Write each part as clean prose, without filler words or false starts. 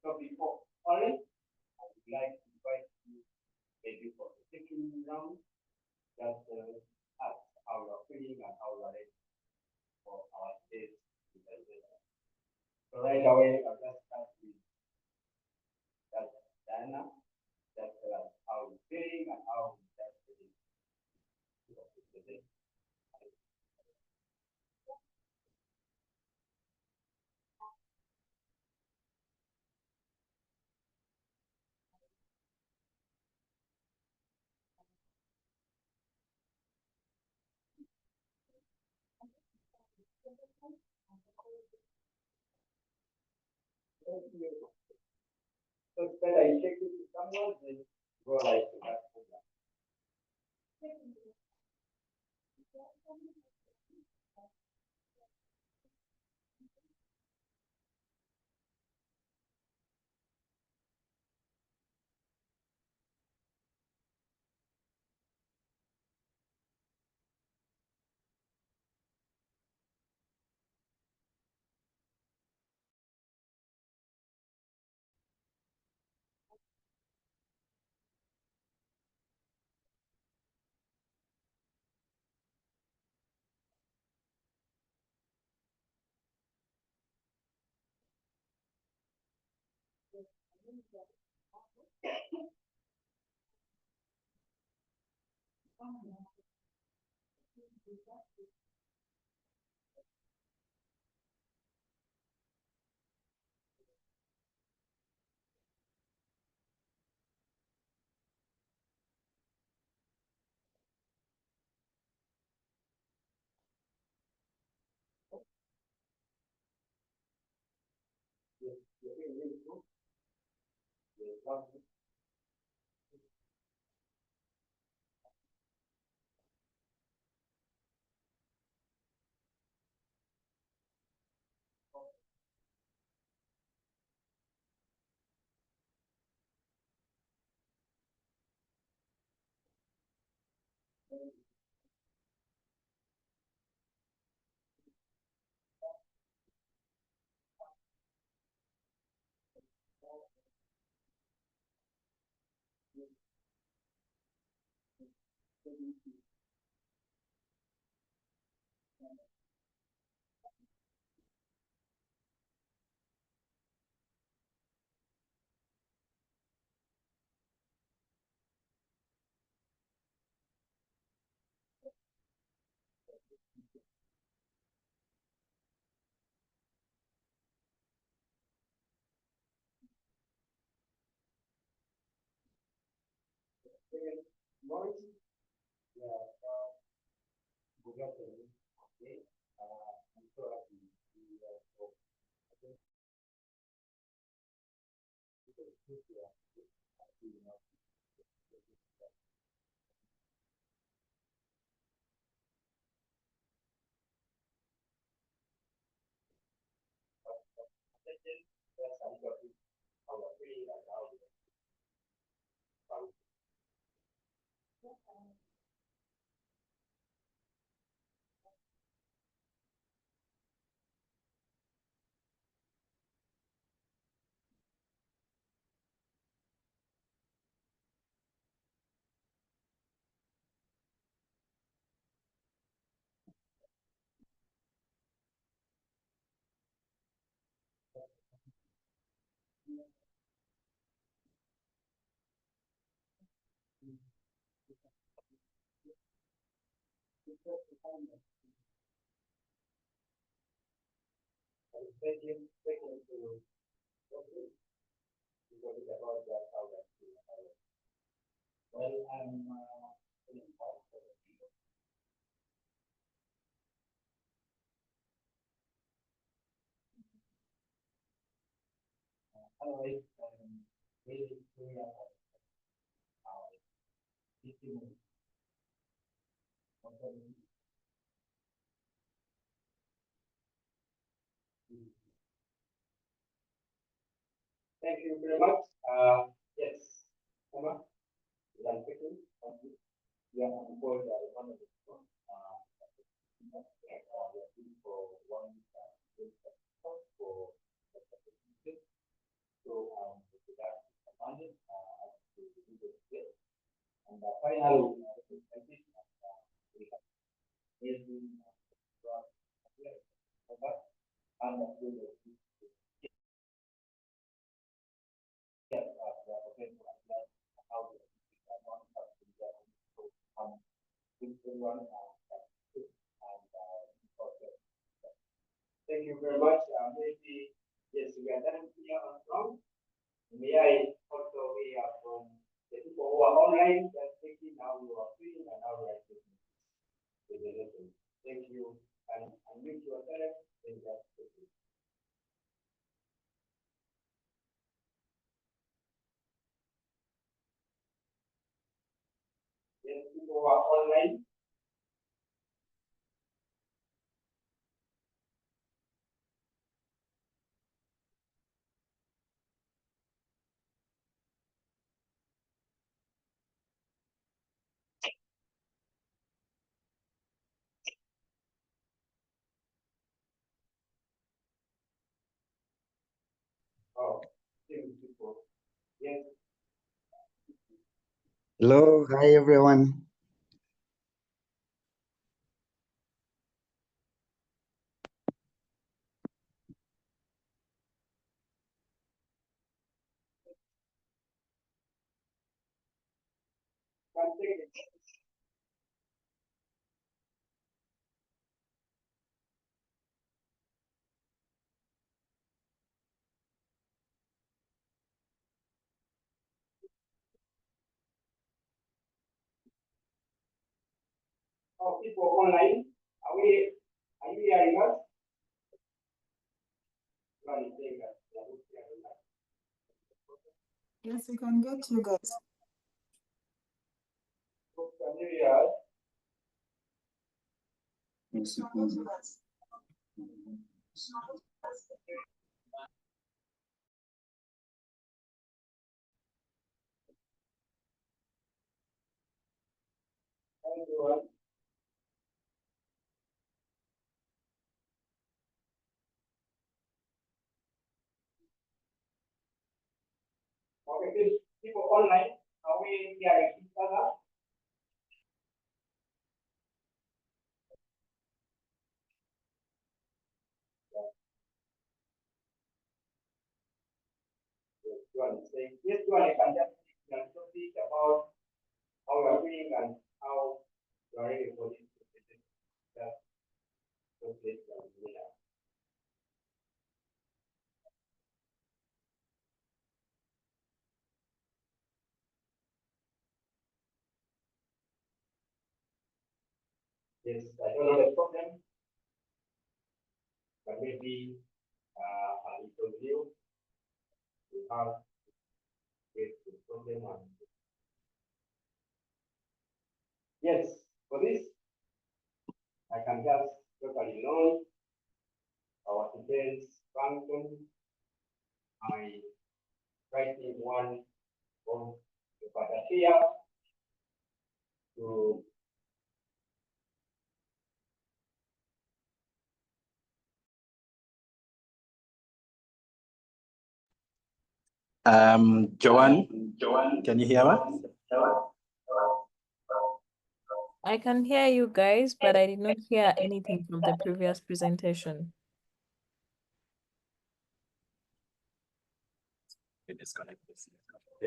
So before calling, I would like to invite you maybe for the second round, just ask how you're feeling and how you're ready for our today's presentation. So right away, I'll just start with that Diana, just how you're feeling and how you just feeling for the presentation. So instead I check it with someone and go like to that program. Noise, yeah, good afternoon. Okay, I'm so happy to be here. So I think it's good to actually, you know, that's how you how you're feeling and how you how taking to okay, because it's about that how that feeling. Well, I'm feeling quite otherwise, really clear how it's feeling. Thank you very much. Yes, Emma, is that quickly? Thank you. Yeah, I'm for one of the we're looking for one for so And finally, presentation we have amazing and thank you very much. Maybe, yes, we are done here on ground. May I also be from the people who are online, just thinking how you are feeling and how you are taking with the lesson. Thank you. And unmute yourself and just take it. Yes, people who are online. Oh, thank you, people. Yes. Hello, hi everyone. One second. Oh, people online. Are you hearing us? Right, thank you. Yes, we can get you guys. Can you hear us? Everyone. Okay, people online, are we hearing each other? Yes, you can just speak about how you are feeling and how you are ready for this. That okay, yes, I don't know the problem, but maybe an interview we have with the problem. And yes, for this, I can just totally launch our today's function. I writing one of the Patapia to Joanne, can you hear me? I can hear you guys, but I did not hear anything from the previous presentation.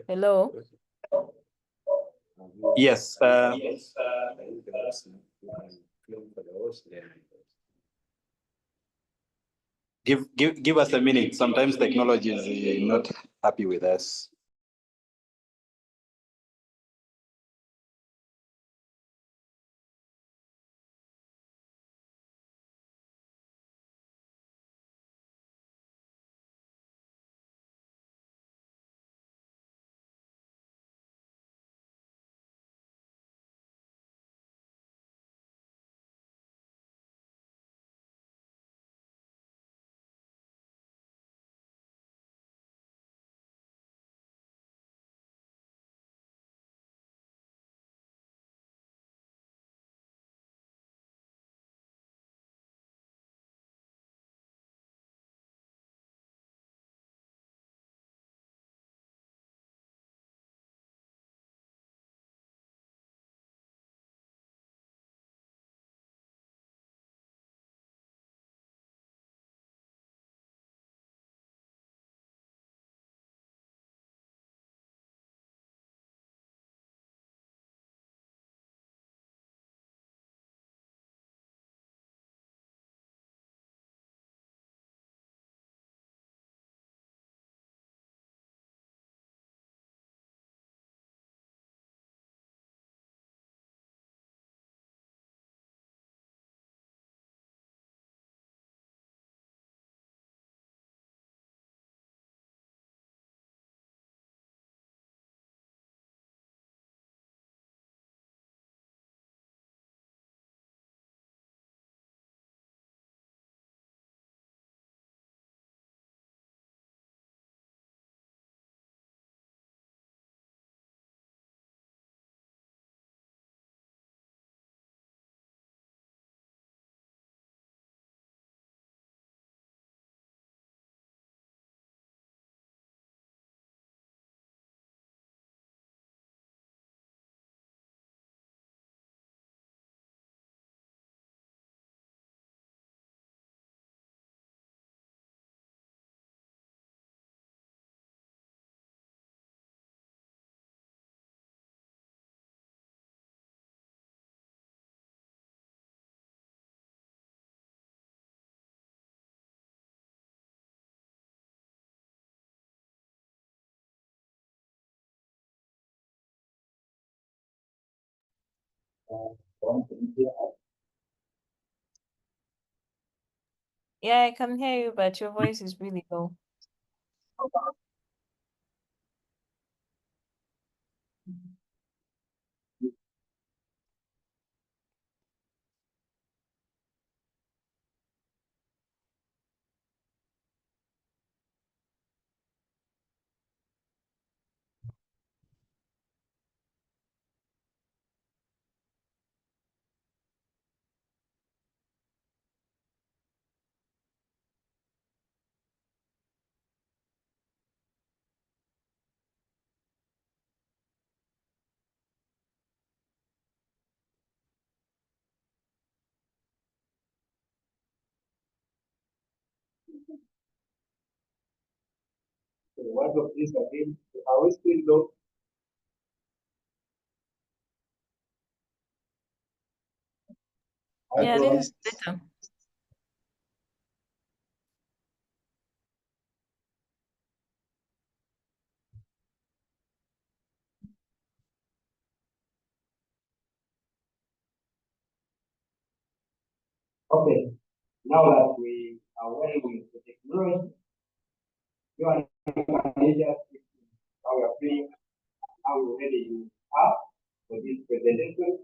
Hello? Yes. Give us a minute. Sometimes technology is not happy with us. Yeah, I can hear you, but your voice is really low. So what of this again? Are we still low? Yeah, this Everyone? is better. Okay. Now that we are well with the technology, you are just how you are feeling, how ready you are for this presentation.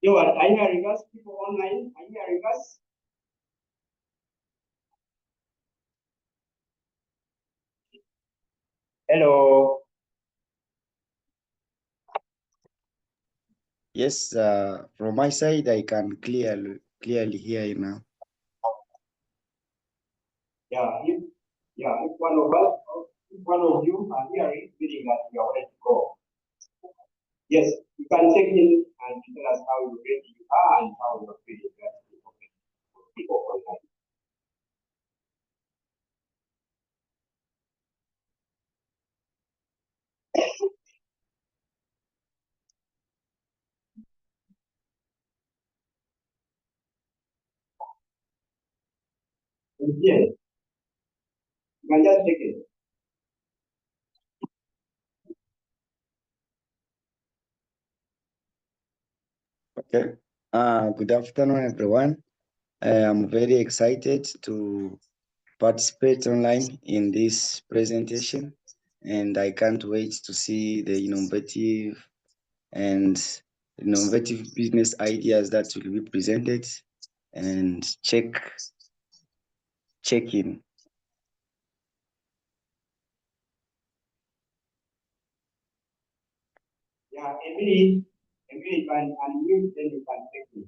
You are you hearing us? People online, are you hearing us? Hello. Yes, from my side, I can clearly hear you now. If one of us, if one of you are hearing, meaning that you are ready to go. Yes, you can check in and tell us how ready you are and how you're feeling. People online. Yes, you can just check it. Okay. Good afternoon, everyone. I'm very excited to participate online in this presentation, and I can't wait to see the and innovative business ideas that will be presented and check in. Yeah, Emily can unmute, then you can check it.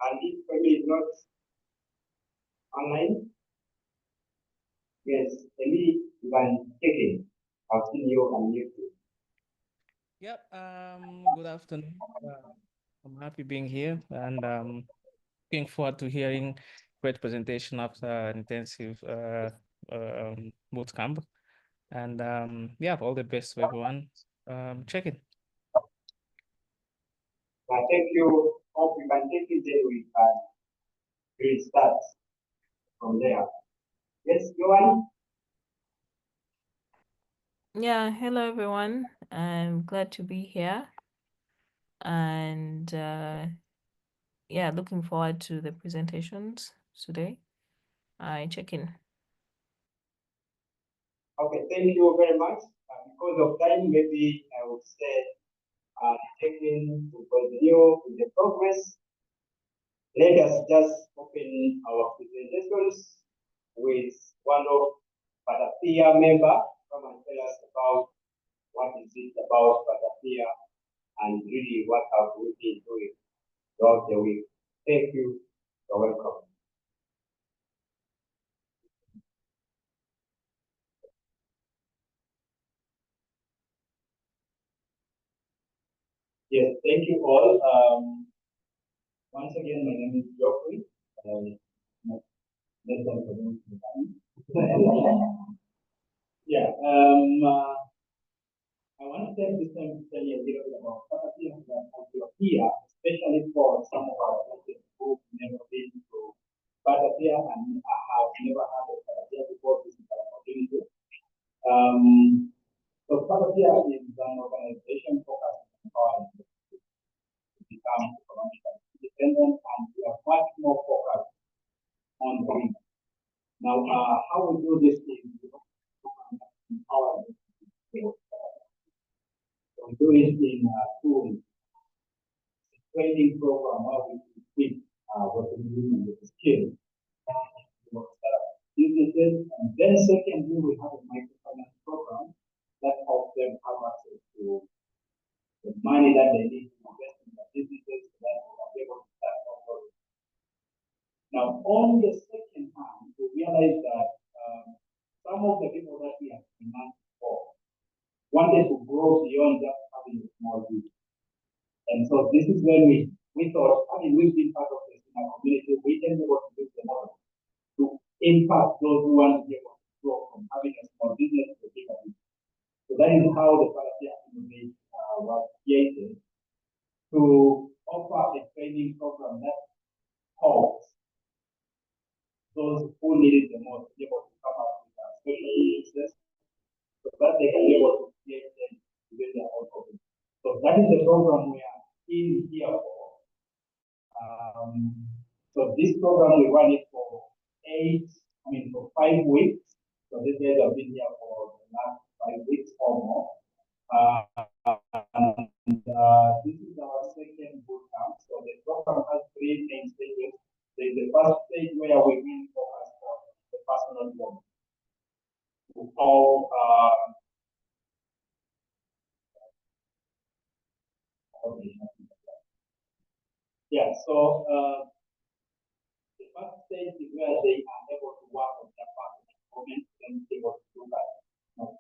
And if Emily is not online, yes, Emily, you can check it. I've seen you unmute. Yep. Good afternoon. I'm happy being here and looking forward to hearing great presentation after an intensive boot camp. And yeah, all the best to everyone. Check it. Thank you. Hope you can take it, then we can restart from there. Yes, Johan? Yeah, hello everyone. I'm glad to be here. And yeah, looking forward to the presentations today. I check in. Okay, thank you very much. Because of time, maybe I would say taking to continue with the progress. Let us just open our presentations with one of Patapia member come and tell us about what is it about Patapia and really what have we been doing throughout the week. Thank you. You're welcome. Yes, thank you all. Once again, my name is Geoffrey. Yeah, I want to take this time to tell you a little bit about Patapia and Patapia, especially for some of our students who've never been to Patapia and have never had a Patapia before. This is an opportunity. So Patapia is an organization focused on empowering to become economically independent, and we are much more focused on women. Now, how we do this is empower them. So we do it in two ways. Training program where we equip what we do with the skills businesses, and then secondly, we have a microfinance program that helps them have access to the money that they need to invest in their businesses so that they are able to start operating. Now, on the second hand, we realize that some of the people that we have financed for wanted to grow beyond just having a small business. And so this is when we thought, I mean, we've been part of this in our community, we can be able to use the model to impact those who want to be able to grow from having a small business to a bigger business. So that is how the Patapia Innov8 was created, to offer a training program that helps those who need it the most to be able to come up with special businesses so that they can be able to create them within their own company. So that is the program we are in here for. So this program we run it for 5 weeks. So these guys have been here for the last 5 weeks or more. This is our second bootcamp. So the program has 3 main stages. There's the first stage where we really focus on the personal development. So the first stage is where they are able to work on their personal development and able to do that.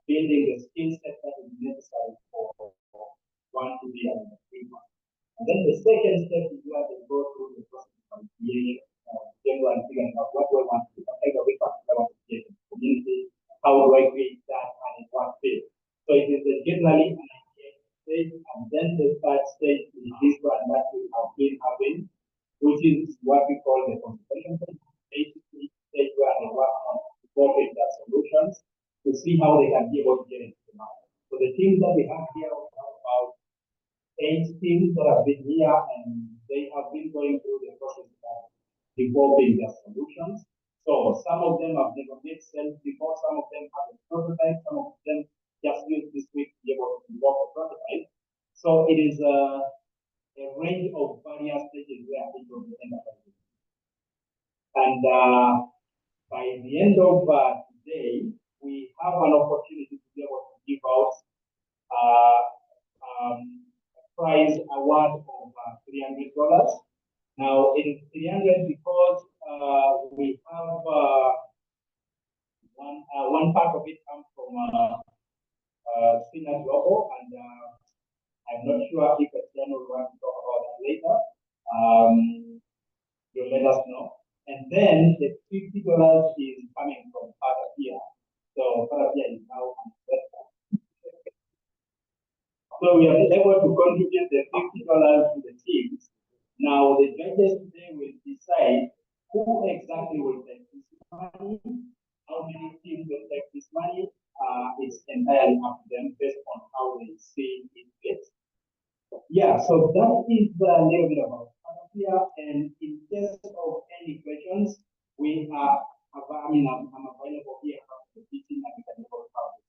Building the skill set that is necessary for one to be an entrepreneur. And then the second step is where they go through the process of creating general and figuring out what do I want to do, what kind of impact I want to create in the community, how do I create that, and in what phase. So it is generally an idea stage, and then the third stage is this one that we have been having, which is what we call the consultation stage, basically stage where they work on developing their solutions to see how they can be able to get into the market. So the teams that we have here, we have about 8 teams that have been here, and they have been going through the process of developing their solutions. So some of them have never made sales before, some of them have a prototype, some of them just used this week to be able to develop a prototype. So it is a range of various stages where people will end up. And by the end of today, we have an opportunity to be able to give out a prize award of $300. Now it is 300 because we have one part of it comes from SINA Global, and I'm not sure if Etienne will want to talk about that later. You'll let us know. And then the $50 is coming from Patapia. So Patapia is now on the website. So we are able to contribute the $50 to the teams. Now the judges today will decide who exactly will take this money, how many teams will take this money. It's entirely up to them based on how they see it fits. Yeah, so that is a little bit about Patapia, and in case of any questions, we are, I'm available here after the meeting, and we can go about it.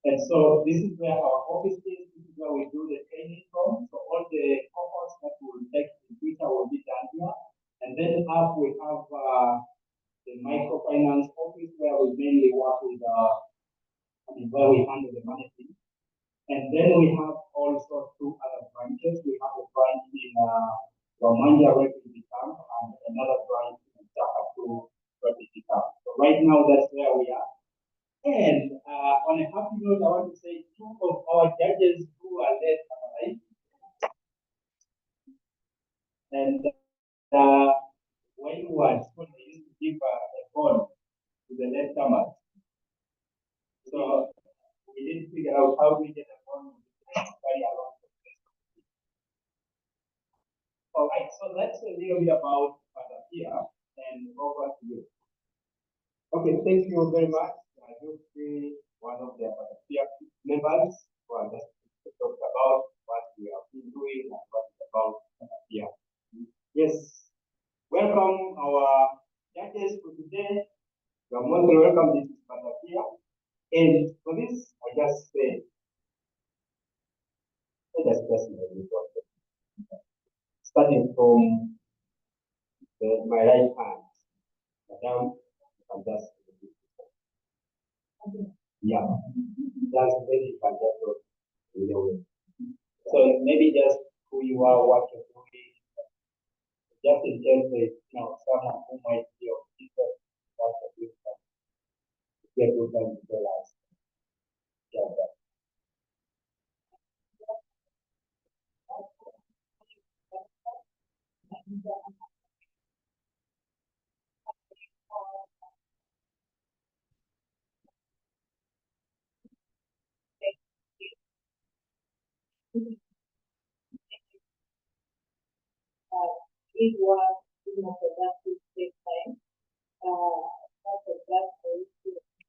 And so this is where our office is, this is where we do the training from. So all the cohorts that we will take in Twitter will be done here. And then up we have the microfinance office where we mainly work with, where we handle the management. And then we have also 2 other branches. We have a branch in Romania Refugee Camp and another branch in Takatu Refugee Camp. So right now that's where we are. And on a happy note, I want to say 2 of our judges who are late, right? And when you were at school, they used to give a phone to the latecomers. So we didn't figure out how we get a phone carry along. All right, so that's a little bit about Patapia, and over to you. Okay, thank you very much. I will be one of the Patapia members who are just to talk about what we have been doing and what is about Patapia. Yes, welcome our judges for today. You are most welcome. This is Patapia. And for this, I just say, let us just starting from my right hand, Madam, you can just yeah, that's very fantastic. So maybe just who you are, what you're doing, just in case there is someone who might be of interest, what you're doing, get to them to tell us. Yeah, it was productive take time. Not a black hole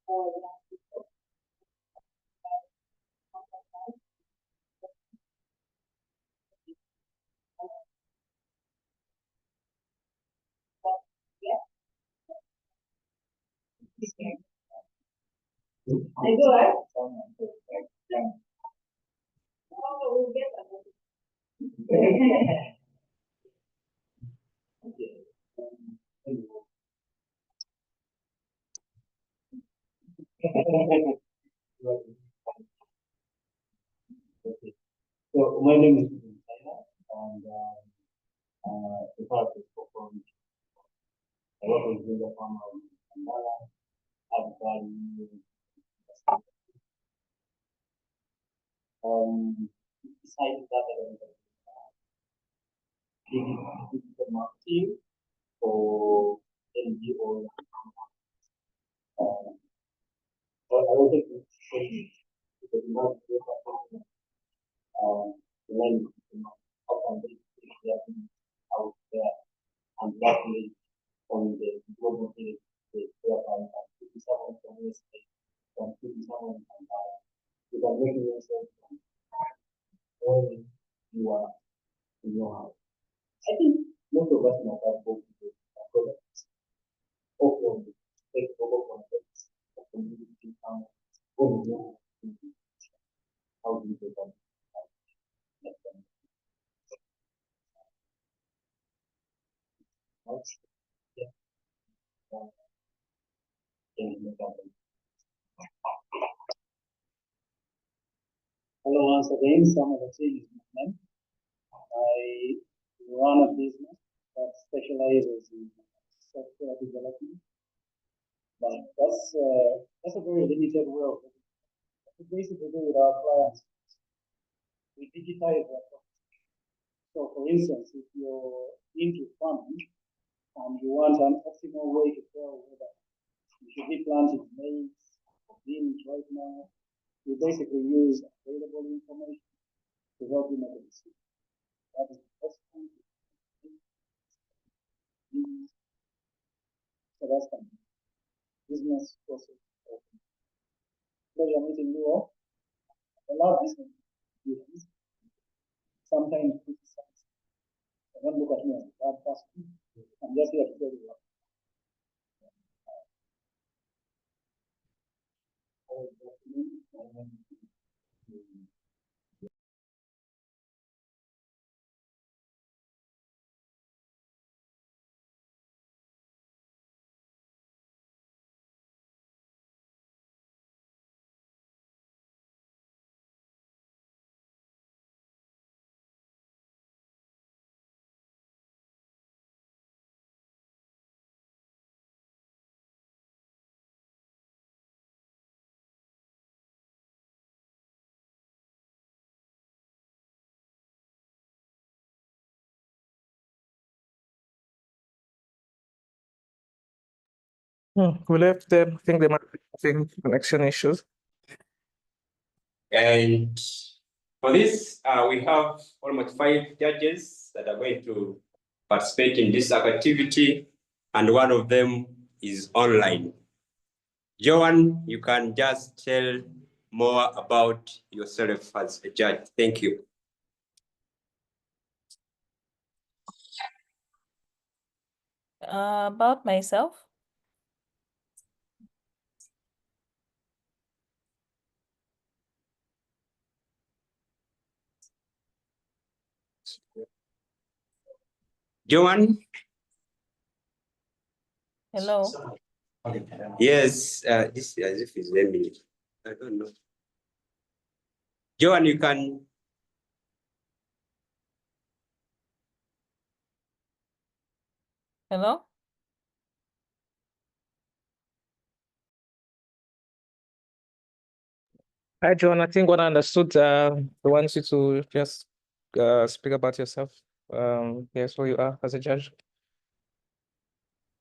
for young people. Yeah, I do, right? Oh, we'll get that. okay. So my name is SINA, and the part is performed. I work with the farmer and I've done besides that digital marketing for NGO. But I also think the demand when how can they get out there and luckily on the global village whereby someone from US can someone from you can make yourself when you are in your house. I think most of us might have both products or from take over from the community or how do you take on much hello once again, some of the team is my name. I run a business that specializes in software development, but that's a very limited way of it. We basically do with our clients. We digitize their process. So, for instance, if you're into farming and you want an optimal way to tell whether you should be planting maize or beans right now, we basically use available information to help you make a decision. That is the best thing. So that's the business process. Pleasure meeting you all. I love business. Sometimes criticize. Don't look at me as a bad person. I'm just here to tell you what. We left them. I think they might be having connection issues. And for this, we have almost 5 judges that are going to participate in this activity, and one of them is online. Joan, you can just tell more about yourself as a judge. Thank you. About myself. Joan? Hello. Yes, this is as if it's me. I don't know. Joan, you can. Hello. Hi, John. I think what I understood, I want you to just speak about yourself. Yes, who you are as a judge.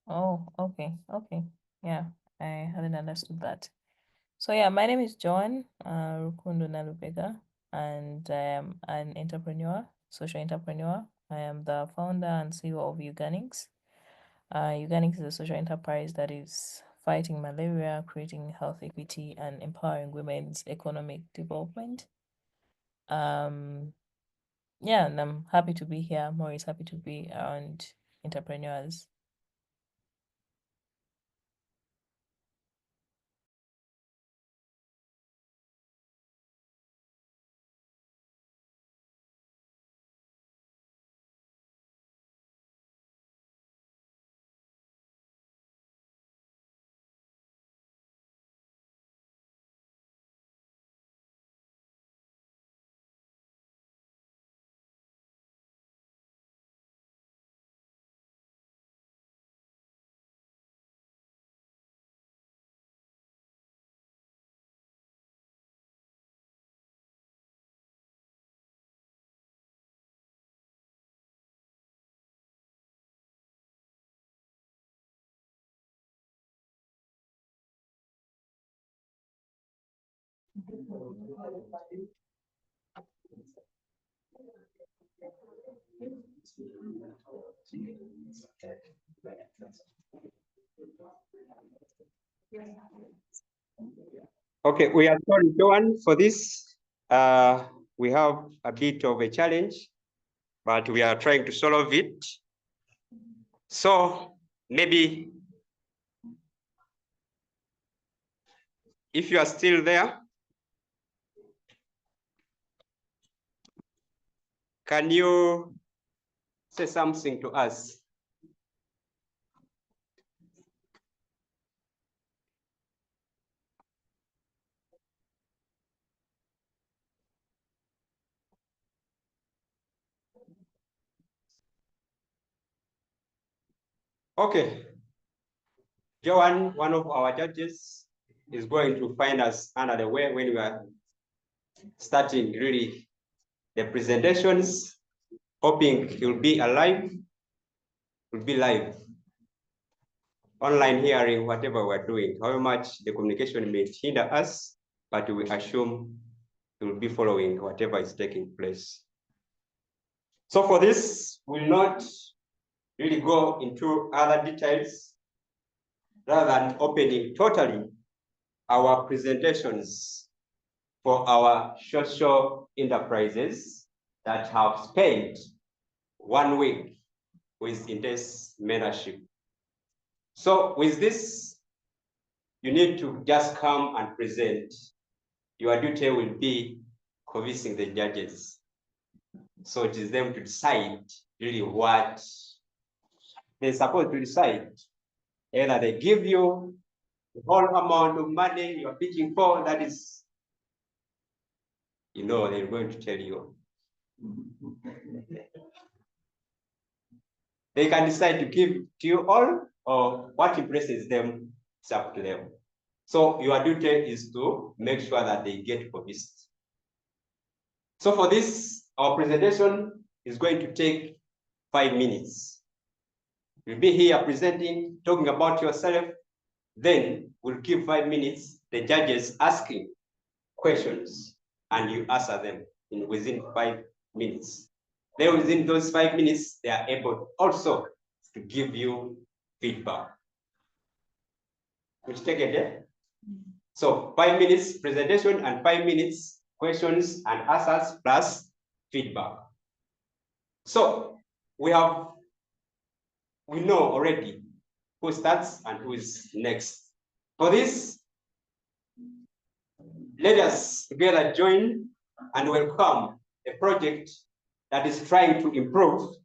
Oh, okay. Yeah, I hadn't understood that. So yeah, my name is John Rukundo Nalubega, and I am an entrepreneur, social entrepreneur. I am the founder and CEO of Uganix. Uganix is a social enterprise that is fighting malaria, creating health equity, and empowering women's economic development. Yeah, and I'm happy to be here. I'm always happy to be around entrepreneurs. Okay, we are sorry, Joan, for this. We have a bit of a challenge, but we are trying to solve it. So maybe if you are still there, can you say something to us? Okay. Joan, one of our judges, is going to find us another way when we are starting really the presentations, hoping you'll be alive, will be live. Online hearing, whatever we're doing, however much the communication may hinder us, but we assume you'll be following whatever is taking place. So for this, we'll not really go into other details, rather than opening totally our presentations for our social enterprises that have spent 1 week with intense mentorship. So with this, you need to just come and present. Your duty will be convincing the judges. So it is them to decide really what they're supposed to decide. Either they give you the whole amount of money you're pitching for, that is, they're going to tell you. They can decide to give to you all, or what impresses them, it's up to them. So your duty is to make sure that they get convinced. So for this, our presentation is going to take 5 minutes. You'll be here presenting, talking about yourself, Then we'll give 5 minutes, the judges asking questions, and you answer them within 5 minutes. Then within those 5 minutes, they are able also to give you feedback. Which take it there? So 5 minutes presentation and 5 minutes questions and answers plus feedback. So we know already who starts and who is next. For this, let us together join and welcome a project that is trying to improve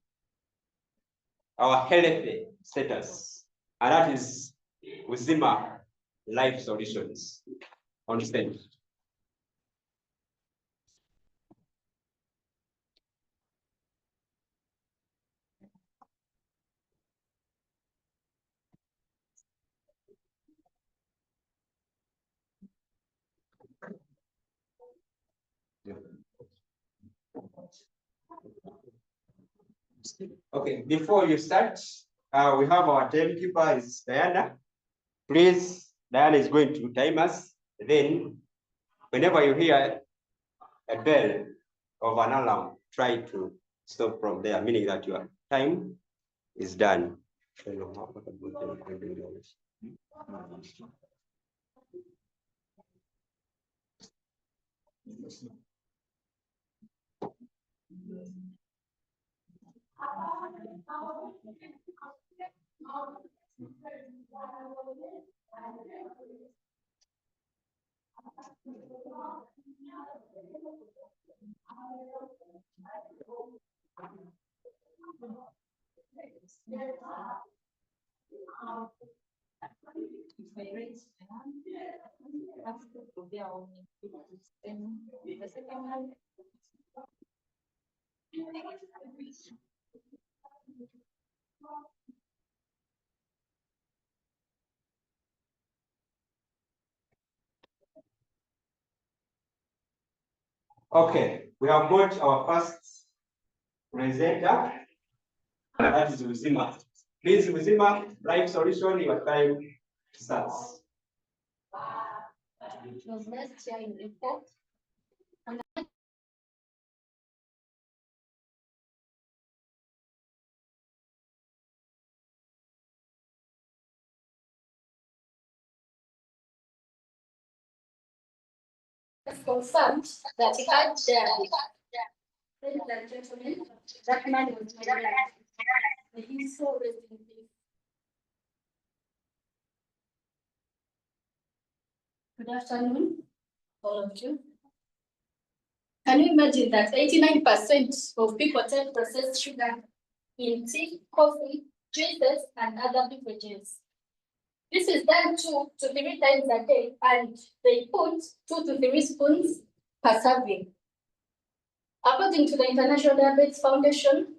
our health status, and that is Uzima Life Solutions on stage. Okay, before you start, we have our timekeeper is Diana. Please, Diana is going to time us. Then, whenever you hear a bell of an alarm, try to stop from there, meaning that your time is done. Okay, we have got our first presenter. That is Uzima. Please, Uzima, Life Solution, your time starts. Confirmed that he had ladies and gentlemen, that man was my dad. And he's so rest in peace. Good afternoon, all of you. Can you imagine that 89% of people take processed sugar in tea, coffee, juices, and other beverages? This is done 2 to 3 times a day, and they put 2 to 3 spoons per serving. According to the International Diabetes Foundation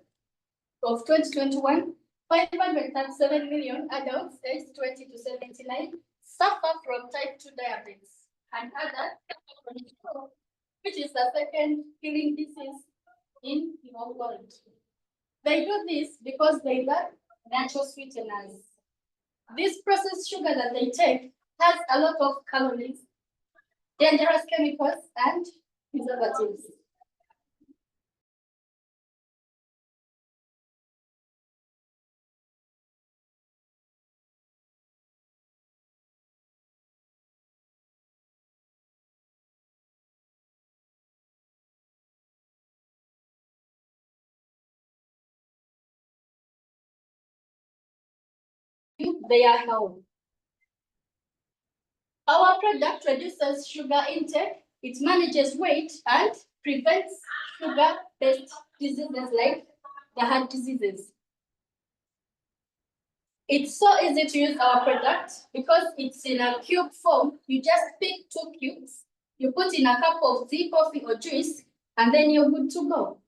of 2021, 537 million adults aged 20 to 79 suffer from type 2 diabetes, and others suffer from stroke, which is the second killing disease in the whole world. They do this because they lack natural sweeteners. This processed sugar that they take has a lot of calories, dangerous chemicals, and preservatives. Their health. Our product reduces sugar intake, it manages weight, and prevents sugar-based diseases like the heart diseases. It's so easy to use our product because it's in a cube form. You just pick 2 cubes, you put in a cup of tea, coffee, or juice, and then you're good to go.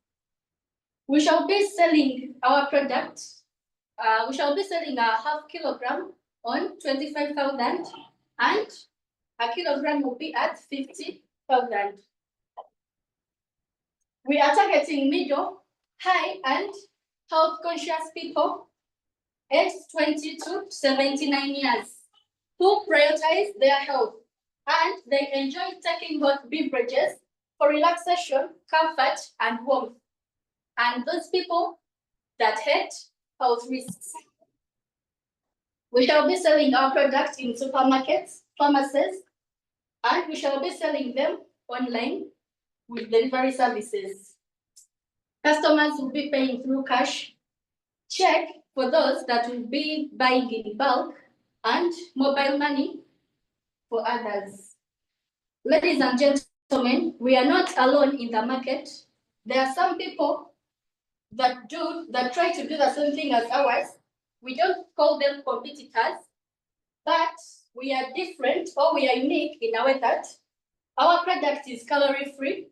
We shall be selling our product. We shall be selling a half kilogram on 25,000, and a kilogram will be at 50,000. We are targeting middle, high, and health conscious people aged 20 to 79 years. who prioritize their health and they enjoy taking hot beverages for relaxation, comfort, and warmth. And those people that hate health risks. We shall be selling our products in supermarkets, pharmacies, and we shall be selling them online with delivery services. Customers will be paying through cash, check for those that will be buying in bulk, and mobile money for others. Ladies and gentlemen, we are not alone in the market. There are some people that try to do the same thing as ours. We don't call them competitors, but we are different or we are unique in a way that our product is calorie-free.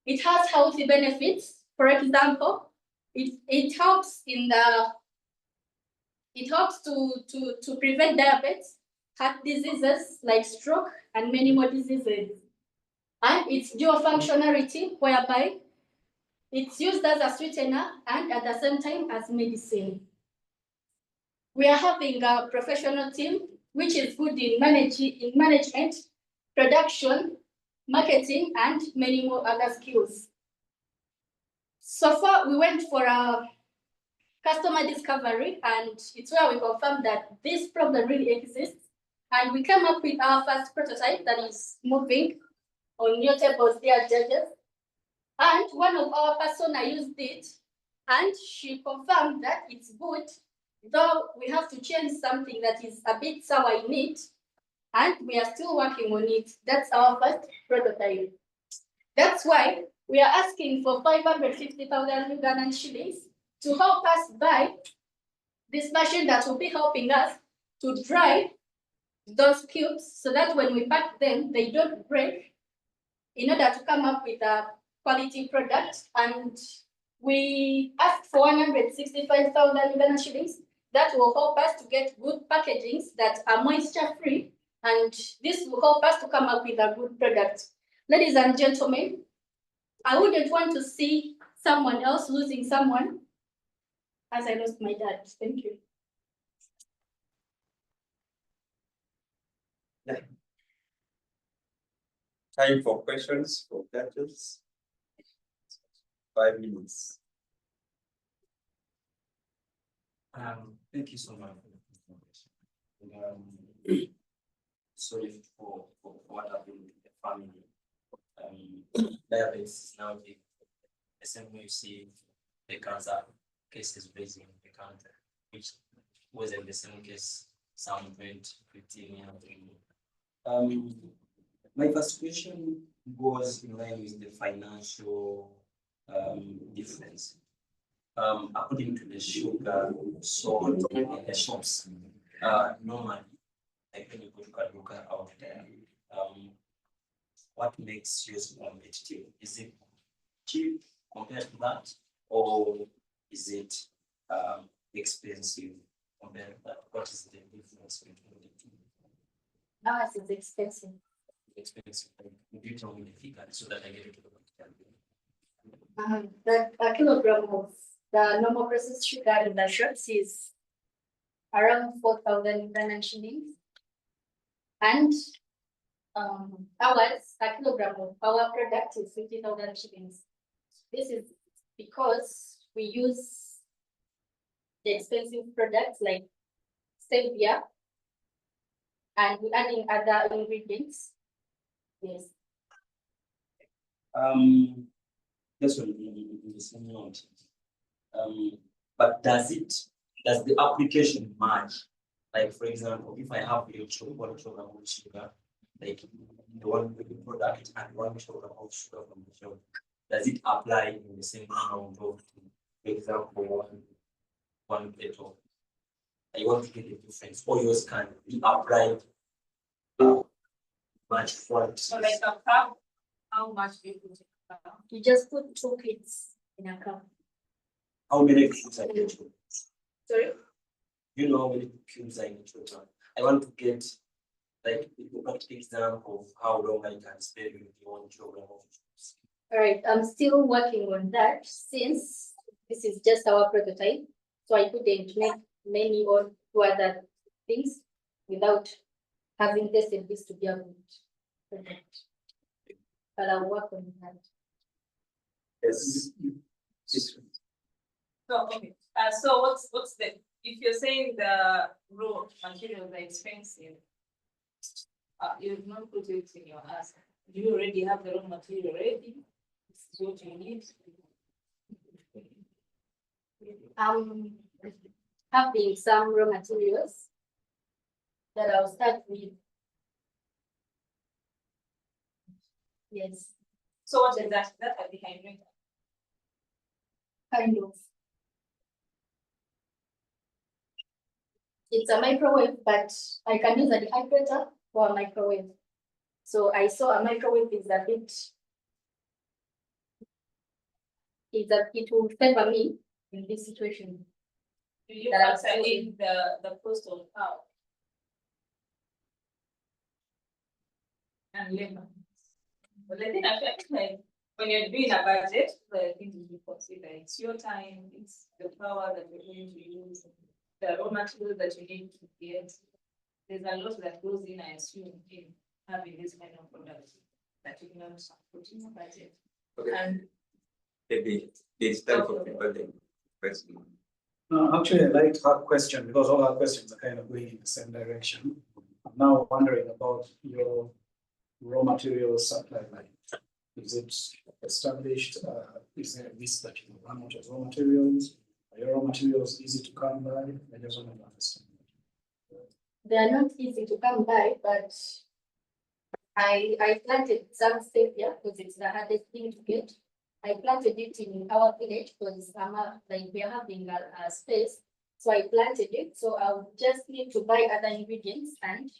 It has healthy benefits. For example, it helps to prevent diabetes, heart diseases like stroke, and many more diseases. And it's dual functionality, whereby it's used as a sweetener and at the same time as medicine. We are having a professional team which is good in management, production, marketing, and many more other skills. So far, we went for a customer discovery, and it's where we confirmed that this problem really exists. And we came up with our first prototype that is moving on your tables, dear judges. And one of our persona used it, and she confirmed that it's good, though we have to change something that is a bit sour in it, and we are still working on it. That's our first prototype. That's why we are asking for 550,000 Ugandan shillings to help us buy this machine that will be helping us to dry those cubes so that when we pack them, they don't break, in order to come up with a quality product. And we asked for 165,000 Ugandan shillings. That will help us to get good packagings that are moisture-free, and this will help us to come up with a good product. Ladies and gentlemen, I wouldn't want to see someone else losing someone as I lost my dad. Thank you. Time for questions for judges. 5 minutes. Thank you so much for the information. Sorry for what happened with the family. Diabetes is now the same way you see the cancer cases raising in the country, which wasn't the same case some 15 years ago. My first question goes in line with the financial difference. According to the sugar sold in the shops, normally, like when you go to Kaduka out there, what makes yours competitive? Is it cheap compared to that, or is it expensive compared to that? What is the difference between the two? Ours is expensive. Expensive. Would you tell me the figure so that I get it to the The kilogram of the normal processed sugar in the shops is around 4,000 Ugandan shillings. And ours, a kilogram of our product is 50,000 shillings. This is because we use the expensive products like stevia, and we're adding other ingredients. Yes. That's what the same note. But does the application match? Like, for example, if I have your one kilogram of sugar, like the one with the product and 1 kilogram of sugar from the shop, does it apply in the same amount of, for example, one petrol? I want to get the difference, or yours can be applied much quantity. So like a cup, how much do you put in a cup? You just put 2 kids in a cup. How many cubes are in it? Sorry? You know how many cubes are in it? I want to get like a practical example of how long I can spend with the 1 kilogram of cubes. All right, I'm still working on that since this is just our prototype. So I couldn't make many or 2 other things without having tested this to be a good product. But I'll work on that. Yes. So, okay, so what's the, if you're saying the raw materials are expensive, you've not put it in your ask. Do you already have the raw material ready? This is what you need. Having some raw materials that I'll start with. Yes. So what is that? That are behind it. Kind of. It's a microwave, but I can use a dehydrator for a microwave. So I saw a microwave is a bit, it will favor me in this situation. Do you That factor in the cost of power and labor? But I think like when you're doing a budget, the thing you consider, it's your time, it's the power that you're going to use, the raw materials that you need to get. There's a lot that goes in, I assume, in having this kind of product that you can put in your budget. Okay. And Maybe it's time for people then. Question. Actually, I'd like to have a question because all our questions are kind of going in the same direction. I'm now wondering about your raw materials supply line. Is it established? Is there a list that you run out of raw materials? Are your raw materials easy to come by? I just want to understand. They are not easy to come by, but I planted some stevia because it's the hardest thing to get. I planted it in our village because like we are having a space. So I planted it. So I'll just need to buy other ingredients and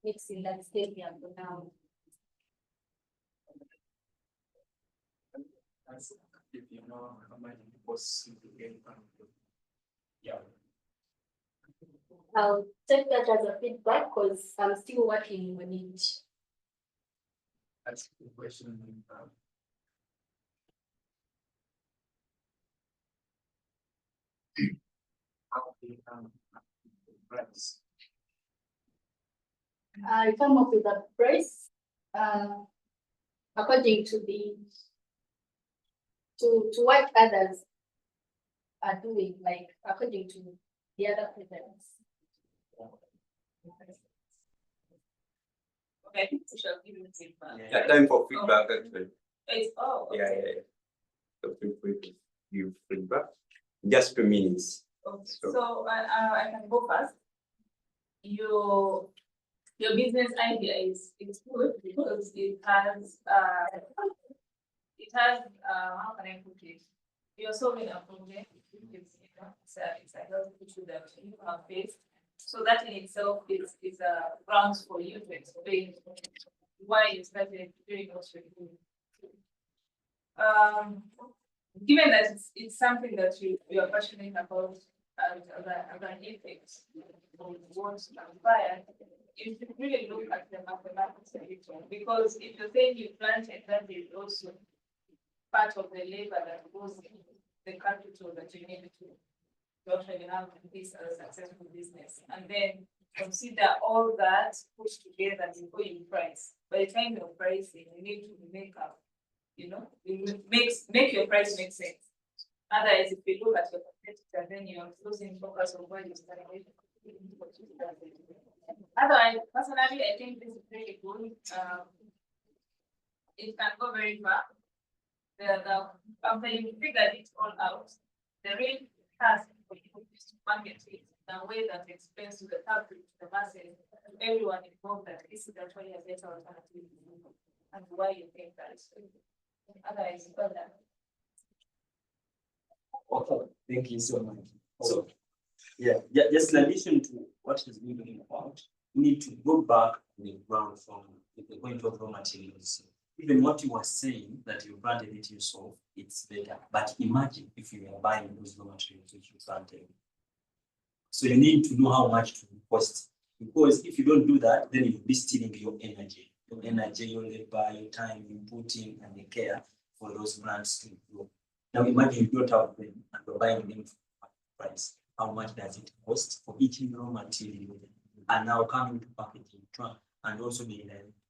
mix in that stevia for now. If you know how much it was yeah. I'll take that as a feedback because I'm still working on it. That's the question. How do you price? I come up with a price according to to what others are doing, like according to the other presents. Okay, I think we shall give you feedback. Yeah, time for feedback actually. It's okay. Yeah. So feel free to give feedback. Just 2 minutes. Okay. So I can go first. Your business idea is good because it has how can I put it? You're solving a problem. It's a health issue that you have faced. So that in itself is a grounds for you to explain why you started doing what you're doing. Given that it's something that you are passionate about as an ethics of what's transpired, you should really look at the mathematics of it all. Because if you're saying you planted, that is also part of the labor that goes in the capital that you need to actually have this as a successful business. And then consider all that pushed together before you price. By the time you're pricing, you need to make up, make your price make sense. Otherwise, if you look at your competitor, then you're losing focus on where you started. Otherwise, personally, I think this is really good. It can go very far. After you figured it all out, the real task for you is to market it in a way that explains to the public, to the masses, to everyone involved that this is actually a better alternative and why you think that is good. Otherwise, well done. Okay, thank you so much. So, yeah, just in addition to what has been talking about, we need to go back to the ground from the point of raw materials. Even what you were saying that you planted it yourself, it's better. But imagine if you are buying those raw materials which you planted. So you need to know how much to cost. Because if you don't do that, then you'll be stealing your energy, your labor, your time you put in and the care for those plants to grow. Now imagine you don't have them and you're buying them for price. How much does it cost for each raw material? And now coming to packaging, and also the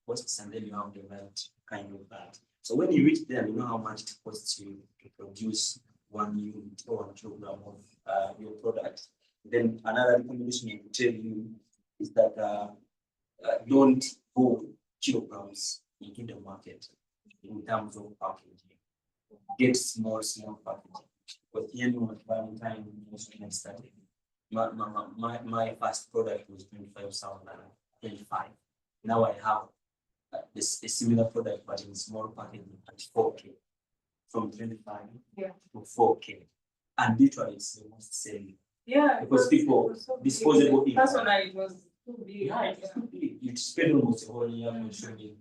costs, and then you have the right kind of that. So when you reach there, you know how much it costs you to produce 1 unit or 1 kilogram of your product. Then another recommendation I would tell you is that don't go kilograms into the market in terms of packaging. Get small packaging. But the end of Valentine was when I started. My first product was 25,025. Now I have a similar product, but in small packaging at 4K. From 25 to 4K. And literally it's the most selling. Yeah. Because people, disposable income. Personally, it was too big. Yeah, it's too big. You spend almost a whole year consuming,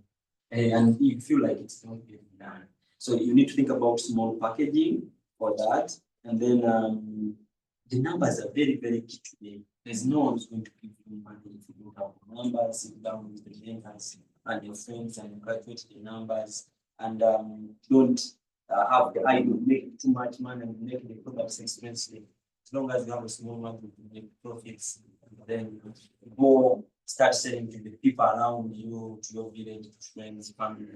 and you feel like it's not getting done. So you need to think about small packaging for that. And then the numbers are very, very key today. There's no one who's going to give you money if you don't have the numbers. Sit down with the bankers and your friends and calculate the numbers. And don't have the idea of making too much money and make the products expensive. As long as you have a small market to make profits, then go start selling to the people around you, to your village, to friends, family,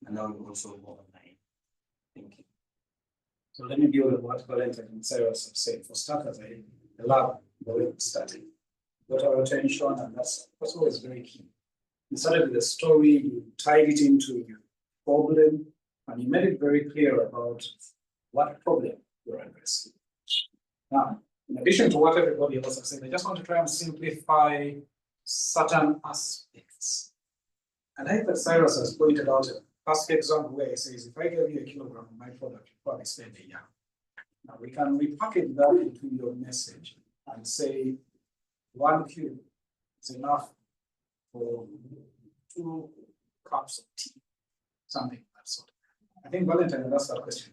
and now you also go online. Thank you. So let me build on what Valentine and Sarah have said. For starters, I love the way it started. Got our attention, and that's always very key. You started with a story, you tied it into your problem, and you made it very clear about what problem you're addressing. Now, in addition to what everybody else has said, I just want to try and simplify certain aspects. And I think that Cyrus has pointed out a classic example where he says, if I give you a kilogram of my product, you probably spend a year. Now we can repackage that into your message and say 1 cube is enough for 2 cups of tea, something of that sort. I think Valentine asked that question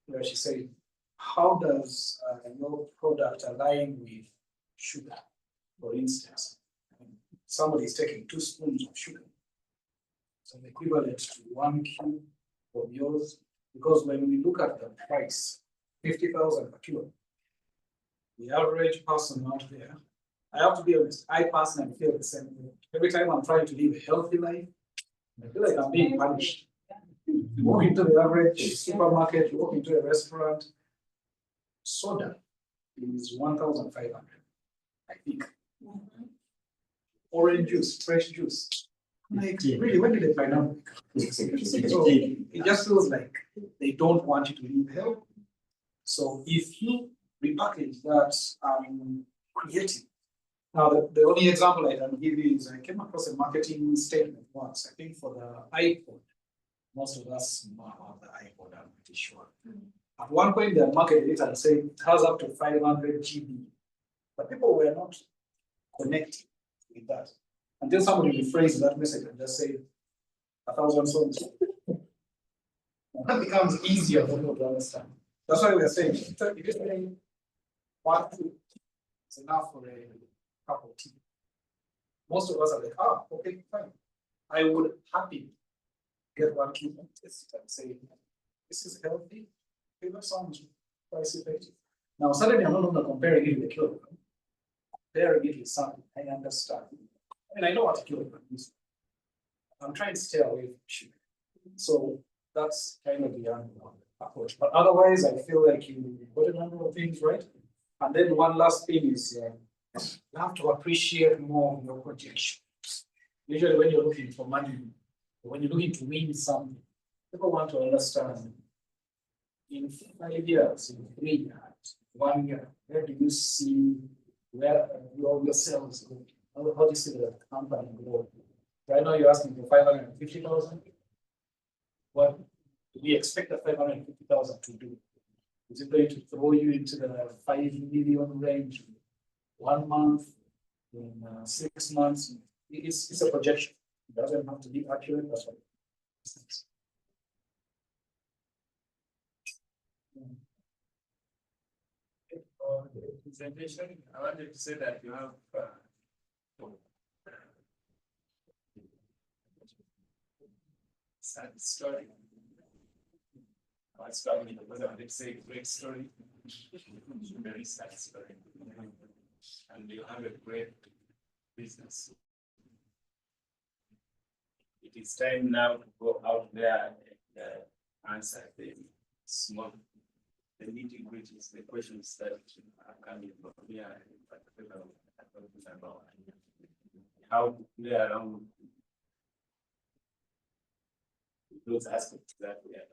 where she said, how does your product align with sugar? For instance, somebody is taking 2 spoons of sugar. So the equivalent to 1 cube of yours, because when we look at the price, 50,000 per kilo, the average person out there, I have to be honest, I personally feel the same way. Every time I'm trying to live a healthy life, I feel like I'm being punished. You walk into the average supermarket, you walk into a restaurant, soda is 1,500, I think. Orange juice, fresh juice. Like, really, when did they find out? So it just feels like they don't want you to live healthy. So if you repackage that creative. Now, the only example I can give you is I came across a marketing statement once, I think for the iPod. Most of us have the iPod, I'm pretty sure. At one point, they marketed it and said it has up to 500 GB. But people were not connected with that. Until somebody rephrased that message and just say 1,000 songs. That becomes easier for people to understand. That's why we're saying if you're saying 1 cube, it's enough for a cup of tea. Most of us are like, okay, fine. I would happily get 1 cube and test it and say, this is healthy. Okay, that sounds pricey. Now, suddenly I'm no longer comparing it with a kilogram. Comparing it with something I understand. And I know what a kilogram is. I'm trying to stay away from sugar. So that's kind of the approach. But otherwise, I feel like you got a number of things right. And then one last thing is you have to appreciate more your projections. Usually when you're looking for money, when you're looking to win something, people want to understand in 5 years, in 3 years, 1 year, where do you see where your sales go? How do you see the company grow? Right now you're asking for 550,000. What do we expect the 550,000 to do? Is it going to throw you into the 5 million range 1 month, in 6 months? It's a projection. It doesn't have to be accurate. That's what the presentation, I wanted to say that you have sad story. I was struggling because I wanted to say great story, very sad story, and you have a great business. it is time now to go out there and answer the small, the nitty-gritties, the questions that are coming from here. About how to play around those aspects that we are.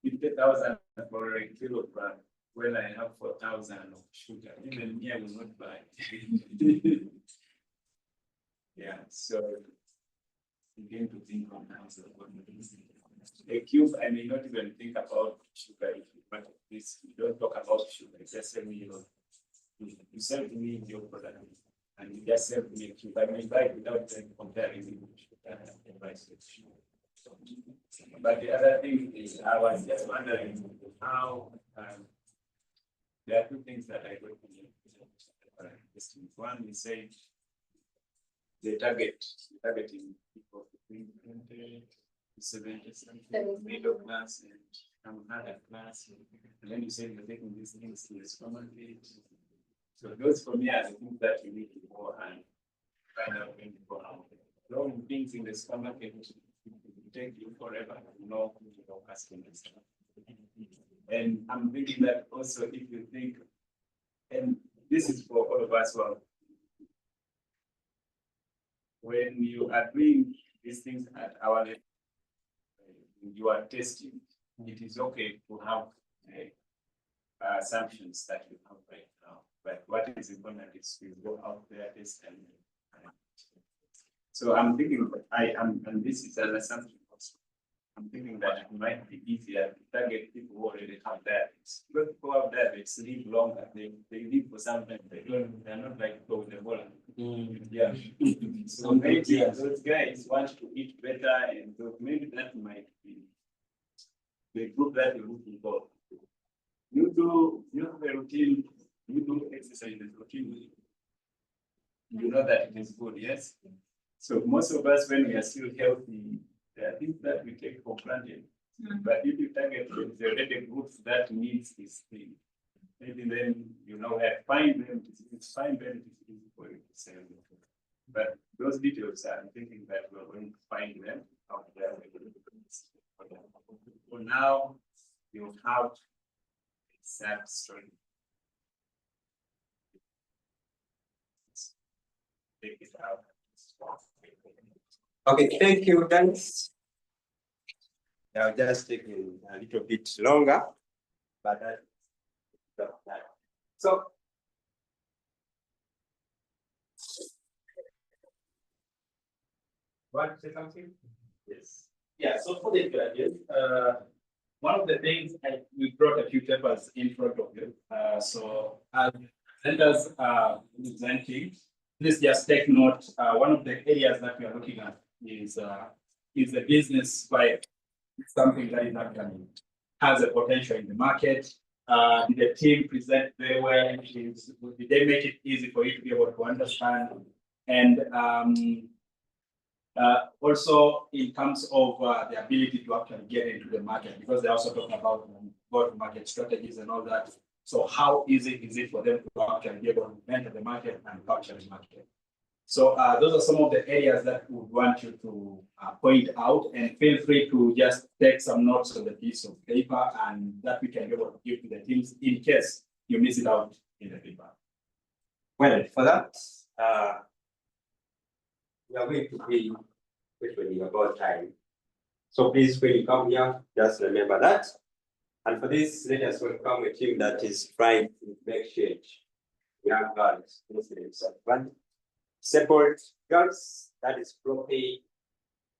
50,000 for a kilogram when I have 4,000 of sugar, even me, I will not buy. Yeah, so begin to think on how to a cube. I may not even think about sugar. But this, you don't talk about sugar. It's just you sell to me your product, and you just sell to me a cube. I may buy it without comparing the price of sugar. But the other thing is, I was just wondering how there are two things that I got from you. One, you say the targeting people between 20 to 70 something, middle class and other class. And then you say you're taking these things to the supermarket. So those for me are the things that you need to go and find out when you go out. Long things in the supermarket take you forever to know your customers. And I'm thinking that also if you think, and this is for all of us who are, when you are doing these things at our level, you are testing, it is okay to have assumptions that you have right now. But what is important is you go out there, test and so I'm thinking and this is an assumption also. I'm thinking that it might be easier to target people who already have diabetes. Because people who have diabetes live longer. They live for some time. They're not like go with the ball. Yeah. So maybe those guys want to eat better, and maybe that might be the group that you're looking for. You have a routine, you do exercise routine. You know that it is good, yes? So most of us, when we are still healthy, there are things that we take for granted. But if you target the already groups that needs this thing, maybe then you know where to find them. It's fine, then it's easy for you to sell them. But those details, I'm thinking that we're going to find them out there. For now, you have a sad story. Take it out. Okay, thank you, thanks. I'll just take a little bit longer, but that. So, want to say something? Yes. Yeah, so for the graduates, one of the things we brought a few papers in front of you. So as vendors presenting, please just take note. One of the areas that we are looking at is the business by something that is actually has a potential in the market. Did the team present very well? Did they make it easy for you to be able to understand? And also in terms of the ability to actually get into the market, because they're also talking about go-to-market strategies and all that. So how easy is it for them to actually be able to enter the market and capture the market? So those are some of the areas that we would want you to point out, and feel free to just take some notes on the piece of paper, and that we can be able to give to the teams in case you miss it out in the paper. Well, for that, we are going to be questioning about time. So please, when you come here, just remember that. And for this, let us welcome a team that is trying to make change. Young girls, Muslims, and separate girls, that is property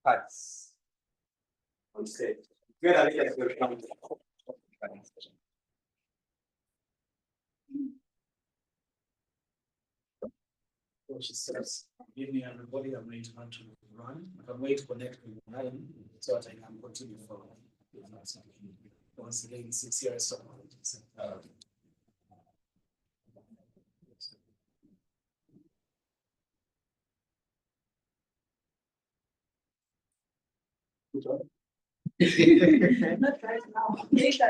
parts on set. Together, let us welcome. So she says, give me everybody, I'm going to want to run. I'm going to connect with Ryan so that I can continue following. Once again, 6 years of Not right now. Later.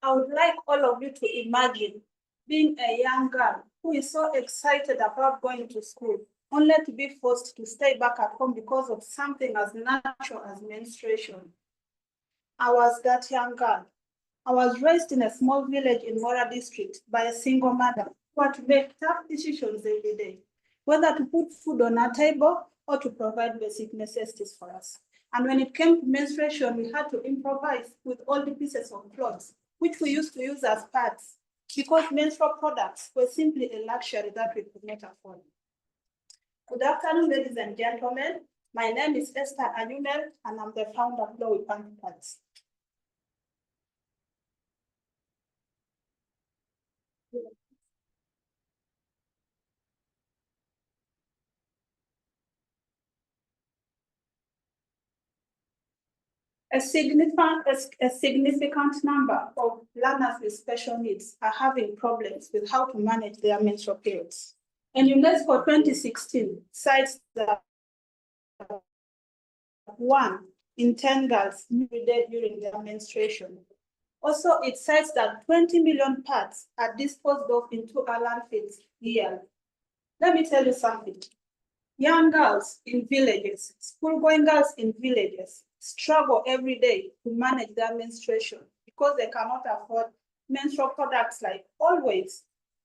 I would like all of you to imagine being a young girl who is so excited about going to school, only to be forced to stay back at home because of something as natural as menstruation. I was that young girl. I was raised in a small village in Mora district by a single mother who had to make tough decisions every day, whether to put food on our table or to provide basic necessities for us. And when it came to menstruation, we had to improvise with all the pieces of clothes, which we used to use as pads, because menstrual products were simply a luxury that we could not afford. Good afternoon, ladies and gentlemen. My name is Esther Anyumel, and I'm the founder of Flow with Panty Pads. A significant number of learners with special needs are having problems with how to manage their menstrual periods. And UNESCO 2016 cites that 1 in 10 girls every day during their menstruation. Also, it cites that 20 million pads are disposed of into our landfills yearly. Let me tell you something. Young girls in villages, school-going girls in villages, struggle every day to manage their menstruation because they cannot afford menstrual products like Always.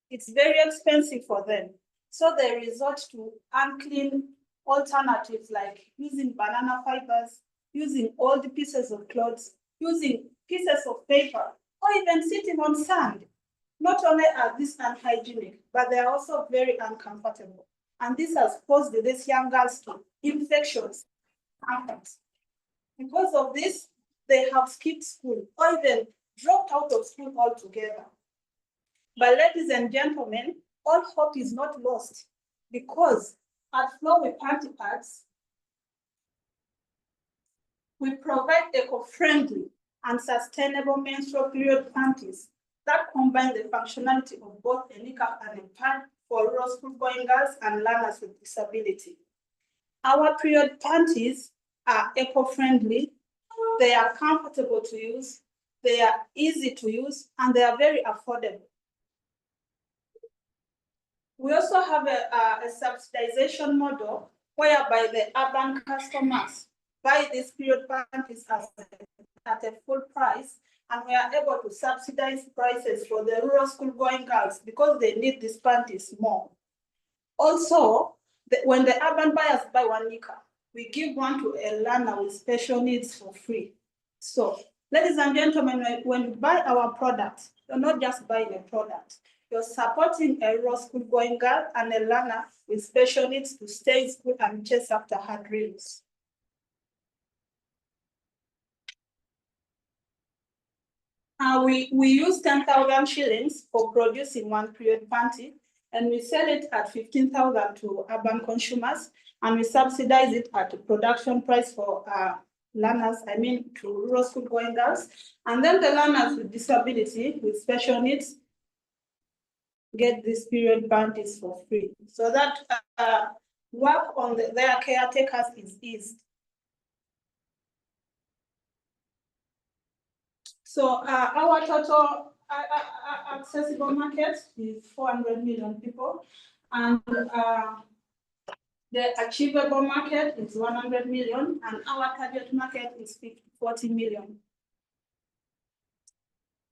It's very expensive for them. So they resort to unclean alternatives like using banana fibers, using old pieces of clothes, using pieces of paper, or even sitting on sand. Not only are these unhygienic, but they are also very uncomfortable. And this has caused these young girls to infections. Because of this, they have skipped school or even dropped out of school altogether. But ladies and gentlemen, all hope is not lost, because at Flow with Panty Pads, we provide eco-friendly and sustainable menstrual period panties that combine the functionality of both a knicker and a pad for rural school-going girls and learners with disability. Our period panties are eco-friendly, they are comfortable to use, they are easy to use, and they are very affordable. We also have a subsidization model whereby the urban customers buy these period panties at a full price, and we are able to subsidize prices for the rural school-going girls because they need these panties more. Also, when the urban buyers buy 1 knicker, we give one to a learner with special needs for free. So, ladies and gentlemen, when you buy our product, you're not just buying a product, you're supporting a rural school-going girl and a learner with special needs to stay in school and chase after her dreams. We use 10,000 shillings for producing 1 period panty, and we sell it at 15,000 to urban consumers, and we subsidize it at a production price for learners, to rural school-going girls. And then the learners with disability, with special needs, get these period panties for free. So that work on their caretakers is eased. So our total accessible market is 400 million people, and the achievable market is 100 million, and our target market is 40 million.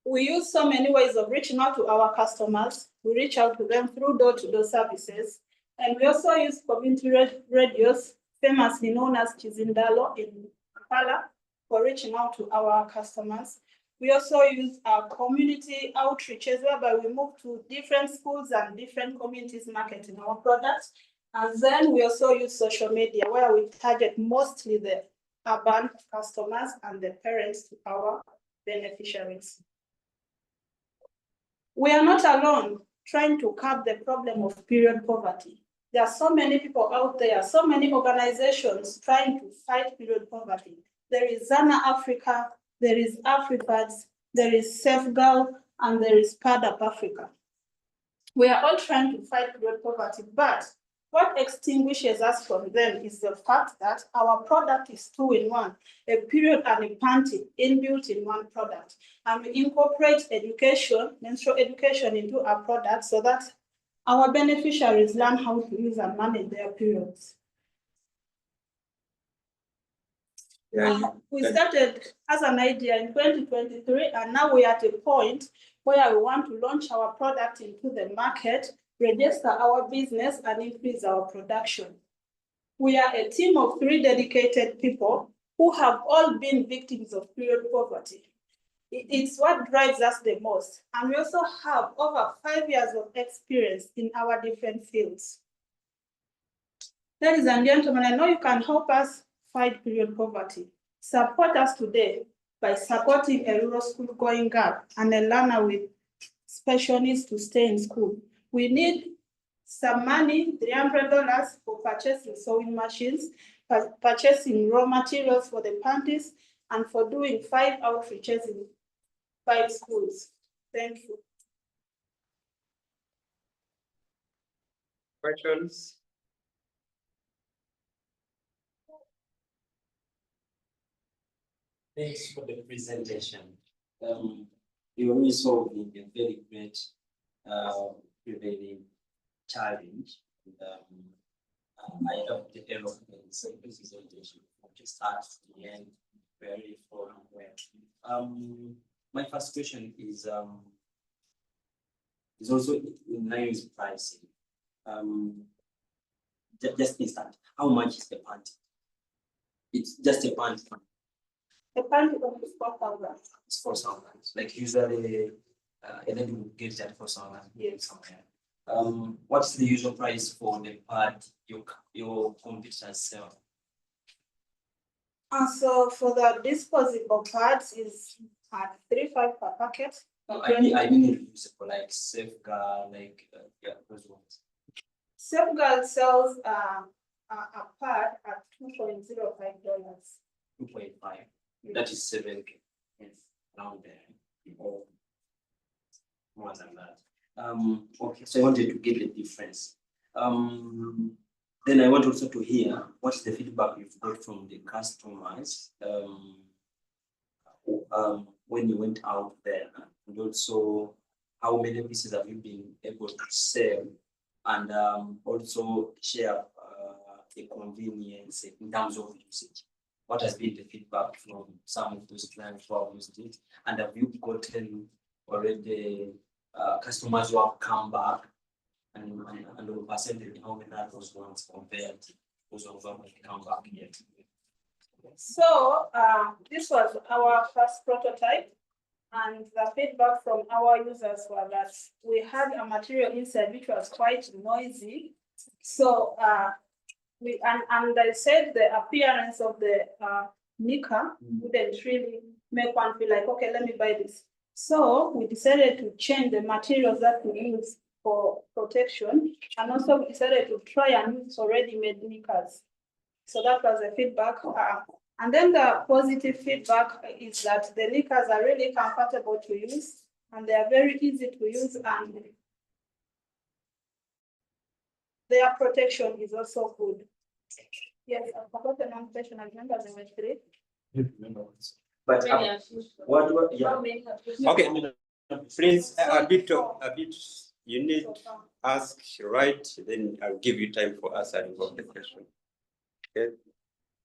We use so many ways of reaching out to our customers. We reach out to them through door-to-door services, and we also use community radios, famously known as Chizindalo in Kampala, for reaching out to our customers. We also use our community outreaches, whereby we move to different schools and different communities marketing our products. And then we also use social media, where we target mostly the urban customers and the parents to our beneficiaries. We are not alone trying to curb the problem of period poverty. There are so many people out there, so many organizations trying to fight period poverty. There is SINA Africa, there is AfriPads, there is SafeGirl, and there is Patapia Africa. We are all trying to fight period poverty, but what extinguishes us from them is the fact that our product is 2-in-1, a period and a panty inbuilt in one product. And we incorporate education, menstrual education, into our product so that our beneficiaries learn how to use and manage their periods. We started as an idea in 2023, and now we are at a point where we want to launch our product into the market, register our business, and increase our production. We are a team of 3 dedicated people who have all been victims of period poverty. It's what drives us the most. And we also have over 5 years of experience in our different fields. Ladies and gentlemen, I know you can help us fight period poverty. Support us today by supporting a rural school going girl and a learner with special needs to stay in school. We need some money, $300 for purchasing sewing machines, purchasing raw materials for the panties, and for doing 5 outreaches in 5 schools. Thank you. Questions? Thanks for the presentation. You are solving a very great prevailing challenge. I love the eloquence of the presentation from the start to the end, very informative. My first question is also in line with pricing. Just instant, how much is the panty? It's just a panty. The panty is 4,000. It's 4,000. Like usually, and then you get that 4,000 somewhere. What's the usual price for the pad your competitors sell? So for the disposable pads is at $3.5 per packet. I mean usable like Safeguard, like yeah, those ones. Safeguard sells a pad at $2.05. 2.5. That is 7K. Yes, around there. Or more than that. Okay, so I wanted to get the difference. Then I want also to hear what's the feedback you've got from the customers when you went out there, and also how many pieces have you been able to sell, and also share the convenience in terms of usage. What has been the feedback from some of those clients who have used it, and have you gotten already customers who have come back, and the percentage, how many are those ones compared to those who have come back yet? So this was our first prototype, and the feedback from our users was that we had a material inside which was quite noisy. So and I said the appearance of the knicker wouldn't really make one feel like, okay, let me buy this. So we decided to change the materials that we use for protection, and also we decided to try and use already made knickers. So that was the feedback. And then the positive feedback is that the knickers are really comfortable to use, and they are very easy to use, and their protection is also good. Yes, I forgot the one question. I remember there were 3. But what? Yeah. Okay, please a bit. You need ask right, then I'll give you time for answering of the question. Okay.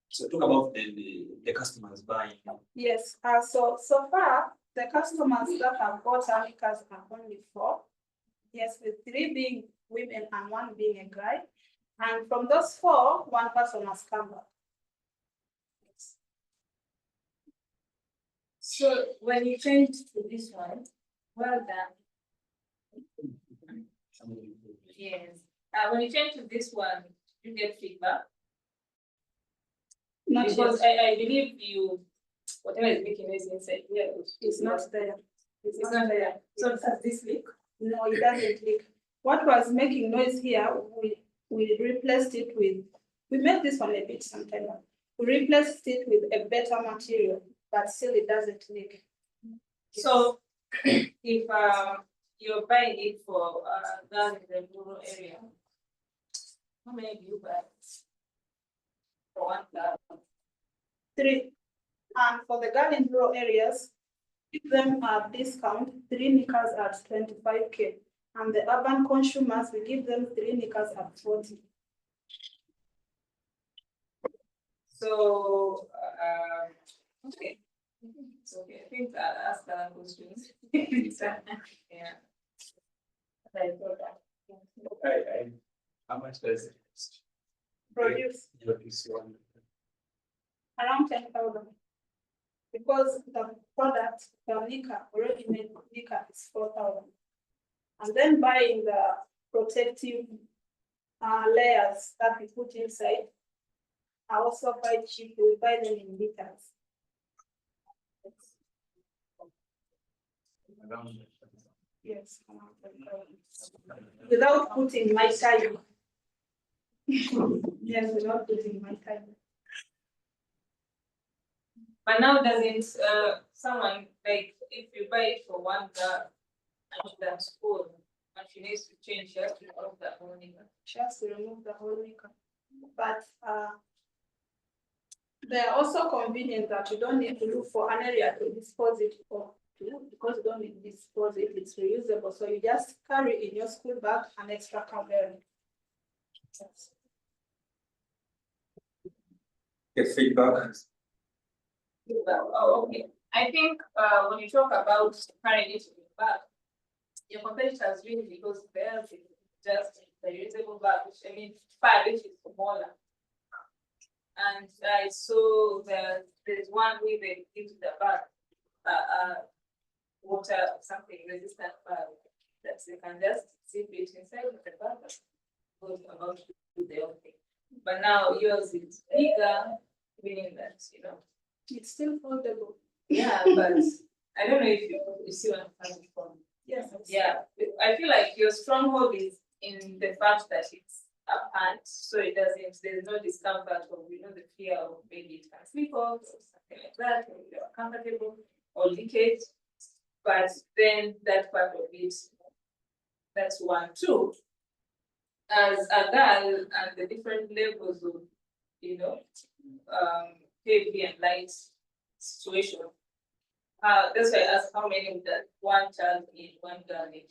So talk about the customers buying. Yes. So far the customers that have bought our knickers are only 4. Yes, with 3 being women and 1 being a guy. And from those 4, 1 person has come back. Yes. So when you changed to this one, well done. Yes. When you change to this one, you get feedback. Not because yet. I believe you, whatever is making noise inside here, It's not there. It's not there. So does this leak? No, it doesn't leak. What was making noise here, we replaced it with, we made this one a bit sometime ago. We replaced it with a better material, but still it doesn't leak. So if you're buying it for down in the rural area, how many do you buy? For 1,000? 3. And for the girl in rural areas, give them a discount, 3 knickers at 25K. And the urban consumers, we give them 3 knickers at 40. So, okay. It's okay. I think I'll ask that question. Yeah. I thought that. How much does it cost? Produce One. around 10,000. Because the product, the liquor, already made liquor is 4,000. And then buying the protective layers that we put inside are also quite cheap. We buy them in liters. Yes. Without putting my time. Yes, without putting my time. But now doesn't someone, like, if you buy it for $1 and that's full, and she needs to change, she has to remove the whole liquor. She has to remove the whole liquor. But they are also convenient that you don't need to look for an area to dispose it for, because you don't need to dispose it, it's reusable. So you just carry in your school bag an extra covering. Feedback. Oh, okay. I think when you talk about carrying it in your bag, your competitors really, because theirs is just the reusable bag, which I mean, 5 inches smaller. And I saw that there's one way they give the bag, water something resistant bag that they can just zip it inside of the bag, goes about to do the own thing. But now yours is bigger, meaning that, you know, it's still foldable. Yeah, but I don't know if you see what I'm coming from. Yes. Yeah, I feel like your stronghold is in the fact that it's a pant, so it doesn't, there's no discomfort of, you know, the fear of maybe it can slip off or something like that, or you're uncomfortable or leakage. But then that part of it, that's 1, 2. As a girl and the different levels of, you know, heavy and light situation. That's why I asked how many of that one child need, one girl need.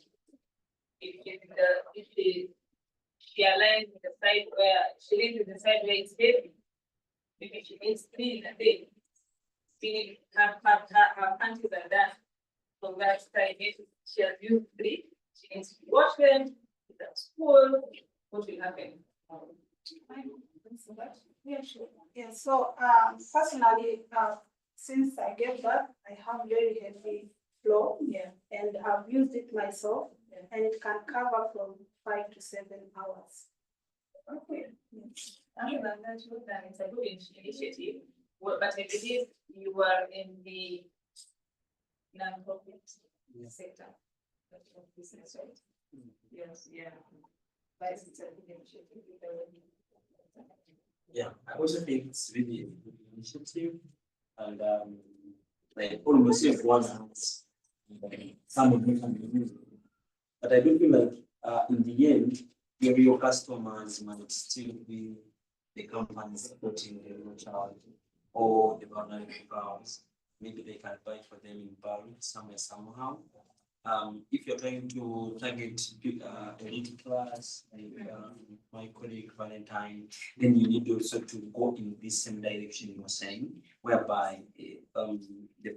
If she aligns in the side where she lives in the side where it's heavy, maybe she needs 3 in a day. Meaning her panties are done from that side. Maybe she has used 3. She needs to wash them. It's at school. What will happen? Yeah, sure. Yeah, so personally, since I gave birth, I have very heavy flow. Yeah. And I've used it myself, and it can cover from 5 to 7 hours. Okay. Other than that, it's a good initiative. But I believe you are in the non-profit sector of business, right? Yes, yeah. But it's a good initiative. Yeah, I also think it's really a good initiative, and like almost everyone has some of them can be used. But I do feel like in the end, your real customers might still be the companies supporting the real child or the vulnerable girls. Maybe they can buy for them in bulk somewhere somehow. If you're trying to target elite class, like my colleague Valentine, then you need also to go in this same direction you were saying, whereby the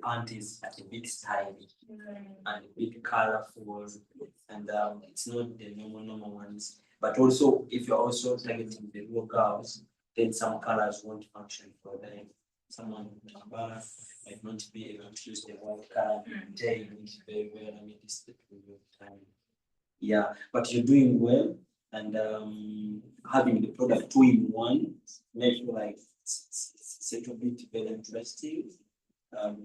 panties are a bit stylish and a bit colorful, and it's not the normal ones. But also, if you're also targeting the real girls, then some colors won't function for them. Someone might not be able to use the white color day very well. I mean, this is the period of time. Yeah, but you're doing well, and having the product 2 in 1 makes you like it's a little bit very interesting. To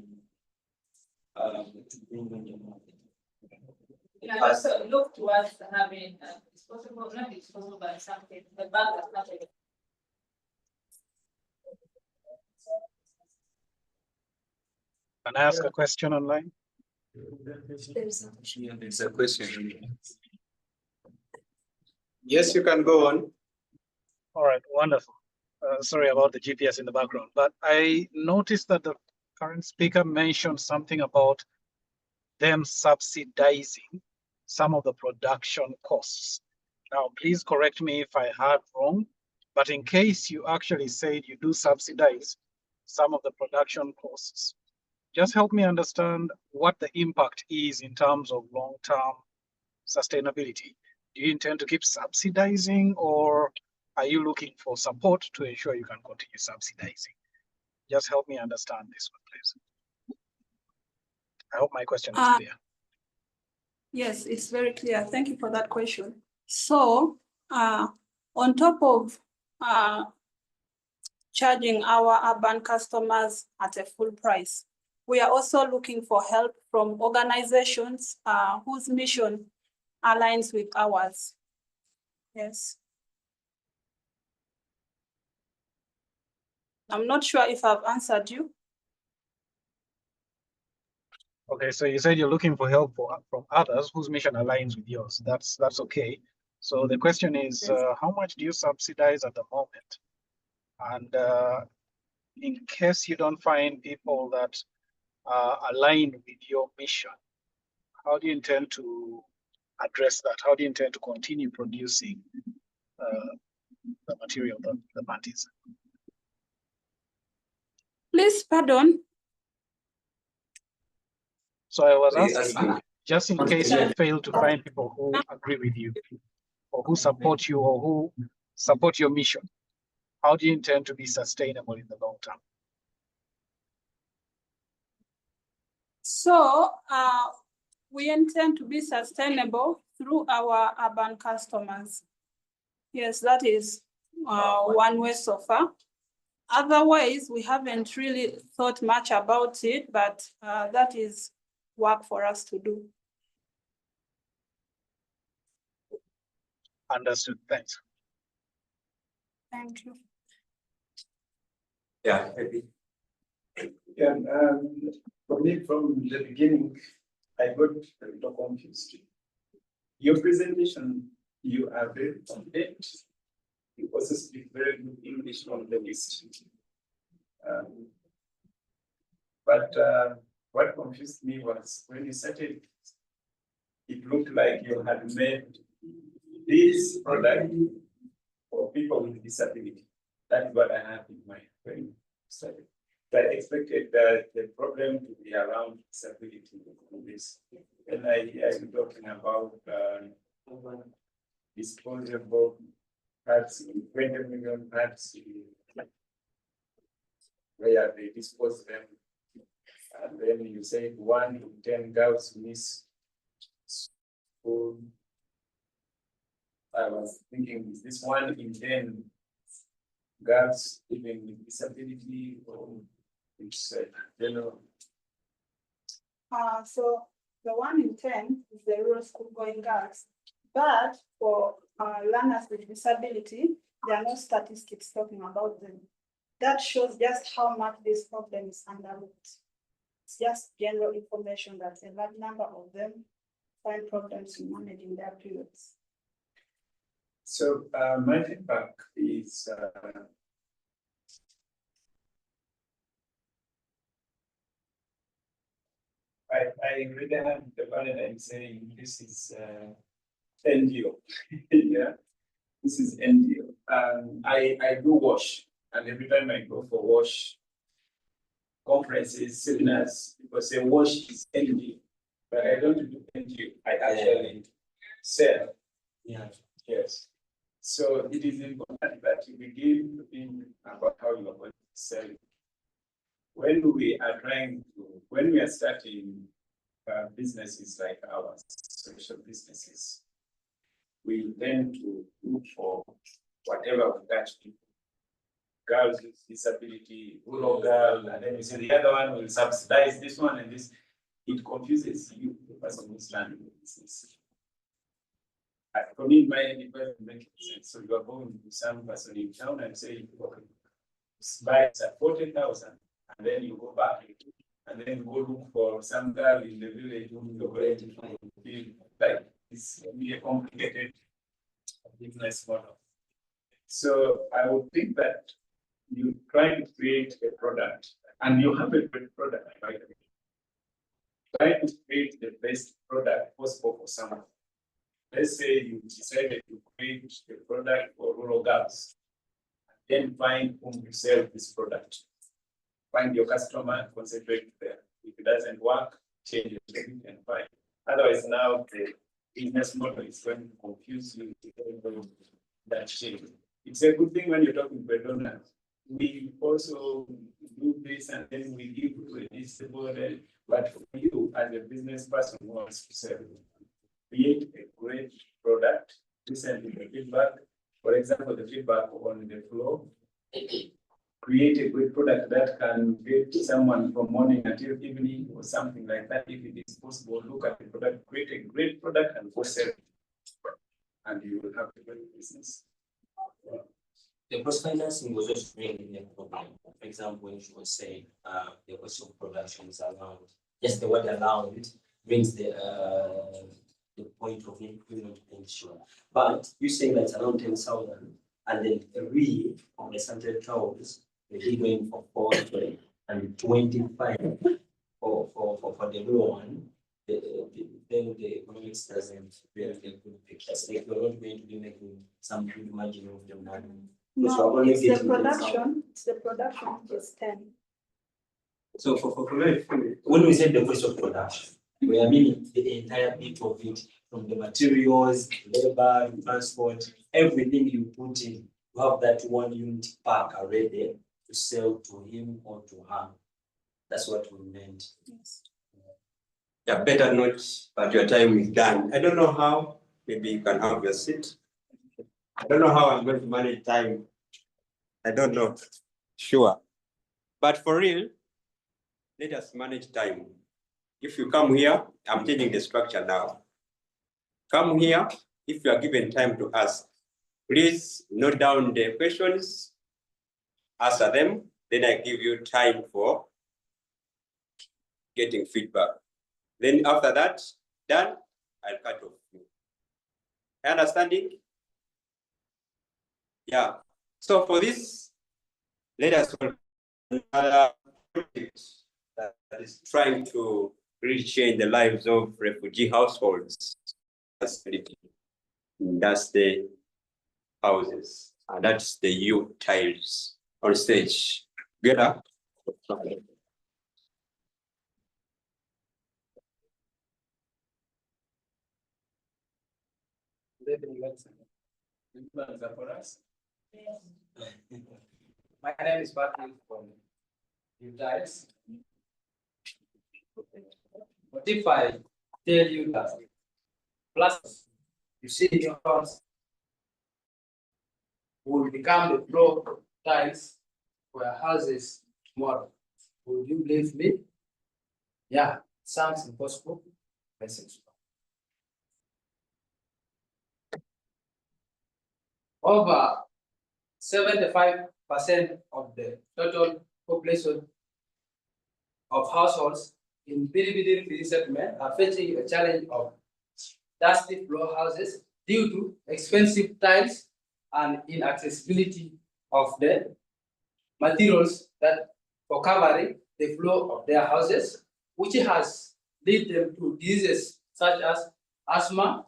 bring on the market. I also look towards having disposable, not disposable, but something, the bag that's not a Can I ask a question online? There's a question. Yes, you can go on. All right, wonderful. Sorry about the GPS in the background, but I noticed that the current speaker mentioned something about them subsidizing some of the production costs. Now, please correct me if I heard wrong, but in case you actually said you do subsidize some of the production costs, just help me understand what the impact is in terms of long-term sustainability. Do you intend to keep subsidizing, or are you looking for support to ensure you can continue subsidizing? Just help me understand this one, please. I hope my question is clear. Yes, it's very clear. Thank you for that question. So, on top of charging our urban customers at a full price, we are also looking for help from organizations whose mission aligns with ours. Yes. I'm not sure if I've answered you. Okay, so you said you're looking for help from others whose mission aligns with yours. That's okay. So the question is, how much do you subsidize at the moment? And in case you don't find people that align with your mission, how do you intend to address that? How do you intend to continue producing the material, the panties? Please, pardon. So I was asking, just in case you fail to find people who agree with you, or who support you, or who support your mission, how do you intend to be sustainable in the long term? So we intend to be sustainable through our urban customers. Yes, that is one way so far. Otherwise, we haven't really thought much about it, but that is work for us to do. Understood. Thanks. Thank you. Yeah, maybe. Yeah, for me, from the beginning, I got a little confused. Your presentation, you are very confident. You also speak very good English from the list. But what confused me was when you started, it looked like you had made this product for people with disability. That's what I have in mind when you started. I expected that the problem to be around disability in this. And I hear you talking about disposable parts, 20 million parts, where they dispose them. And then you say 1 in 10 girls miss school. I was thinking, is this 1 in 10 girls living with disability, or it's general? So the 1 in 10 is the rural school going girls. But for learners with disability, there are no statistics talking about them. That shows just how much this problem is underlooked. It's just general information that a large number of them find problems in managing their periods. So my feedback is I really have the paradigm saying this is NGO. Yeah, this is NGO. I do wash, and every time I go for wash conferences, seminars, people say wash is NGO, but I don't do NGO. I actually sell. Yeah. Yes. So it is important that you begin to think about how you are going to sell it. When we are starting businesses like ours, social businesses, we tend to look for whatever we touch people. Girls with disability, rural girl, and then you say the other one will subsidize this one and this. It confuses you, the person who's learning the business. For me, my end, it doesn't make sense. So you are going to some person in town and say, okay, buy it at 40,000, and then you go back and then you go look for some girl in the village who you're going to feel like it's really a complicated business model. So I would think that you try to create a product, and you have a great product, by the way. Try to create the best product possible for someone. let's say you decided to create a product for rural girls, then find whom you sell this product. Find your customer and concentrate there. If it doesn't work, change it and find. Otherwise, now the business model is going to confuse you that change. It's a good thing when you're talking to a donor. We also do this and then we give to a distributor. But for you as a business person who wants to sell, create a great product, listen to the feedback. For example, the feedback on the flow. Create a great product that can get someone from morning until evening or something like that. If it is possible, look at the product, create a great product and go sell it. And you will have a great business. The cross financing was also bringing a problem. For example, when she was saying the cost of production is around, just the word around brings the point of not being sure. But you saying that's around 10,000, and then 3 of the 100,000 we're going for 40 and 25 for the low one. Then the economics doesn't really get a good picture. It's like you're not going to be making some good margin of the money. No, it's the production. It's the production is 10. So when we say the cost of production, we are meaning the entire bit of it, from the materials, labor, transport, everything you put in to have that 1 unit pack already to sell to him or to her. That's what we meant. Yes. Yeah, better not, but your time is done. I don't know how. Maybe you can have your seat. I don't know how I'm going to manage time. I don't know. Sure. But for real, let us manage time. If you come here, I'm changing the structure now. Come here, if you are given time to ask, please note down the questions, answer them, then I give you time for getting feedback. Then after that, done, I'll cut off you. Understanding? Yeah. So for this, let us another project that is trying to really change the lives of refugee households. That's the houses, and that's the U tiles on stage. Get up. My name is Patrick from U-Tiles. What if I tell you that plus you see in your house will become the floor tiles for your houses tomorrow? Would you believe me? Yeah, sounds impossible. Over 75% of the total population of households in Bilibili refugee settlement are facing a challenge of dusty floor houses due to expensive tiles and inaccessibility of the materials that for covering the floor of their houses, which has led them to diseases such as asthma,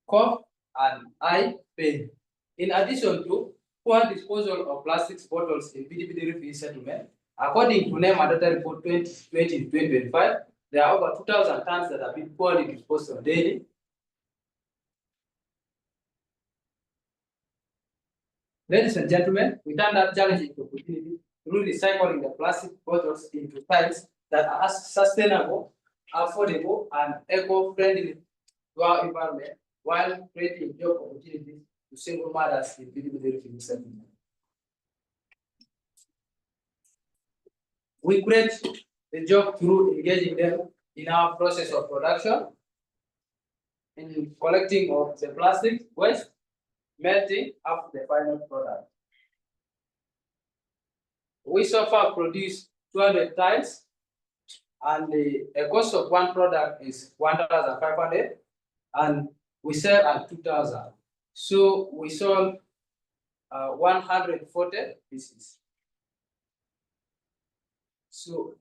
cough, and eye pain. In addition to poor disposal of plastic bottles in Bilibili refugee settlement, according to NEMA data report 2020-2025, there are over 2,000 tons that have been poorly disposed of daily. Ladies and gentlemen, we turn that challenge into opportunity through recycling the plastic bottles into tiles that are sustainable, affordable, and eco-friendly to our environment, while creating job opportunities to single mothers in Bilibili refugee settlement. We create the job through engaging them in our process of production, in collecting of the plastic waste, melting up the final product. We so far produce 200 tiles, and the cost of one product is 1,500, and we sell at 2,000. So we sold 140 pieces. So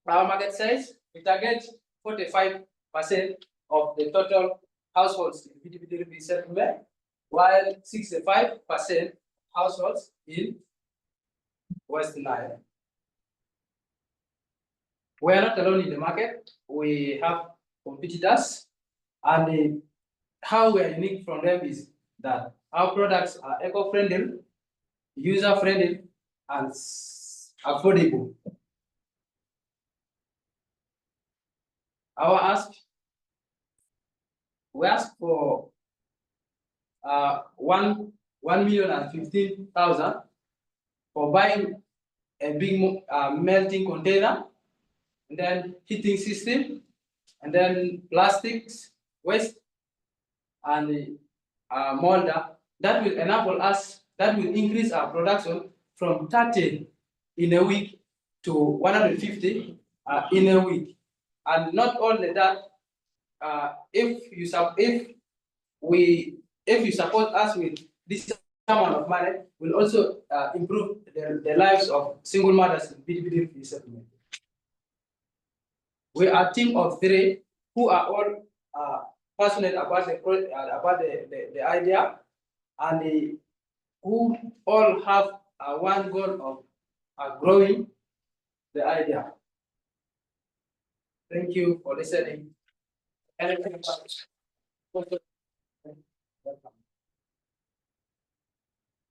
our market size, we target 45% of the total households in BDB resettlement, while 65% households in West Nile. We are not alone in the market. We have competitors, and how we are unique from them is that our products are eco-friendly, user-friendly, and affordable. We ask for 1,015,000 for buying a big melting container, and then heating system, and then plastics waste, and molder. That will enable us, that will increase our production from 30 in a week to 150 in a week. And not only that, if you support us with this amount of money, will also improve the lives of single mothers in BDB resettlement. We are a team of 3 who are all passionate about the idea, and who all have one goal of growing the idea. Thank you for listening.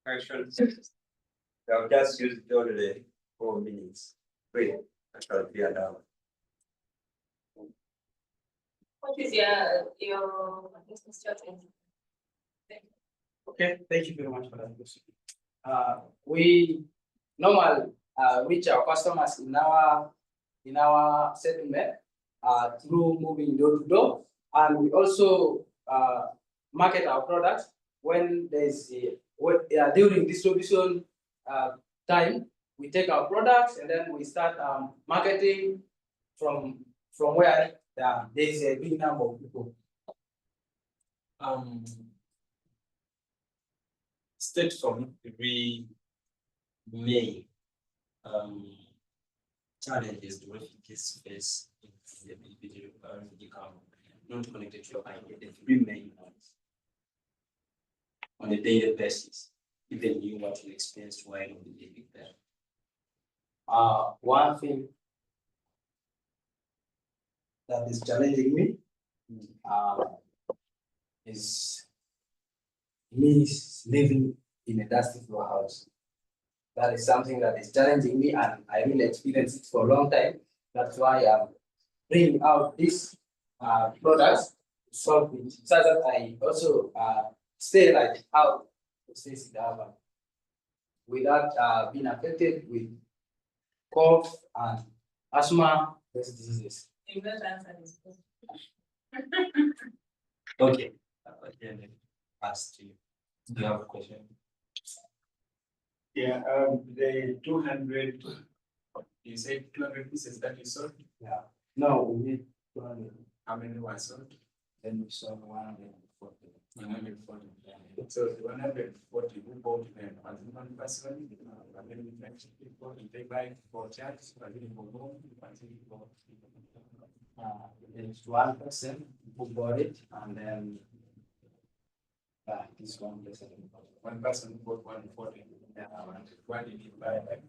Questions? I've just used only 4 minutes. Wait, I shall be allowed. What is your business strategy? Okay, thank you very much for that question. We normally reach our customers in our settlement through moving door to door, and we also market our products when there's during distribution time. We take our products and then we start marketing from where there is a big number of people. State from every May, challenges the refugees face in the refugee camp, not connected to your idea, the 3 main ones on a daily basis, even you want to experience why don't you live there. One thing that is challenging me is me living in a dusty floor house. That is something that is challenging me, and I really experienced it for a long time. That's why I'm bringing out these products to solve it, so that I also stay like how it says in the urban, without being affected with cough and asthma based diseases. You better answer this question. Okay, pass to you. Do you have a question? Yeah, the 200, you said 200 pieces that you sold? Yeah. No, we need 200. How many were sold? Then we sold 140. 140. So the 140 who bought them as one person, and then we mentioned people, if they buy for charts, but then for home, there's one person who bought it, and then this one person. One person who bought 140. Yeah, why did he buy like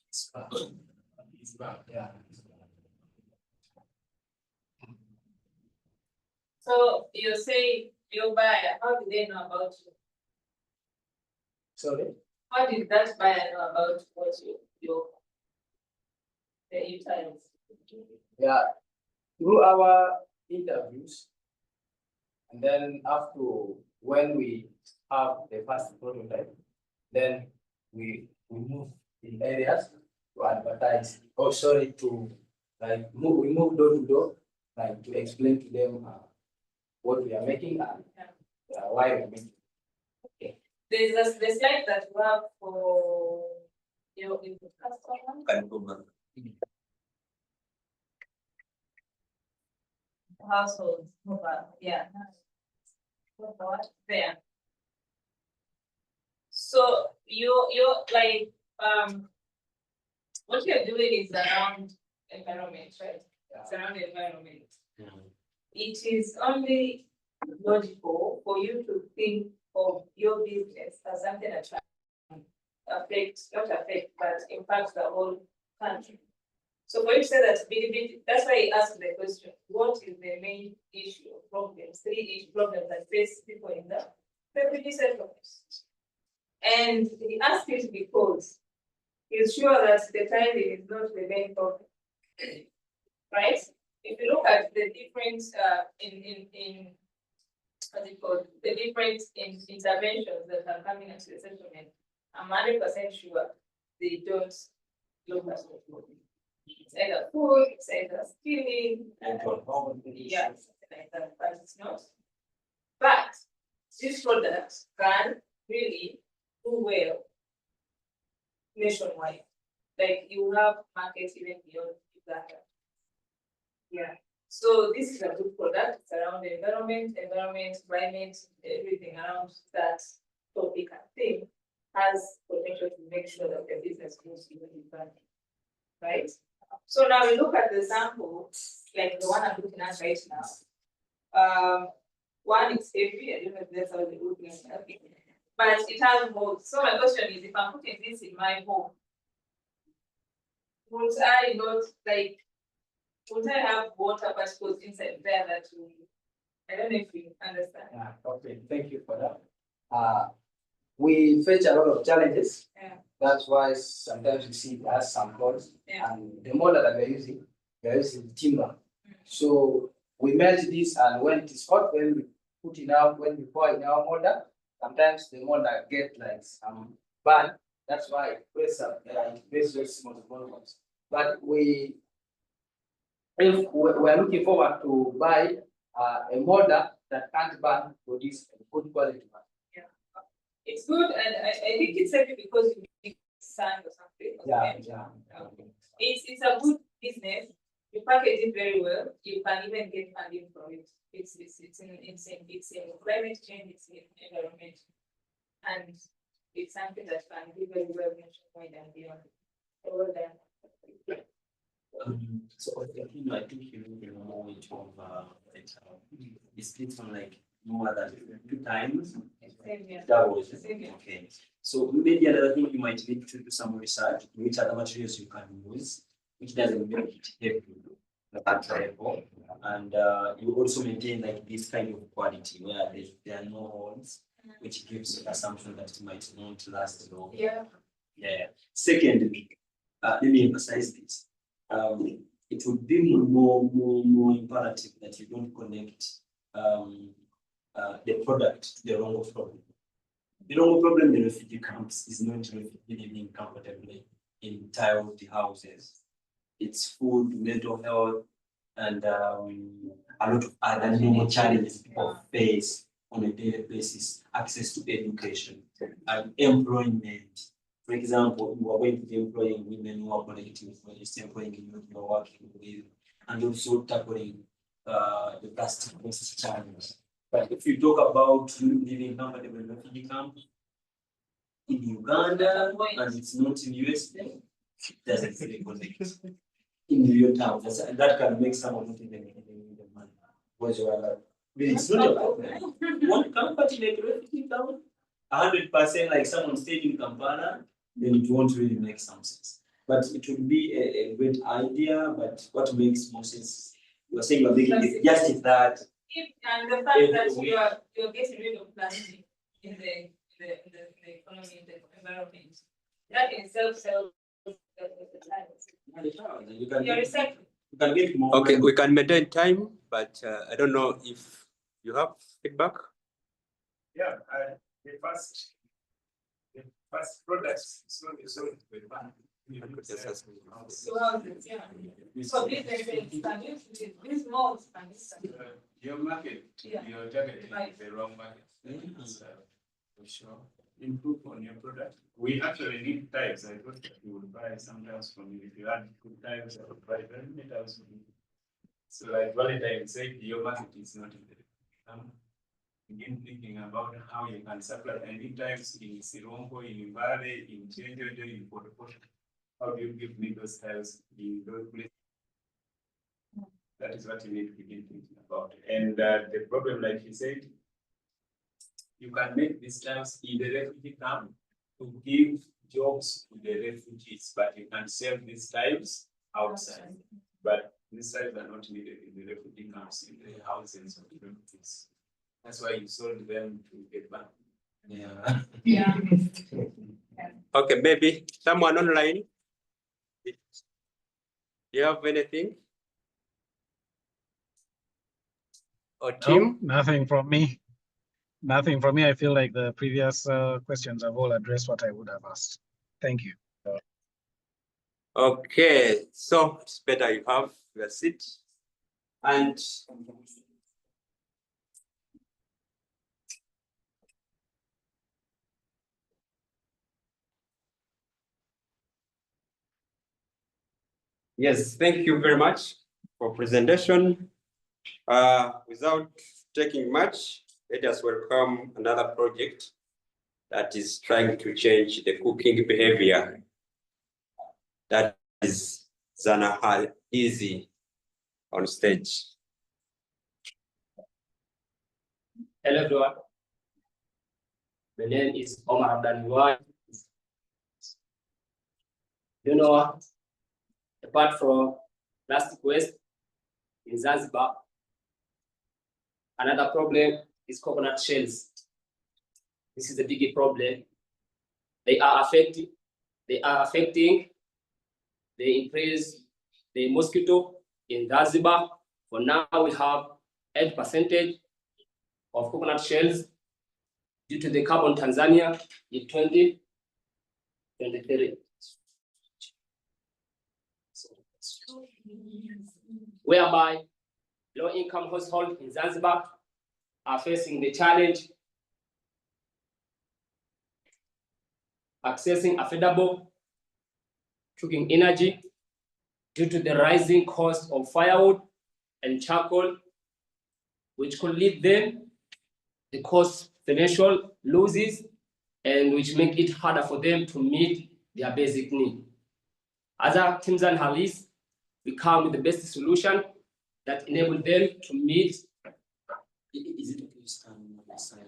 it's back. Yeah. So you say your buyer, how did they know about you? Sorry? How did that buyer know about what the interviews? Yeah, through our interviews, and then after when we have the first prototype, then we move in areas to advertise. Oh, sorry, to like we move door to door, like to explain to them what we are making and why we're making. Okay. There's the slide that you have for your customer. Can go back. Households, yeah. There. So you're like what you're doing is around environment, right? Yeah. It's around the environment. it is only logical for you to think of your business as something that not affect, but impact the whole country. So for you to say that that's why I asked the question, what is the main issue or problems, problems that face people in the refugee settlements? And he asked it because he's sure that the timing is not the main problem. Right? If you look at the different the different interventions that are coming into the settlement, I'm 100% sure they don't look at what. It's either food, it's either stealing, yeah, something like that, but it's not. But this product can really do well nationwide. Like you have markets even beyond Uganda. Yeah. So this is a good product. It's around the environment, climate, everything around that topic and thing has potential to make sure that the business goes even further. Right? So now we look at the sample, like the one I'm looking at right now. One is heavy, I don't know if that's how they would is, but it has mold. So my question is, if I'm putting this in my home, would I not would I have water particles inside there that will, I don't know if you understand. Yeah, okay, thank you for that. We face a lot of challenges. Yeah. That's why sometimes you see it has some holes. Yeah. And the model that we're using timber. So we melt this, and when it is hot, when we pour in our molder, sometimes the molder get like some burn. That's why it breaks up. It breaks very small volumes. But we're looking forward to buy a molder that can't burn, produce a good quality one. It's good, and I think it's heavy because you make sand or something. Yeah. It's a good business. You package it very well. You can even get funding from it. It's in climate change. It's in environment, and it's something that can be very well nationwide and beyond. Over there. So I think you know more into it's split on like more than 2 times. Doubles. Okay. So maybe another thing you might need to do some research, which other materials you can use, which doesn't make it heavy at level. And you also maintain like this kind of quality where there are no holes, which gives the assumption that it might not last long. Yeah. Secondly, let me emphasize this. It would be more imperative that you don't connect the product to the wrong problem. The wrong problem in refugee camps is not refugee living comfortably in tiled houses. It's food, mental health, and a lot of other normal challenges people face on a daily basis. Access to education and employment. For example, you are going to be employing women who are connecting with just employing youth you are working with, and also tackling the plastic waste challenge. But if you talk about living comfortable in refugee camp in Uganda and it's not in USA, it doesn't really connect. In real town, that can make someone not even the money. It's not a problem. One comfort in a refugee camp, 100% like someone stayed in Kampala, then it won't really make some sense. But it would be a great idea, but what makes more sense, you're saying you're making it just that. And the fact that you're getting rid of plastic in the economy, in the environment, that in itself sells the more. Okay, we can maintain time, but I don't know if you have feedback. Yeah, the first products so with one. So these malls your market, you're targeting the wrong market. So for sure, improve on your product. We actually need types. I thought that you would buy sometimes from you. If you had good types, I would buy very many types from you. So like Valentine said, your market is not in the again thinking about how you can supply any types in Sirongo, in Valley, in Chenjojo, in Porto. How do you give me those types in those places? That is what you need to begin thinking about. And the problem, like you said, you can make these times in the refugee camp to give jobs to the refugees, but you can sell these types outside. But these types are not needed in the refugee camps, in the houses of the refugees. That's why you sold them to get back. Yeah. Yeah. Okay, maybe someone online. Do you have anything? Or Tim? No, nothing from me. Nothing from me. I feel like the previous questions have all addressed what I would have asked. Thank you. Okay, so it's better you have your seat. And yes, thank you very much for presentation. Without taking much, let us welcome another project that is trying to change the cooking behavior. That is Zanahal Easy on stage. Hello everyone. My name is Omar Abdaniwai. You know what? Apart from plastic waste in Zanzibar, another problem is coconut shells. This is a big problem. They are affecting the increase the mosquito in Zanzibar. For now, we have 8% of coconut shells due to the carbon Tanzania in 2023. Whereby low-income households in Zanzibar are facing the challenge accessing affordable cooking energy due to the rising cost of firewood and charcoal, which could lead them the cost financial losses and which make it harder for them to meet their basic need. Other teams and Halis, we come with the best solution that enable them to meet. Is it okay to stand on the side?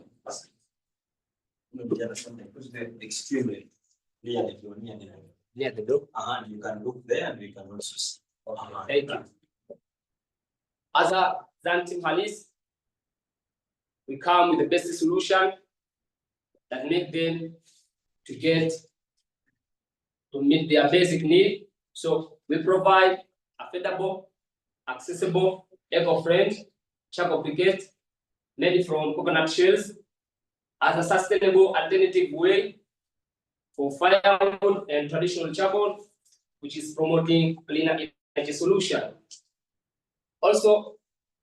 Extremely near the door, near the door. You can look there and you can also see. Thank you. Other than Team Halis, we come with the best solution that make them to meet their basic need. So we provide affordable, accessible, eco-friendly charcoal briquettes made from coconut shells as a sustainable alternative way for firewood and traditional charcoal, which is promoting cleaner energy solution. Also,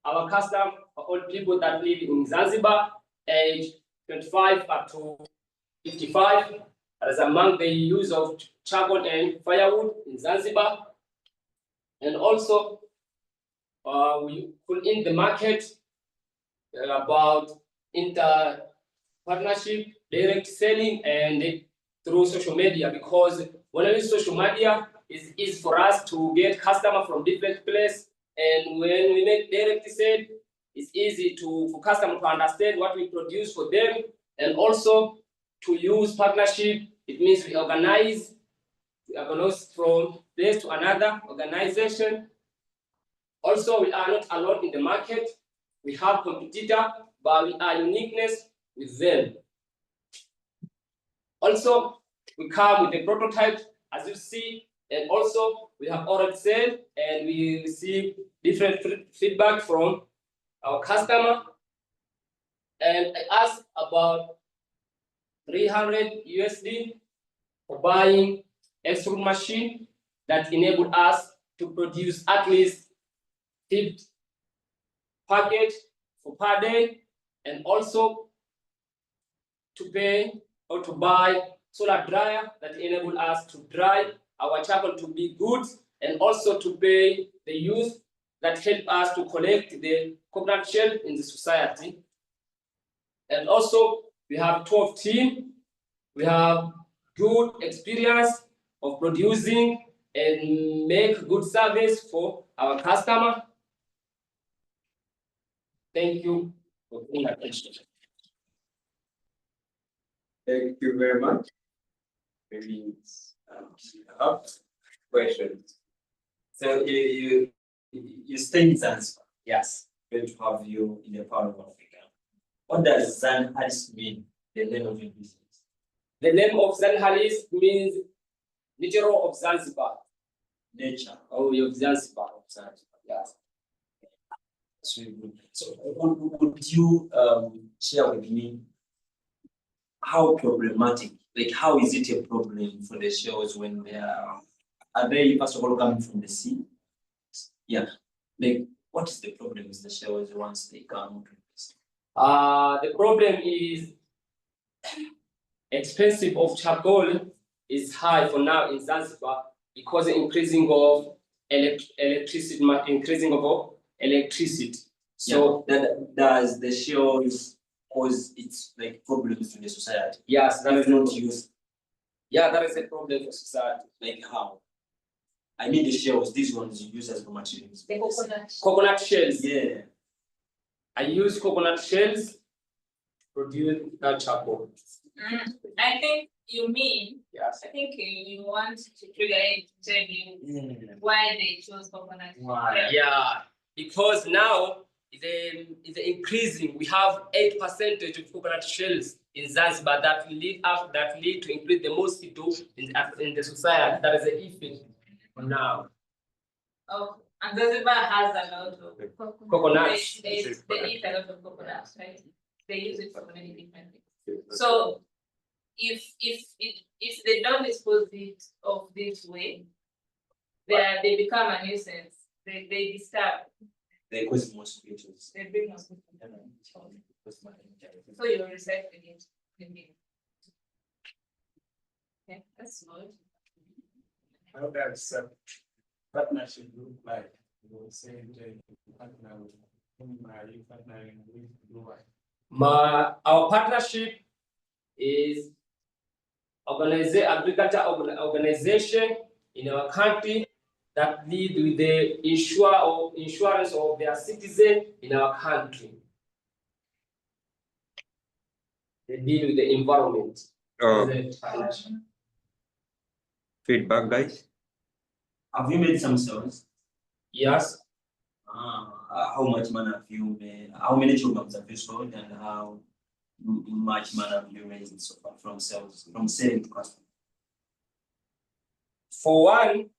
our custom for all people that live in Zanzibar, age 25 up to 55, as among the use of charcoal and firewood in Zanzibar. And also, we put in the market about partnership, direct selling, and through social media, because when we use social media, it's easy for us to get customers from different places. And when we make direct sale, it's easy for customers to understand what we produce for them. And also to use partnership, it means we organize from place to another organization. Also, we are not alone in the market. We have competitor, but we are uniqueness with them. Also, we come with the prototype, as you see, and also we have already said, and we receive different feedback from our customer. And I asked about 300 USD for buying extrude machine that enabled us to produce at least 50 package for per day, and also to pay or to buy solar dryer that enable us to dry our charcoal to be good, and also to pay the youth that help us to collect the coconut shell in the society. And also we have 12 team. We have good experience of producing and make good service for our customer. Thank you for paying attention. Thank you very much. Maybe up questions. So you stay in Zanzibar. Yes. Going to have you in the part of Africa. What does Zanhalis mean? The name of your business. The name of Zanhalis means natural of Zanzibar. Nature. Oh, of Zanzibar. Yes. That's really good. So would you share with me how problematic, like how is it a problem for the shells when they are they first of all coming from the sea? Yeah. Like what is the problem with the shells once they come to the sea? The problem is expensive of charcoal is high for now in Zanzibar because of increasing of electricity. So that does the shells cause it's like problems to the society? Yes, that is not used. Yeah, that is a problem for society. Like how? I mean the shells, these ones you use as raw materials. The coconut. Coconut shells. Yeah. I use coconut shells to produce that charcoal. I think you mean. Yes. I think you want to trigger it to tell you why they chose coconut. Why? Yeah, because now it's increasing. We have 8% of coconut shells in Zanzibar that lead to increase the mosquito in the society. That is the effect for now. Oh, and Zanzibar has a lot of coconuts. They eat a lot of coconuts, right? They use it for many different things. So if they don't dispose it of this way, they become a nuisance. They disturb. They cause mosquitoes. They bring mosquitoes. So you're recycling it. Okay, that's good. How does partnership look like? You were saying partner with whom are you partnering with? Our partnership is agriculture organization in our country that lead with the insurance of their citizen in our country. They deal with the environment. Feedback, guys. Have you made some sales? Yes. How much money have you made? How many kilograms have you sold, and how much money have you raised so far from sales, from selling to customers? For one,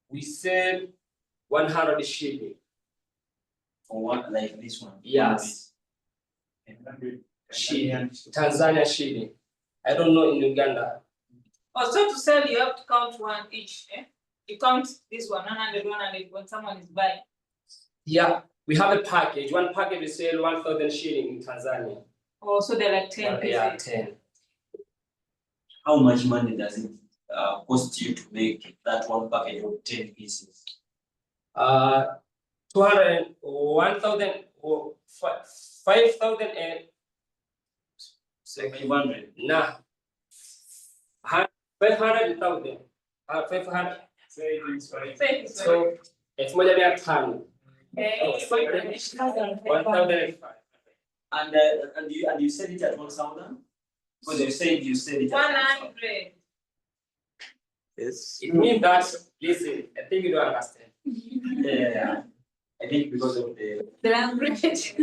we sell 100 shilling. For one, like this one? Yes. Shilling. Tanzania shilling. I don't know in Uganda. Also, to sell, you have to count one each. You count this 100 when someone is buying. Yeah, we have a package. One package we sell 1,000 shilling in Tanzania. Oh, so they're like 10 pieces. Yeah, 10. How much money does it cost you to make that one package of 10 pieces? 200, 1,000, 5,000 and 500. Nah. 500,000. 500. So it's more than 10. 1,005. And you said it at 1,000? Because you said it at 100. Yes. It means that, listen, I think you don't understand. Yeah. I think because of the language.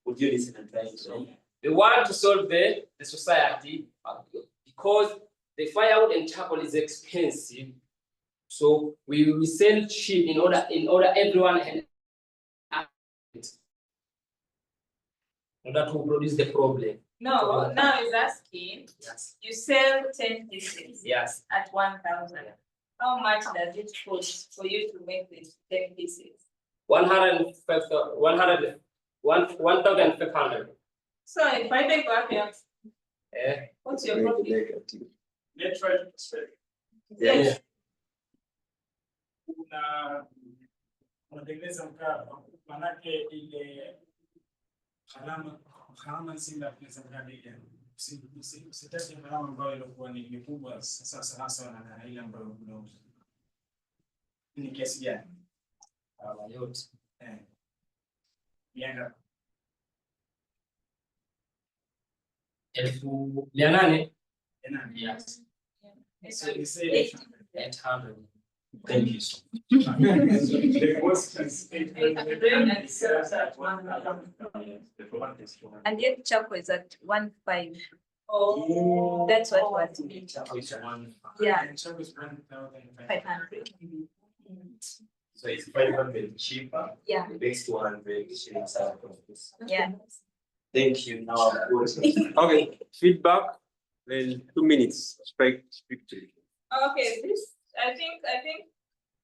Would you listen and try to solve? We want to solve the society because the firewood and charcoal is expensive. So we sell cheap in order everyone and in order to produce the problem. No, now is asking. Yes. You sell 10 pieces. Yes. At 1,000. How much does it cost for you to make these 10 pieces? 1,500. So if I take what you have, what's your profit? Net profit. Yes. Unatengeneza mkaa, manake ile gharama nzima ya kutengeneza mkaa ni gani? Usitaje gharama ambayo ilikuwa ni kubwa sasa hasa na ile ambayo unauza. Ni kiasi gani? Yote. Yeah. 800. Yes. So you say 800. Thank you so much. the cost is 800 And yet Chaco is at 1.5. Oh, that's what was me. Yeah. 500. So it's 500 cheaper. Yeah. The next 100 shillings out of this. Yeah. Thank you. Now I'm good. Okay, feedback, then 2 minutes, speak to you. Okay, this I think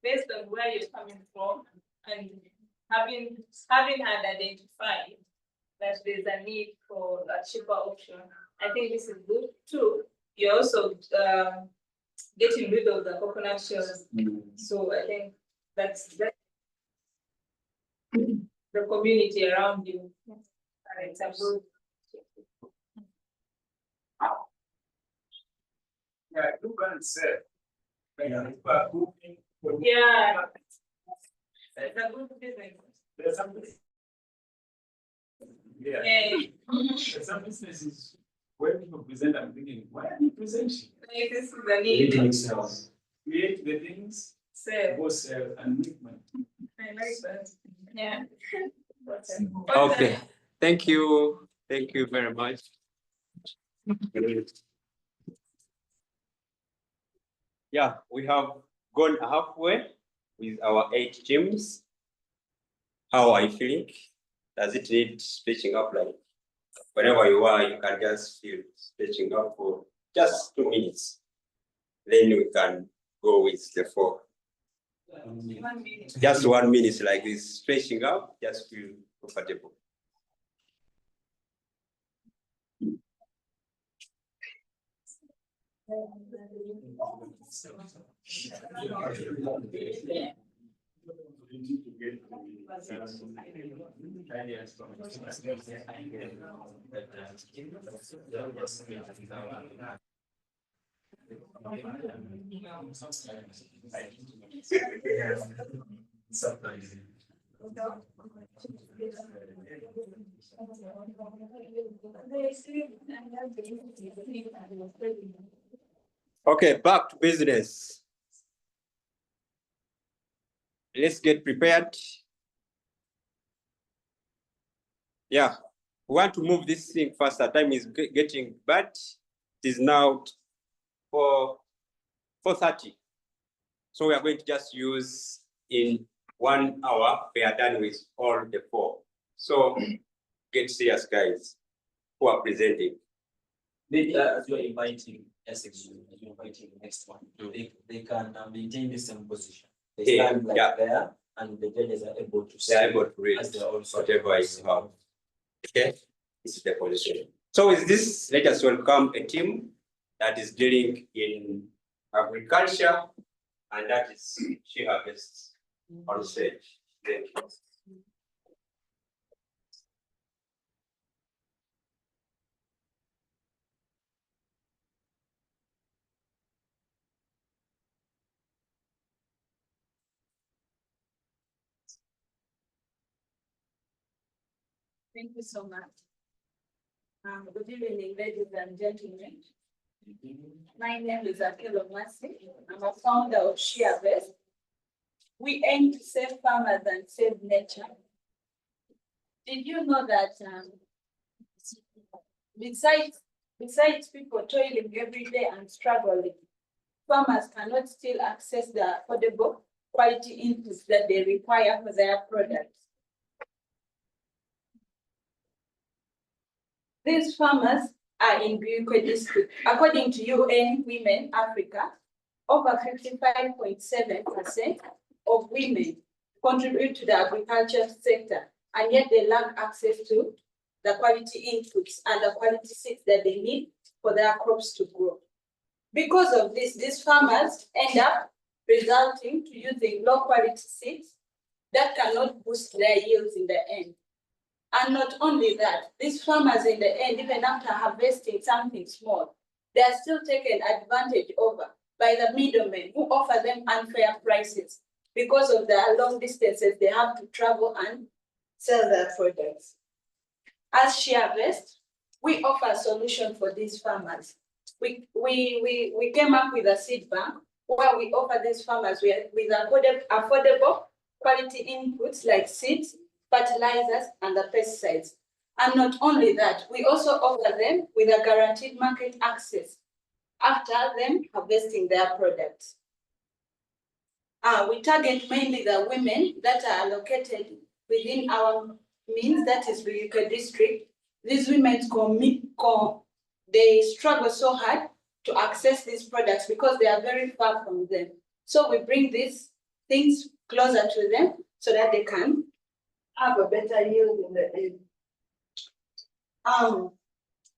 based on where you're coming from and having had identified that there's a need for a cheaper option, I think this is good too. You're also getting rid of the coconut shells. So I think that's the community around you. And it's a good. Yeah, you can say. Yeah. It's a good business. There's some There's some businesses when people present, I'm thinking, why are you presenting? Like this is the need. Create the things, go sell and make money. I like that. Yeah. Okay, thank you very much. Yeah, we have gone halfway with our 8 teams. How are you feeling? Does it need stretching up? Like wherever you are, you can just feel stretching up for just 2 minutes. Then we can go with the 4. 1 minute. Just 1 minute like this, stretching up, just feel comfortable. Okay, back to business. Let's get prepared. Yeah, we want to move this thing faster. Time is getting bad. It is now 4:30. So we are going to just use in 1 hour, we are done with all the 4. So get serious, guys, who are presenting. Maybe as you're inviting Essex, you're inviting the next one, they can maintain the same position. They stand like there, and the judges are able to see. They are able to read whatever is have. Okay, this is the position. So with this, let us welcome a team that is dealing in agriculture, and that is She Harvests on stage. Thank you. Thank you so much. Good evening, ladies and gentlemen. My name is Akelo Masi. I'm a founder of She Harvests. We aim to save farmers and save nature. Did you know that besides people toiling every day and struggling, farmers cannot still access the affordable quality inputs that they require for their products? These farmers are in Buikwe district. According to UN Women Africa, over 55.7% of women contribute to the agriculture sector, and yet they lack access to the quality inputs and the quality seeds that they need for their crops to grow. Because of this, these farmers end up resulting to using low quality seeds that cannot boost their yields in the end. And not only that, these farmers in the end, even after harvesting something small, they are still taken advantage over by the middlemen who offer them unfair prices because of the long distances they have to travel and sell their products. As she harvests, we offer a solution for these farmers. We came up with a seed bank where we offer these farmers with affordable quality inputs like seeds, fertilizers, and the pesticides. And not only that, we also offer them with a guaranteed market access after them harvesting their products. We target mainly the women that are located within our means, that is Buyuka district. These women they struggle so hard to access these products because they are very far from them. So we bring these things closer to them so that they can have a better yield in the end.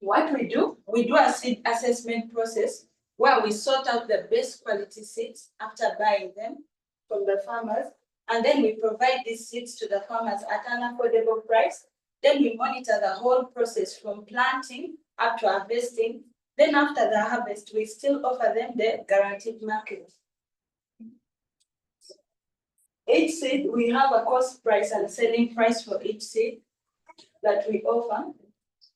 What we do a seed assessment process where we sort out the best quality seeds after buying them from the farmers, and then we provide these seeds to the farmers at an affordable price. Then we monitor the whole process from planting up to harvesting. Then after the harvest, we still offer them the guaranteed market. Each seed, we have a cost price and selling price for each seed that we offer.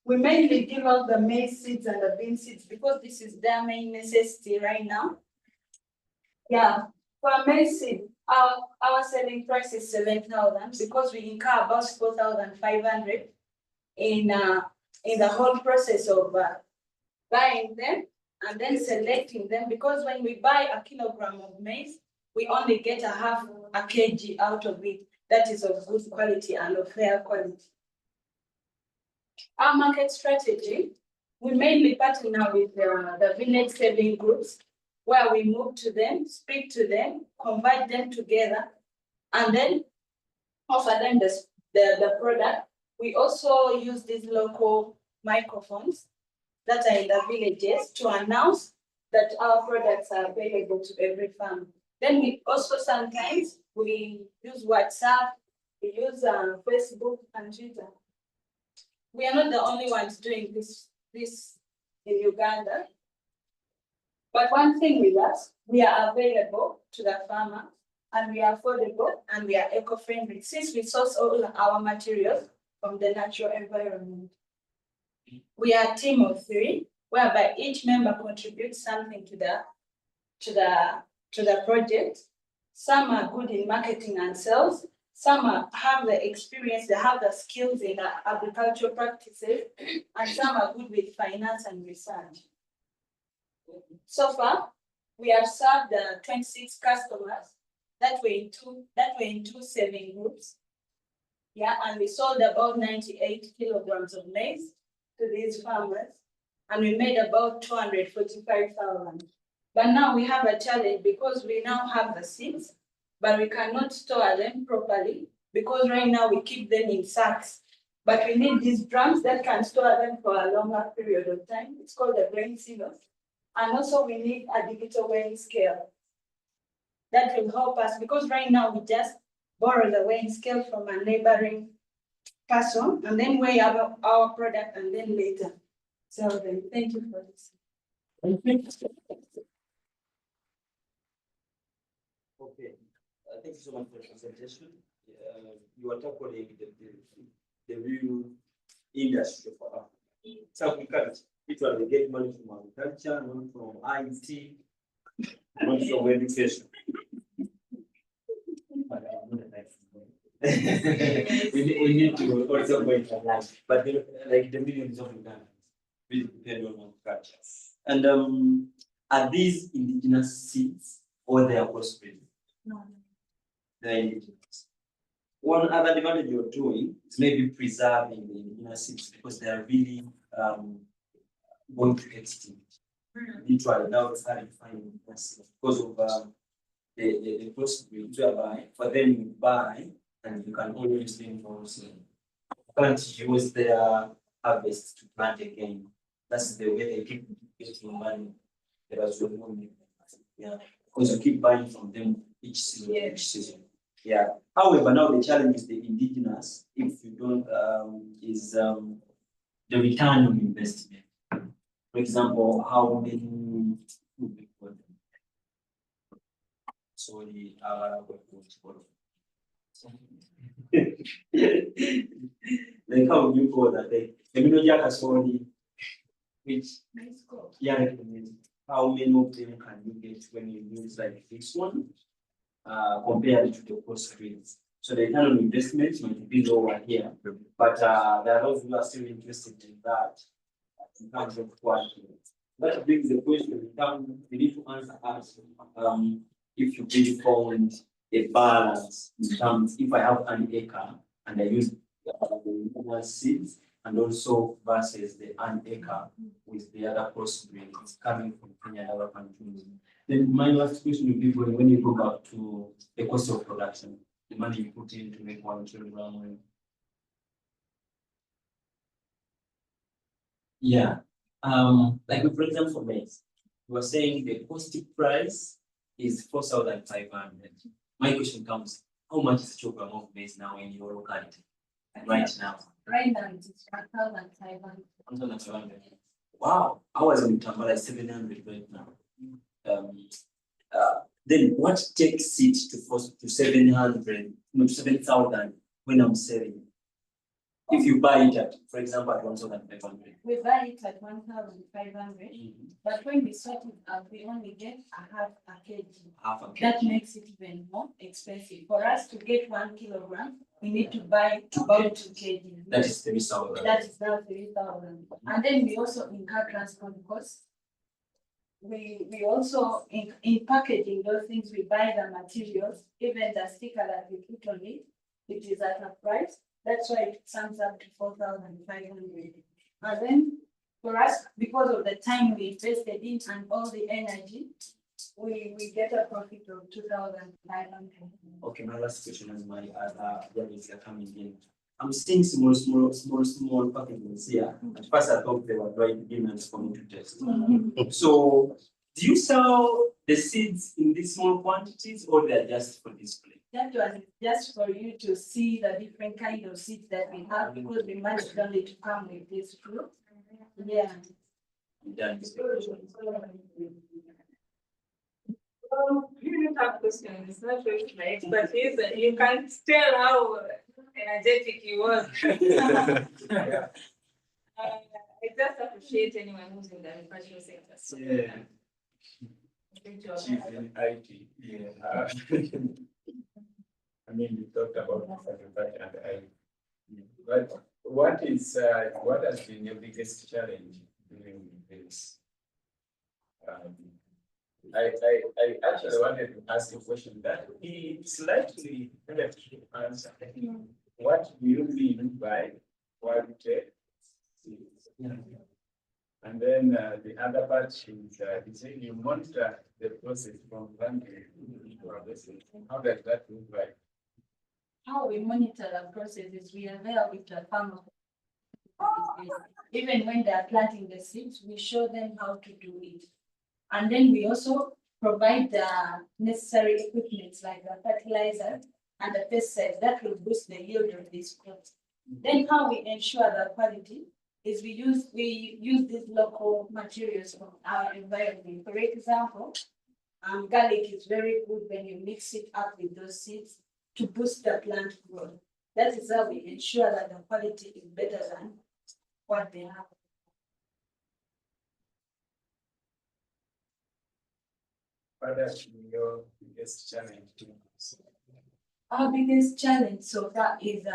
We mainly give out the maize seeds and the bean seeds because this is their main necessity right now. Yeah, for maize seed, our selling price is 7,000 because we incur about 4,500 in the whole process of buying them and then selecting them, because when we buy a kilogram of maize, we only get a half a kg out of it that is of good quality and of fair quality. Our market strategy, we mainly partner with the village selling groups where we move to them, speak to them, combine them together, and then offer them the product. We also use these local microphones that are in the villages to announce that our products are available to every farm. Then we also sometimes we use WhatsApp, we use Facebook and Twitter. We are not the only ones doing this in Uganda. But one thing with us, we are available to the farmer and we are affordable and we are eco-friendly since we source all our materials from the natural environment. We are a team of 3, whereby each member contributes something to the project. Some are good in marketing and sales. Some have the experience, they have the skills in agricultural practices, and some are good with finance and research. So far, we have served 26 customers that were in two selling groups. Yeah, and we sold about 98 kilograms of maize to these farmers, and we made about 245,000. But now we have a challenge because we now have the seeds, but we cannot store them properly because right now we keep them in sacks. But we need these drums that can store them for a longer period of time. It's called the grain silos. And also we need a digital weighing scale that will help us because right now we just borrow the weighing scale from a neighboring person and then weigh our product and then later sell them. Thank you for this. Okay, thank you so much for the presentation. You are tackling the real industry for Africa. So we can get money from agriculture, money from IT, money from education. we need to also go into life, but like the millions of Ugandans will depend on agriculture. And are these indigenous seeds or they are crossbreed? No. They're indigenous. One other advantage you're doing is maybe preserving the indigenous seeds because they are really going to extinct. Literally, now it's hard to find indigenous seeds because of the crossbreed whereby for them you buy and you can only use them for seed. You can't use their harvest to plant again. That's the way they keep getting money. There was no money. Yeah, because you keep buying from them each season. Yeah. Each season. Yeah. However, now the challenge is the indigenous. If you don't, is the return on investment. For example, how many so the Like how you call that? Like, which, yeah, how many of them can you get when you use like this one compared to the cost screens? So the return on investment might be lower here, but there are those who are still interested in that in terms of quality. That brings the question, we need to answer us if you really found a balance in terms, if I have an acre and I use seeds and also versus the an acre with the other crossbreeds coming from Kenya and other countries. Then my last question would be when you go back to the cost of production, the money you put in to make 1 kilogram. Yeah. Like for example, maize, you were saying the cost price is 4,500. My question comes, how much is a kilogram of maize now in your locality? Right now? Right now it's 1,500. 1,500. Wow, I was in Tambala 700 right now. Then what takes it to 700, no, 7,000 when I'm selling? If you buy it at, for example, at 1,500. We buy it at 1,500, but when we sort it out, we only get a half a kg. Half a kg. That makes it even more expensive. For us to get 1 kilogram, we need to buy about 2 kg. That is 3,000. That is now 3,000. And then we also incur transport costs. We also, in packaging those things, we buy the materials, even the sticker that we put on it, which is at a price. That's why it sums up to 4,500. And then for us, because of the time we invested in and all the energy, we get a profit of 2,500. Okay, my last question is my others are coming in. I'm seeing small packages here. At first, I thought they were dried demons for me to test. So, do you sell the seeds in these small quantities, or they're just for display? That was just for you to see the different kind of seeds that we have, because we managed only to come with this fruit. Yeah. Done. You don't have questions. It's not really my expertise. You can't tell how energetic he was. I just appreciate anyone who's in the agricultural sector. So, yeah. Chief in IT. Yeah. I mean, we talked about agriculture and IT. But what has been your biggest challenge during this? I actually wanted to ask a question that he slightly left to answer. What do you mean by quality? And then the other part is he said you monitor the process from planting to harvesting. How does that look like? How we monitor the process is we are there with the farmer. Even when they are planting the seeds, we show them how to do it. And then we also provide the necessary equipment like the fertilizer and the pesticides that will boost the yield of these crops. Then how we ensure the quality is we use these local materials from our environment. For example, garlic is very good when you mix it up with those seeds to boost the plant growth. That is how we ensure that the quality is better than what they have. What has been your biggest challenge? Our biggest challenge so far is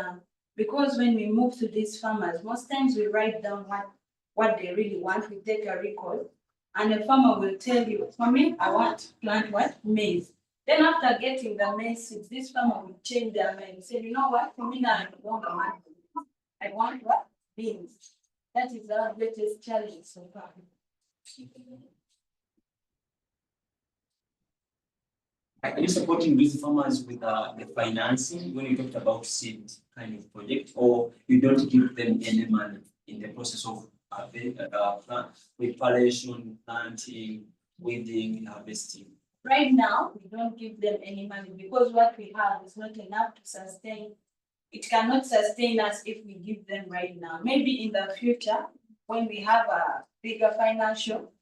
because when we move to these farmers, most times we write down what they really want. We take a record, and the farmer will tell you, for me, I want to plant what? Maize. Then after getting the maize seeds, this farmer will change their mind and say, you know what, for me now I don't want it. I want what? Beans. That is our greatest challenge so far. Are you supporting these farmers with the financing when you talked about seed kind of project, or you don't give them any money in the process of preparation, planting, weeding, harvesting? Right now, we don't give them any money because what we have is not enough to sustain. It cannot sustain us if we give them right now. Maybe in the future, when we have a bigger financial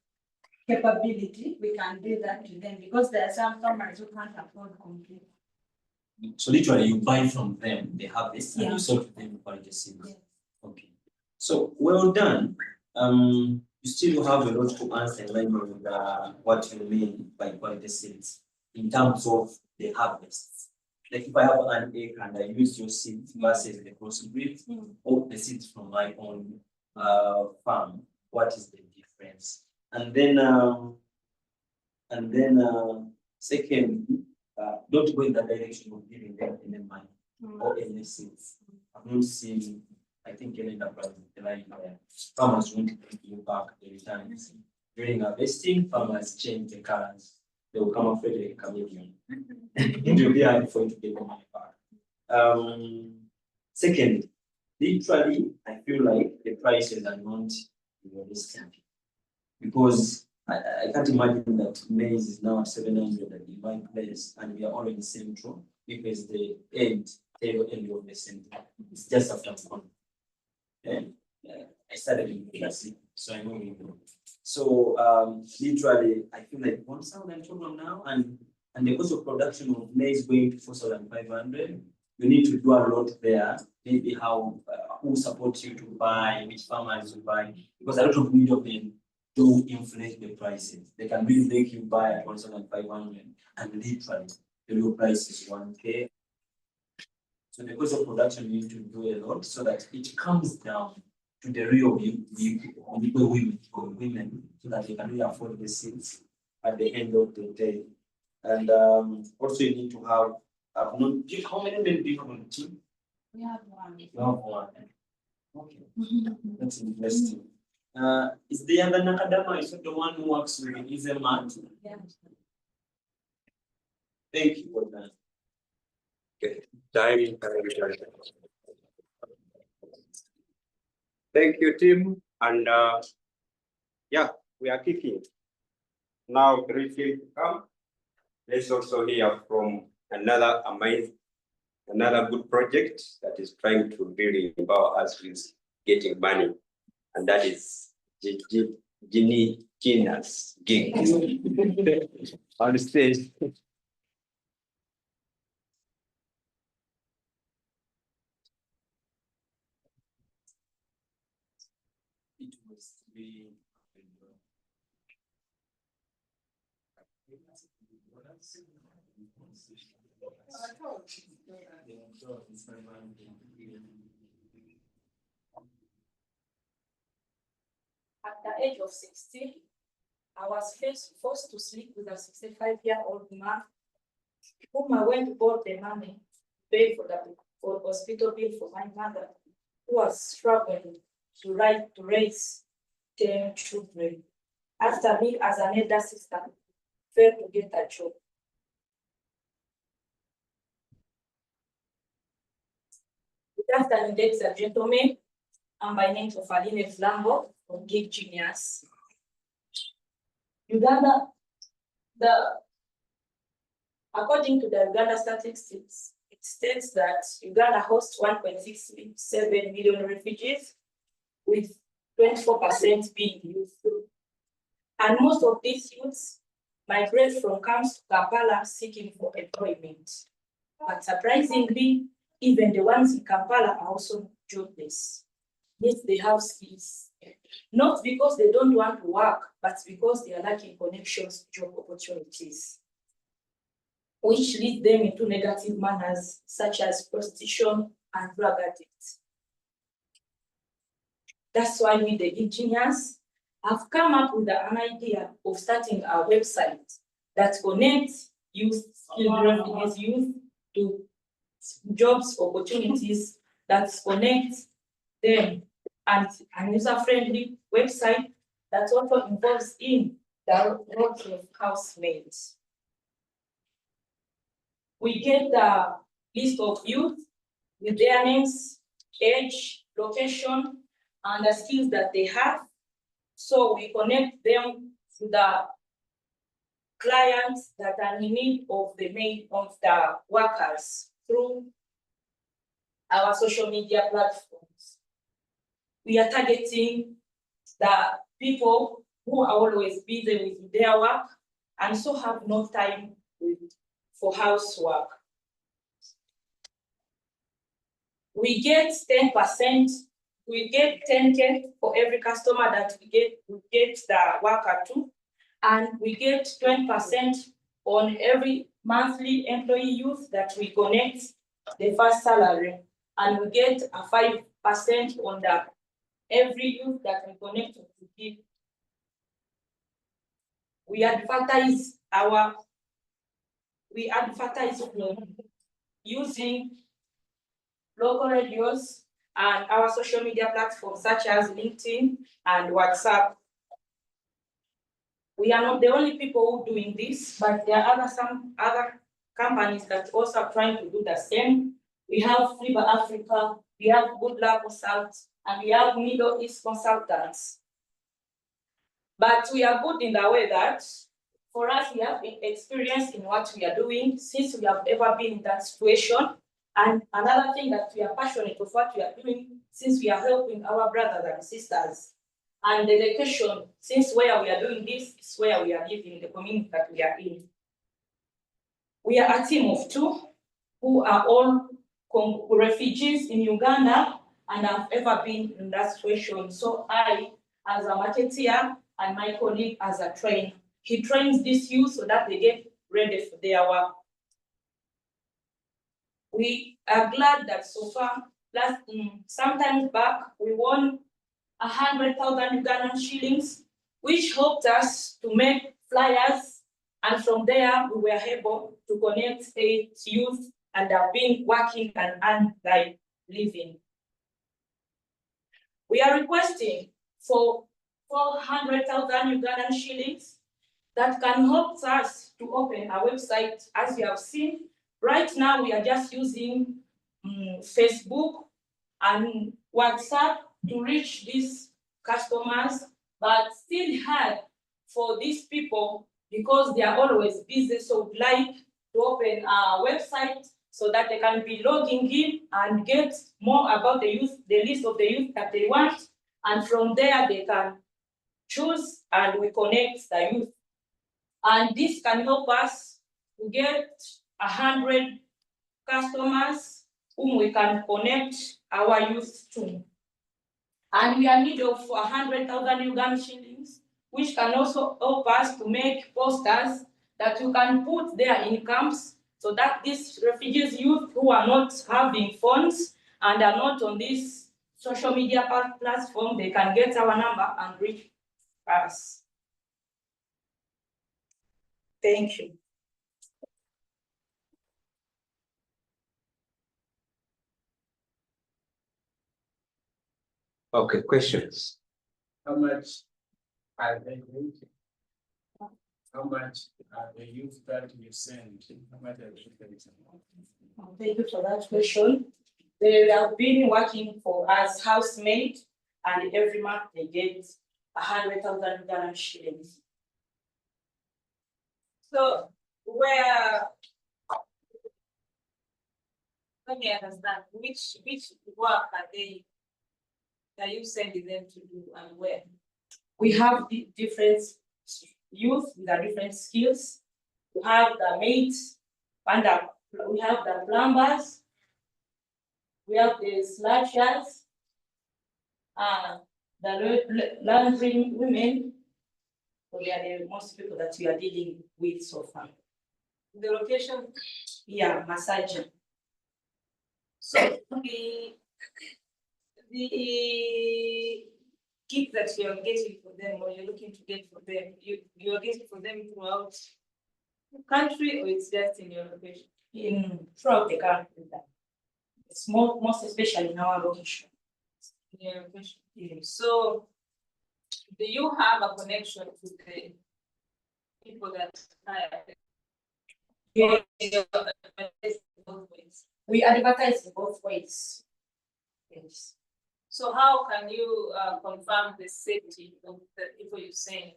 capability, we can do that to them because there are some farmers who can't afford completely. So literally you buy from them, they harvest, and Yeah. you sell to them quality seeds. Okay. So well done. You still have a lot to answer in line with what you mean by quality seeds in terms of the harvest. Like if I have an acre and I use your seeds versus the crossbreed or the seeds from my own farm, what is the difference? And then second, don't go in the direction of giving them any money or any seeds. I've not seen, I think, any enterprise line where farmers won't give you back the returns. During harvesting, farmers change the colors. They will come after the chameleon. It will be hard for you to get the money back. Second, literally, I feel like the prices are not realistic because I can't imagine that maize is now at 700 at the my place and we are already central because the tail end of the center. It's just after one. And I started in classic, so I know we know. So literally, I feel like 1,000 total now, and the cost of production of maize going to 4,500. You need to do a lot there. Maybe how who supports you to buy, which farmers you buy, because a lot of middlemen do inflate the prices. They can really make you buy at 1,500, and literally the real price is 1K. So the cost of production you need to do a lot so that it comes down to the real women, so that they can really afford the seeds at the end of the day. And also you need to have how many men do you have on the team? We have one. You have one. Okay, that's interesting. Is the other Nakadama is the one who works with Izemat? Yeah. Thank you for that. Okay, time. Thank you, team. And yeah, we are kicking. Now, briefly to come. Let's also hear from another good project that is trying to really empower us with getting money, and that is Ginny Kina's gig on stage. It was really At the age of 16, I was forced to sleep with a 65-year-old man whom I went to borrow the money to pay for hospital bill for my mother, who was struggling to raise 10 children. After me, as an elder sister, failed to get a job. Good afternoon, ladies and gentlemen. I'm by name of Aline Flambo from Gig Genius. Uganda, according to the Uganda statistics, it states that Uganda hosts 1.67 million refugees, with 24% being youth. And most of these youths migrate from camps to Kampala seeking for employment. But surprisingly, even the ones in Kampala are also jobless. Yet they have skills. Not because they don't want to work, but because they are lacking connections to job opportunities, which lead them into negative manners such as prostitution and drug addicts. That's why we, the engineers, have come up with an idea of starting a website that connects youth, skilled refugees youth to jobs opportunities that connect them, and an user-friendly website that also involves in the role of housemaids. We get the list of youth with their names, age, location, and the skills that they have. So we connect them to the clients that are in need of the workers through our social media platforms. We are targeting the people who are always busy with their work and so have no time for housework. we get 10%, we get 10K for every customer that we get the worker to, and we get 20% on every monthly employee youth that we connect the first salary, and we get a 5% on the every youth that we connect to give. We advertise using local radios and our social media platforms such as LinkedIn and WhatsApp. We are not the only people who doing this, but there are some other companies that also are trying to do the same. We have Fiber Africa, we have Good Luck Consult, and we have Middle East Consultants. But we are good in the way that for us, we have experience in what we are doing since we have ever been in that situation. And another thing that we are passionate of what we are doing since we are helping our brothers and sisters. And the location, since where we are doing this, is where we are living, the community that we are in. We are a team of 2 who are all refugees in Uganda and have ever been in that situation. So I, as a marketeer, and my colleague as a trainer, he trains this youth so that they get ready for their work. We are glad that so far, sometimes back, we won 100,000 Ugandan shillings, which helped us to make flyers. And from there, we were able to connect 8 youth and have been working and earn their living. We are requesting for 400,000 Ugandan shillings that can help us to open a website. As you have seen, right now we are just using Facebook and WhatsApp to reach these customers, but still hard for these people because they are always busy. So we'd like to open a website so that they can be logging in and get more about the youth, the list of the youth that they want. And from there they can choose and we connect the youth. And this can help us to get 100 customers whom we can connect our youth to. And we are in need of 100,000 Ugandan shillings, which can also help us to make posters that you can put there in camps so that these refugees youth who are not having phones and are not on this social media platform, they can get our number and reach us. Thank you. Okay, questions? How much are they making? How much are the youth that you send? How much are they getting? Thank you for that question. They have been working for us housemaid, and every month they get 100,000 Ugandan shillings. So let me understand which work are you sending them to do and where? We have different youth with the different skills. We have the maids, and we have the plumbers, we have the slashers, the laundry women. So they are the most people that we are dealing with so far. The location? Yeah, massage. So the kit that you are getting for them, or you're looking to get for them, you are getting for them throughout the country, or it's just in your location? Throughout the country. It's most especially in our location. In your location. Yes. So do you have a connection to the people that hire? Yeah. We advertise in both ways. Yes. So how can you confirm the safety of the people you send?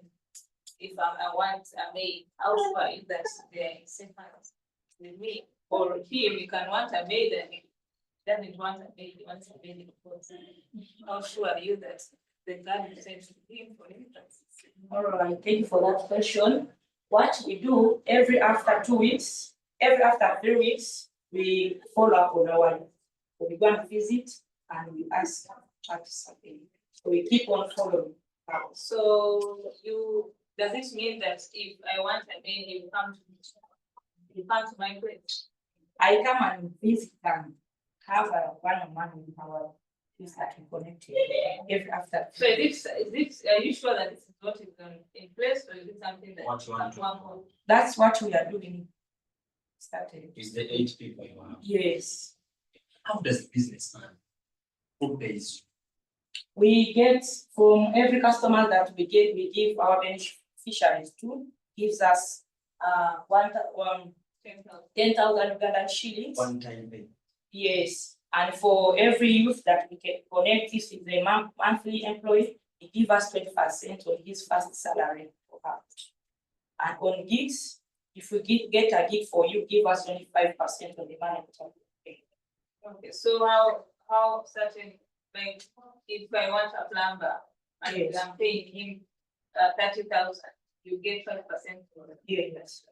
If I want a maid, how do I that they're in safe hands with me? Or him, you can want a maid and he doesn't want a maid, he wants a maid. How sure are you that the guy you send to him for instance? All right, thank you for that question. What we do every after 2 weeks, every after 3 weeks, we follow up on our We go and visit and we ask how to survey. So we keep on following. So does this mean that if I want a mail, you come to my place? I come and visit and have a one-on-one with our is that we connect every after. So are you sure that this is what is in place, or is it something that What you want to do? That's what we are doing. Started. Is the 8 people you have? Yes. How does the business run? Who pays you? We get from every customer that we get, we give our beneficiaries to, gives us 10,000 Ugandan shillings. One time pay. Yes. And for every youth that we can connect, this is a monthly employee, he give us 20% on his first salary for her. And on gigs, if we get a gig for you, give us only 5% on the money. Okay, so how certain, like if I want a plumber and Yes. I'm paying him 30,000, you get 5% for it. Yes.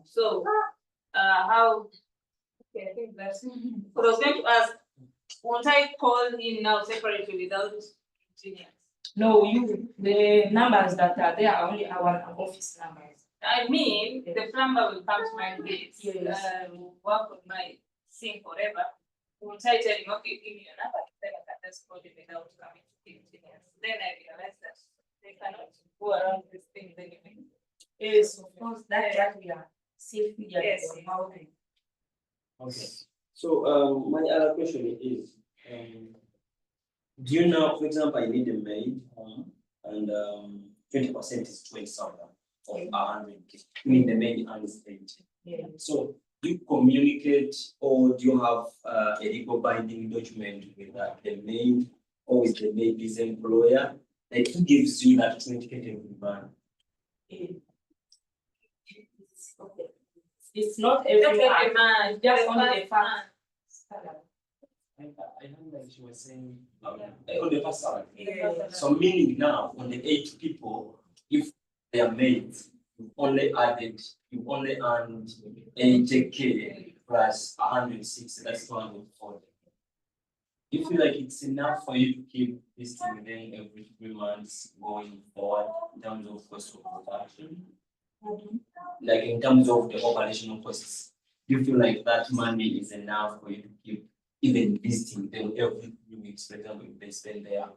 So how? Okay, I think that's what I was going to ask. Won't I call him now separately without engineers? No, the numbers that are there are only our office numbers. I mean, the plumber will come to my place, Yes. work on my sink, whatever. Won't I tell him, okay, give me your number, then I can just call him without coming to the engineers. Then I realize that they cannot go around these things anyway. Yes, of course, that's what we are safely. Yes. Okay. So my other question is, do you know, for example, I need a maid, and 20% is 20,000 or 100K. I mean, the maid earns 80. Yeah. So do you communicate, or do you have a legal binding document with the maid or with the maid's employer? Like, who gives you that 20K every month? It's not every month, just only the first. I know that you were saying on the first salary. Yeah. So meaning now on the 8 people, if they are maids, you only earned 80K plus 160, that's 240. Do you feel like it's enough for you to keep this thing then every 3 months going forward in terms of cost of production? Like in terms of the operational costs, do you feel like that money is enough for you to keep even visiting them every 3 weeks, for example, if they spend there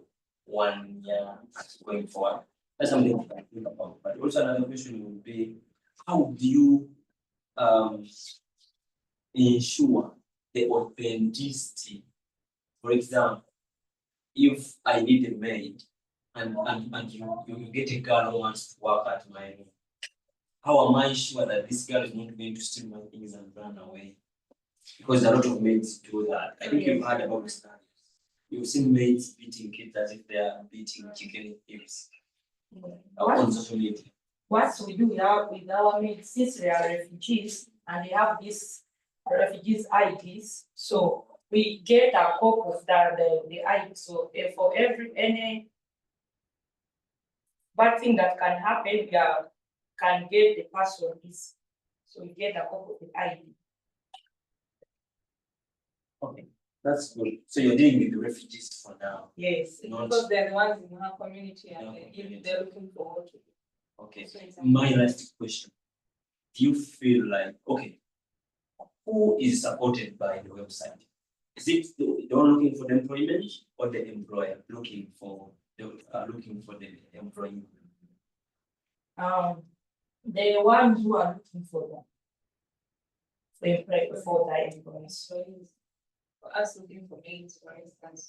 1 year going forward? That's something we can think about. But also another question would be, how do you ensure the authenticity? For example, if I need a maid and you get a girl who wants to work at my room, how am I sure that this girl is not going to steal my things and run away? Because a lot of maids do that. I think you've heard about scenarios. You've seen maids beating kids as if they are beating chicken thieves on social media. What we do with our maids, since they are refugees and they have these refugees IDs, so we get a copy of the ID. So for any bad thing that can happen, we can get the person is. So we get a copy of the ID. Okay, that's good. So you're dealing with the refugees for now. Yes, because they're the ones in our community and they're looking forward to it. Okay, my last question. Do you feel like, okay, who is supported by the website? Is it the one looking for the employment or the employer looking for the employee? The ones who are looking for them. For the employees. For us looking for aids, for instance.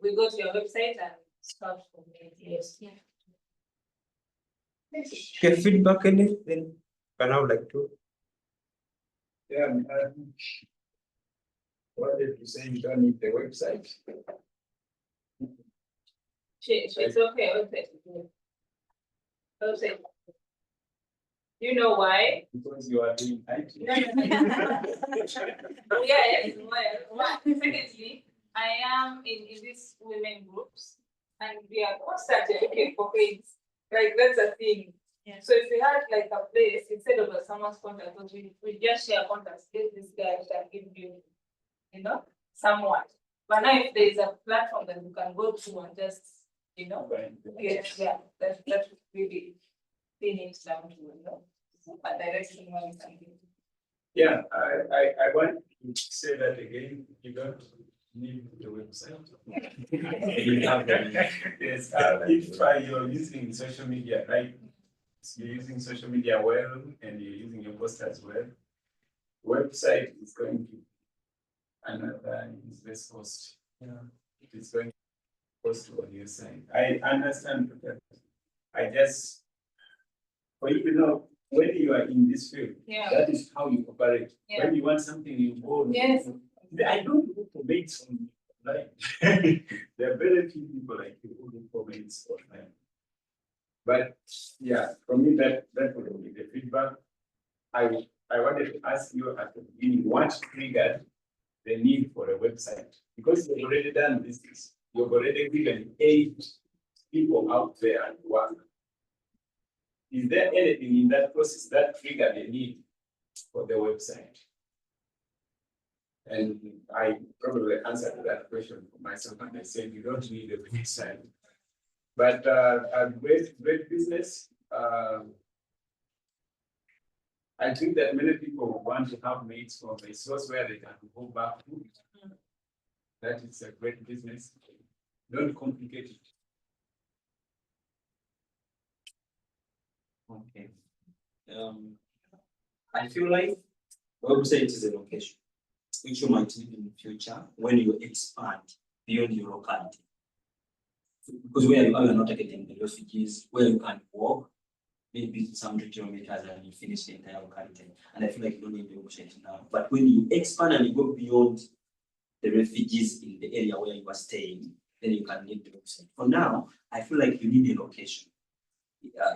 We go to your website and search for aids. Yes. Yeah. Okay, feedback anything? Can I would like to? Yeah, what if you say you don't need the website? It's okay, website. You know why? Because you are doing IT. Yeah, well, secondly, I am in these women groups and we are constantly looking for aids. Like that's a thing. Yeah. So if we had like a place instead of someone's contact, we just share contacts. Get this guy that can give you somewhat. But now if there is a platform that you can go to and just, that really it down to, a direction where you can go. Yeah, I want to say that again, you don't need the website. Yes, if you're using social media, right? You're using social media well, and you're using your post as well. Website is going to be another invest cost. Yeah, it is going to cost on your side. I understand that. I just, for you to know, when you are in this field, that is how you operate. When you want something, you go. Yes. I don't look for mates online. There are very few people like you who look for mates online. But yeah, for me, that would be the feedback. I wanted to ask you at the beginning, what triggered the need for a website? Because you've already done this. You've already given 8 people out there at work. Is there anything in that process that triggered the need for the website? And I probably answered that question for myself, and I said you don't need a website. But a great business, I think that many people want to have mates from a source where they can go back to. That is a great business. Don't complicate it. Okay. I feel like website is a location which you might need in the future when you expand beyond your locality. Because where you are not targeting the refugees, where you can walk, maybe some kilometers and you finish the entire locality. And I feel like you don't need the website now. But when you expand and you go beyond the refugees in the area where you are staying, then you can need the website. For now, I feel like you need a location.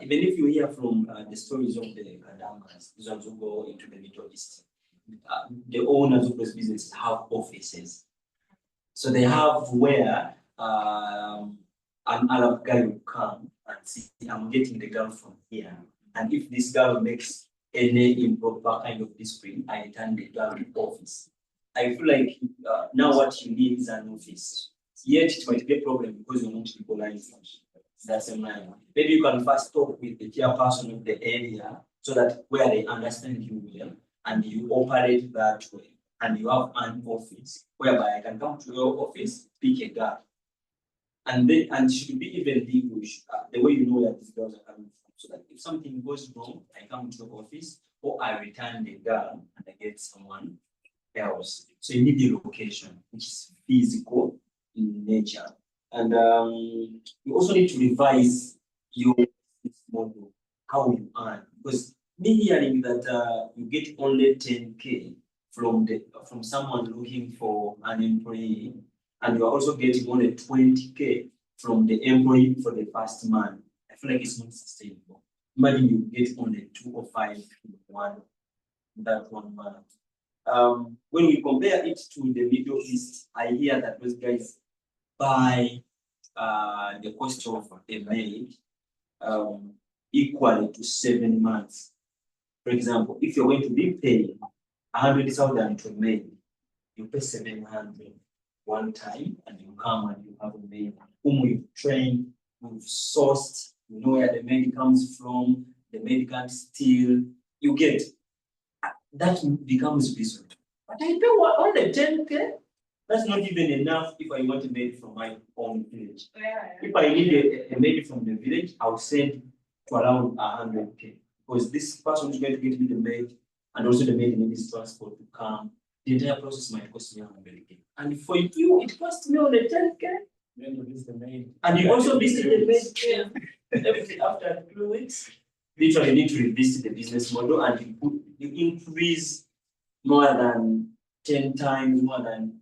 Even if you hear from the stories of the Kadamas, those ones who go into the Middle East, the owners of those businesses have offices. So they have where an Arab guy will come and see, I'm getting the girl from here. And if this girl makes any improper kind of discipline, I return the girl to the office. I feel like now what you need is an office. Yet it might be a problem because you're not equalizing. That's a man. Maybe you can first talk with the chairperson of the area so that where they understand you well and you operate that way. And you have an office whereby I can come to your office, pick a girl. And she should be even legal, the way you know where these girls are coming from. So that if something goes wrong, I come to your office or I return the girl and I get someone else. So you need the location, which is physical in nature. And you also need to revise your model, how you earn. Because me hearing that you get only 10K from someone looking for an employee, and you're also getting only 20K from the employee for the first month, I feel like it's not sustainable. Imagine you get only 2 or 5 in that 1 month. When we compare it to the Middle East, I hear that those guys buy the cost of a maid equally to 7 months. For example, if you're going to be paying 100,000 to a maid, you pay 700 one time, and you come and you have a maid whom we've trained, we've sourced, you know where the maid comes from, the maid can't steal. You get that becomes reasonable. But I pay only 10K. That's not even enough if I want a maid from my own village. If I need a maid from the village, I'll send to around 100K. Because this person is going to get me the maid, and also the maid needs transport to come. The entire process might cost me 100K. And for you, it costs me only 10K. Then you visit the maid. And you also visit the maid after 2 weeks. Literally, you need to revisit the business model, and you increase more than 10 times, more than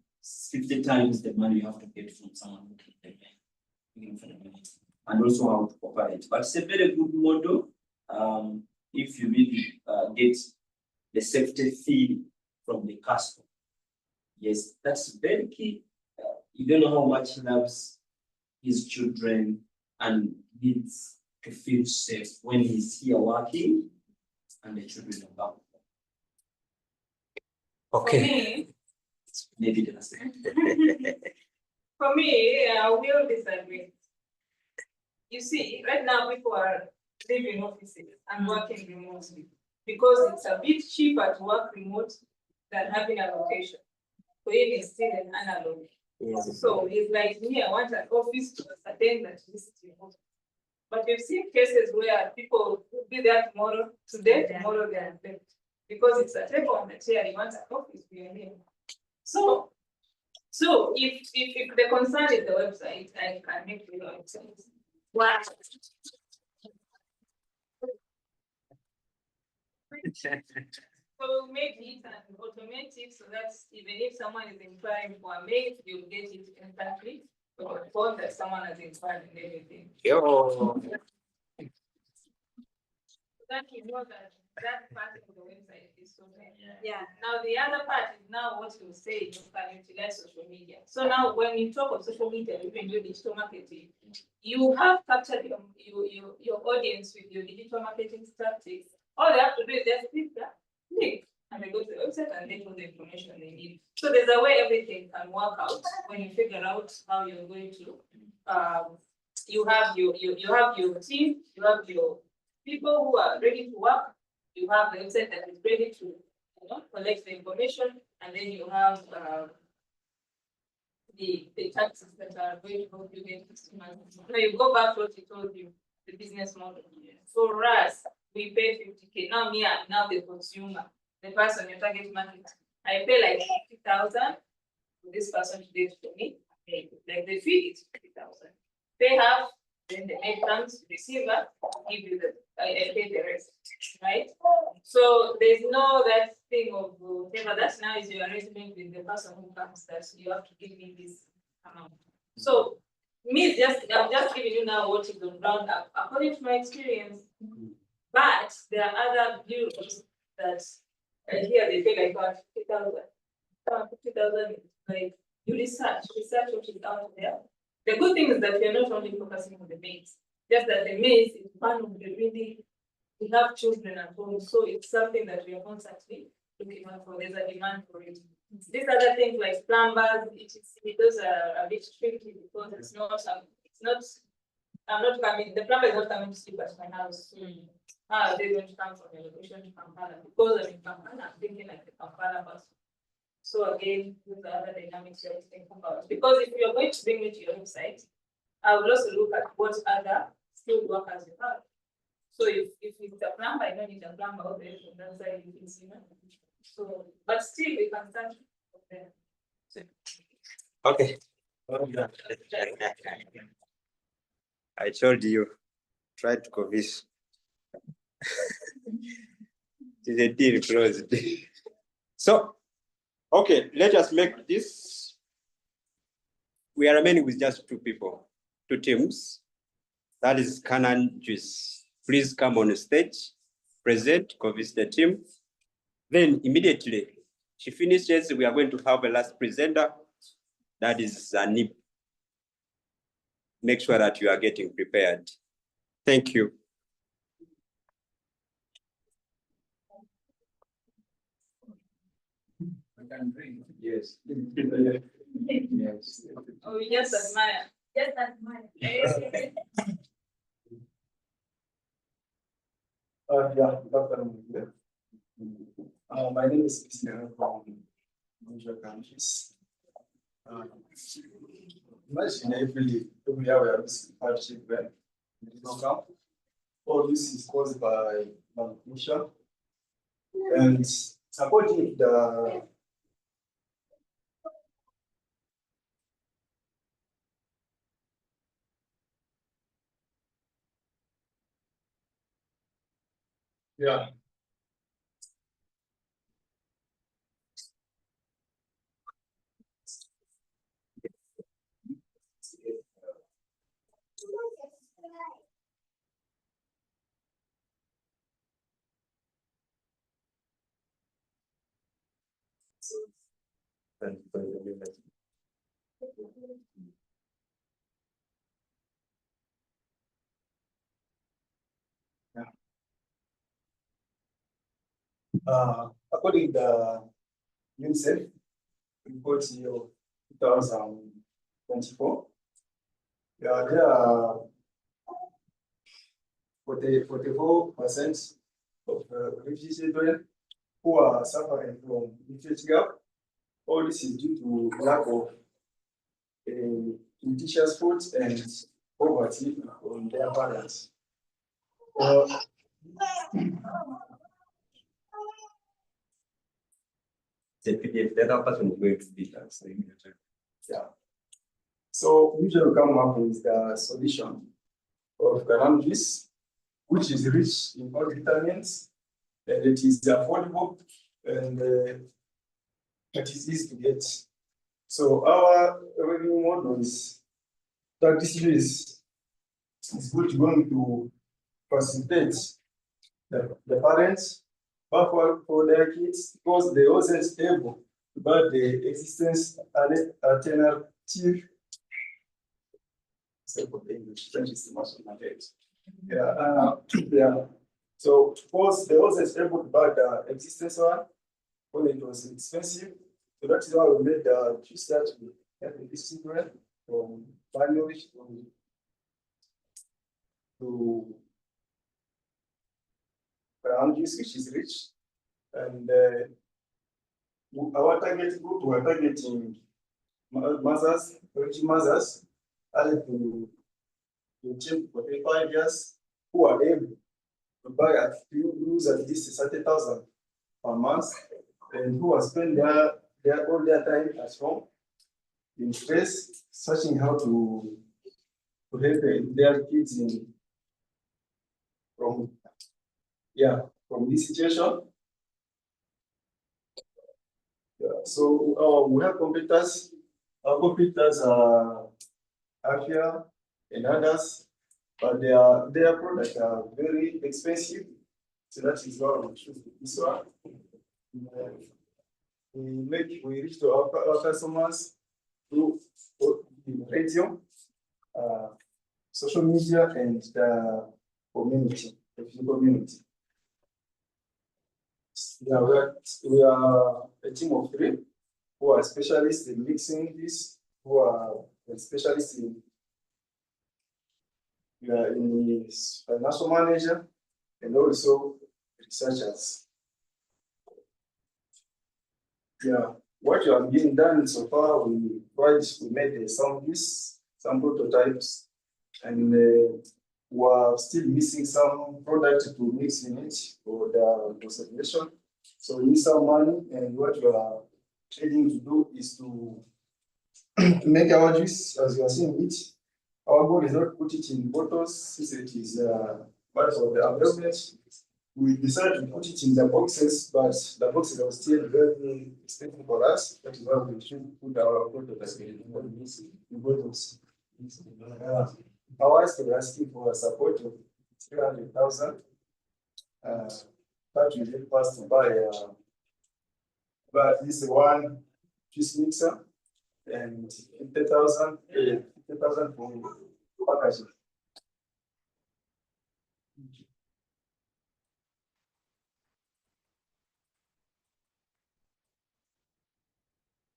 50 times the money you have to get from someone who can pay and also how to operate. But it's a very good model if you really get the safety fee from the customer. Yes, that's very key. You don't know how much he loves his children and needs to feel safe when he's here working and the children are back. Okay. For me, Maybe the last. For me, I will disagree. You see, right now people are living in offices and working remotely because it's a bit cheaper to work remote than having a location. So it is still an analog. Yes. So it's like me, I want an office to ascertain that this is remote. But we've seen cases where people will be there tomorrow, today, tomorrow they are there. Because it's a table on the chair, you want an office, we are here. So if the concern is the website, I can make the website. Wow. So make it and automate it so that even if someone is inquiring for a mail, you'll get it instantly. Or the phone that someone has inquired and everything. Yo. That you know that part of the website is so there. Yeah. Now the other part is now what you say you can utilize social media. So now when you talk of social media, you can do digital marketing. You have captured your audience with your digital marketing tactics. All they have to do is just click that link and they go to the website and they put the information they need. So there's a way everything can work out when you figure out how you're going to you have your team, you have your people who are ready to work, you have the website that is ready to collect the information, and then you have the taxes that are going to help you get customers. Now you go back to what he told you, the business model. For us, we pay 50K. Now me, I'm now the consumer, the person your target market. I pay like 50,000 for this person to do it for me. Like the fee is 50,000. Pay half, then the mail comes, receiver, give you the I pay the rest, right? So there's no that thing of whatever that now is your arrangement with the person who comes that you have to give me this amount. So I'm just giving you now what is on ground up according to my experience. But there are other bureaus that here they pay like 50,000. 50,000 like you research what is out there. The good thing is that we are not only focusing on the maize, just that the maize is one of the really, we have children at home, so it's something that we are constantly looking out for. There's a demand for it. These other things like plumbers, etc., those are a bit tricky because it's not, I'm not coming, the plumber is not coming to sleep at my house. How are they going to come from the location to Kampala? Because I'm in Kampala, I'm thinking like the Kampala person. So again, those are other dynamics you have to think about. Because if you're going to bring me to your website, I will also look at what other skilled workers you have. So if it's a plumber, I don't need a plumber out there from that side, you can see that. So, but still we can start from there. So, Okay. I told you, try to convince. It is a deal closed. So, okay, let us make this. We are remaining with just two people, two teams. That is Canan Juice. Please come on stage, present, convince the team. Then immediately she finishes, we are going to have a last presenter. That is Zanip. Make sure that you are getting prepared. Thank you. Yes. Yes. oh, we just admire. Just admire. Yeah, good afternoon. My name is Christian from Major Countries. Imagine if we have a hardship when all this is caused by malnutrition. And according to the yeah. According to UNICEF, report year of 2024. Yeah, there are 44% of refugee children who are suffering from literacy gap. All this is due to lack of nutritious food and poverty on their parents. The PDF, the other person is going to be answering. Yeah. So usually come up with the solution of cannabis, which is rich in all vitamins, and it is affordable, and it is easy to get. So our revenue model is that this is good going to facilitate the parents, but for their kids, because they wasn't able to buy the existence alternative. Yeah. So because they wasn't able to buy the existence one, when it was expensive. So that is why we made the juice that we have this children from families to juice, which is rich. And our target group, we are targeting mothers, refugee mothers, to 45 years, who are able to buy use at least 30,000 per month, and who are spend all their time at home in stress, searching how to help their kids from this situation. Yeah. So we have competitors. Our competitors are Afia and others, but their products are very expensive. So that is why we choose this one. We reach to our customers through radio, social media, and the community, the community. Yeah, we are a team of 3 who are specialists in mixing this, who are specialists in the financial manager, and also researchers. Yeah, what you have been done so far, we made some prototypes, and we are still missing some product to mix in it for the conservation. So we need some money, and what we are trying to do is to make our juice as you are seeing it. Our goal is not to put it in bottles, since it is part of the environment. We decided to put it in the boxes, but the boxes are still very expensive for us. That is why we should put our products in bottles. Our is asking for a support of 300,000. That will help us to buy at least one juice mixer and 50,000 for packaging.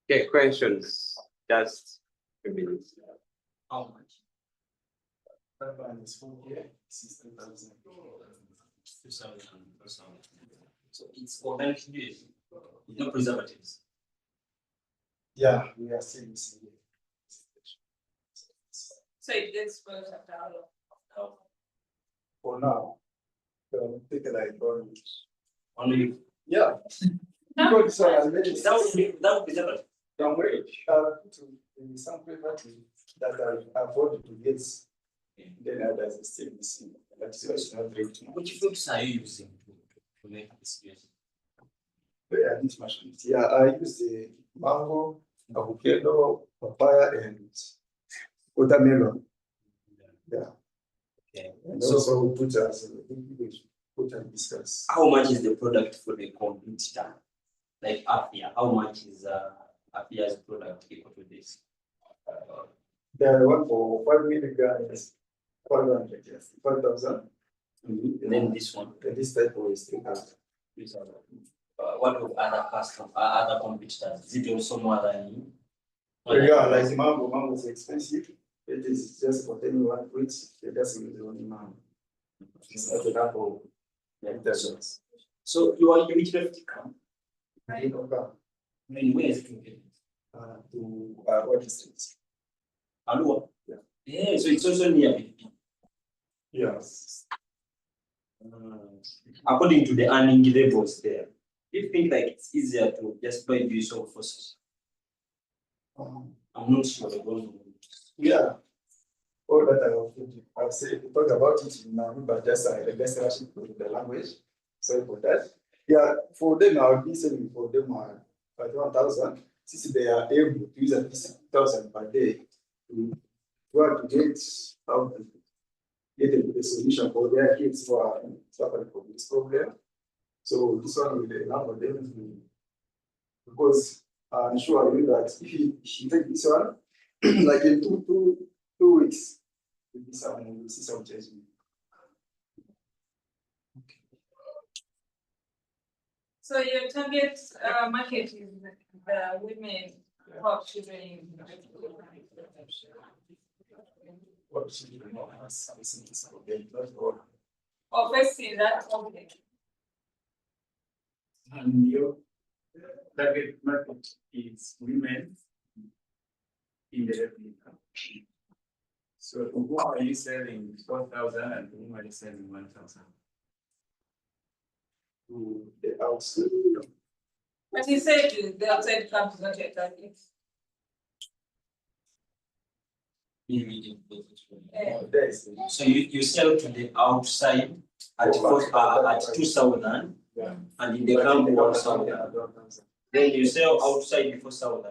Okay, questions? Just a minute. How much? That one is 60,000. So it's organic juice, no preservatives. Yeah, we are still missing it. So it gets spoiled after how long? For now, take it like only. Yeah. Because that preservative. Don't wait. In some preservative that are afforded to get, then others are still missing. That's why it's not great. Which fruits are you using to make this juice? Yeah, I use the mango, avocado, papaya, and watermelon. Yeah. Okay. And also put and discuss. How much is the product for the complete tank? Like Afia, how much is Afia's product equal to this? The one for 5 milligrams, 500, yes, 5,000. And then this one. And this type is 300. what of other customers, other competitors? Is it also more than you? Yeah, like mango is expensive. It is just containing one fruit. It doesn't use only mango. It's not enough for intentions. So you are which left come? I don't know. Where is it located? To what distance? Alua. Yeah, so it's also near BP. Yes. According to the earning levels there, do you think like it's easier to just buy use of forces? I'm not sure. Yeah. All that I've said, talk about it now, but just the best relationship with the language. Sorry for that. Yeah, for them, I'll be selling for them 1,000. Since they are able to use at least 1,000 per day to try to get out get a solution for their kids who are suffering from this problem. So this one will enable them to, because I'm sure you that if you take this one, like in two weeks, we'll see some change. So your target market is the women who have children. Or first in that company. And your target market is women in the replica. So to whom are you selling 4,000 and to whom are you selling 1,000? To the outside. But you said the outside camp is not your target. So you sell to the outside at 2,000 and in the camp 1,000. Then you sell outside 4,000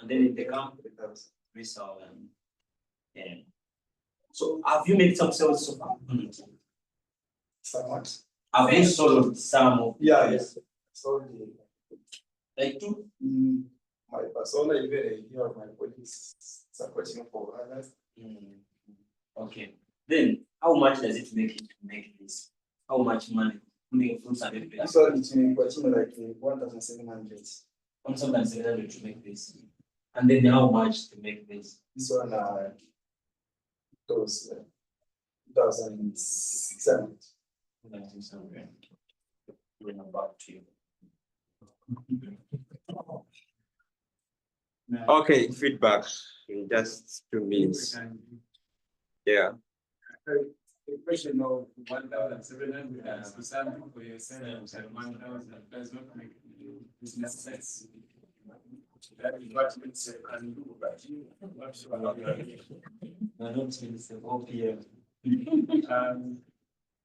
and then in the camp 3,000. Yeah. So have you made some sales so far? Somewhat. Have you sold some of yes. Sold like two? My persona, even a year of my colleagues supporting for others. Okay. Then how much does it make to make this? How much money? Fruits and vegetables. This one is like 1,700. 1,700 to make this. And then how much to make this? This one goes 2,600. 2,600. Bring about to you. Okay, feedback in just 2 minutes. Yeah. The question of 1,700 as to something for yourself and 1,000 does not make business sense. That is what you say can do, but you not sure how you are doing.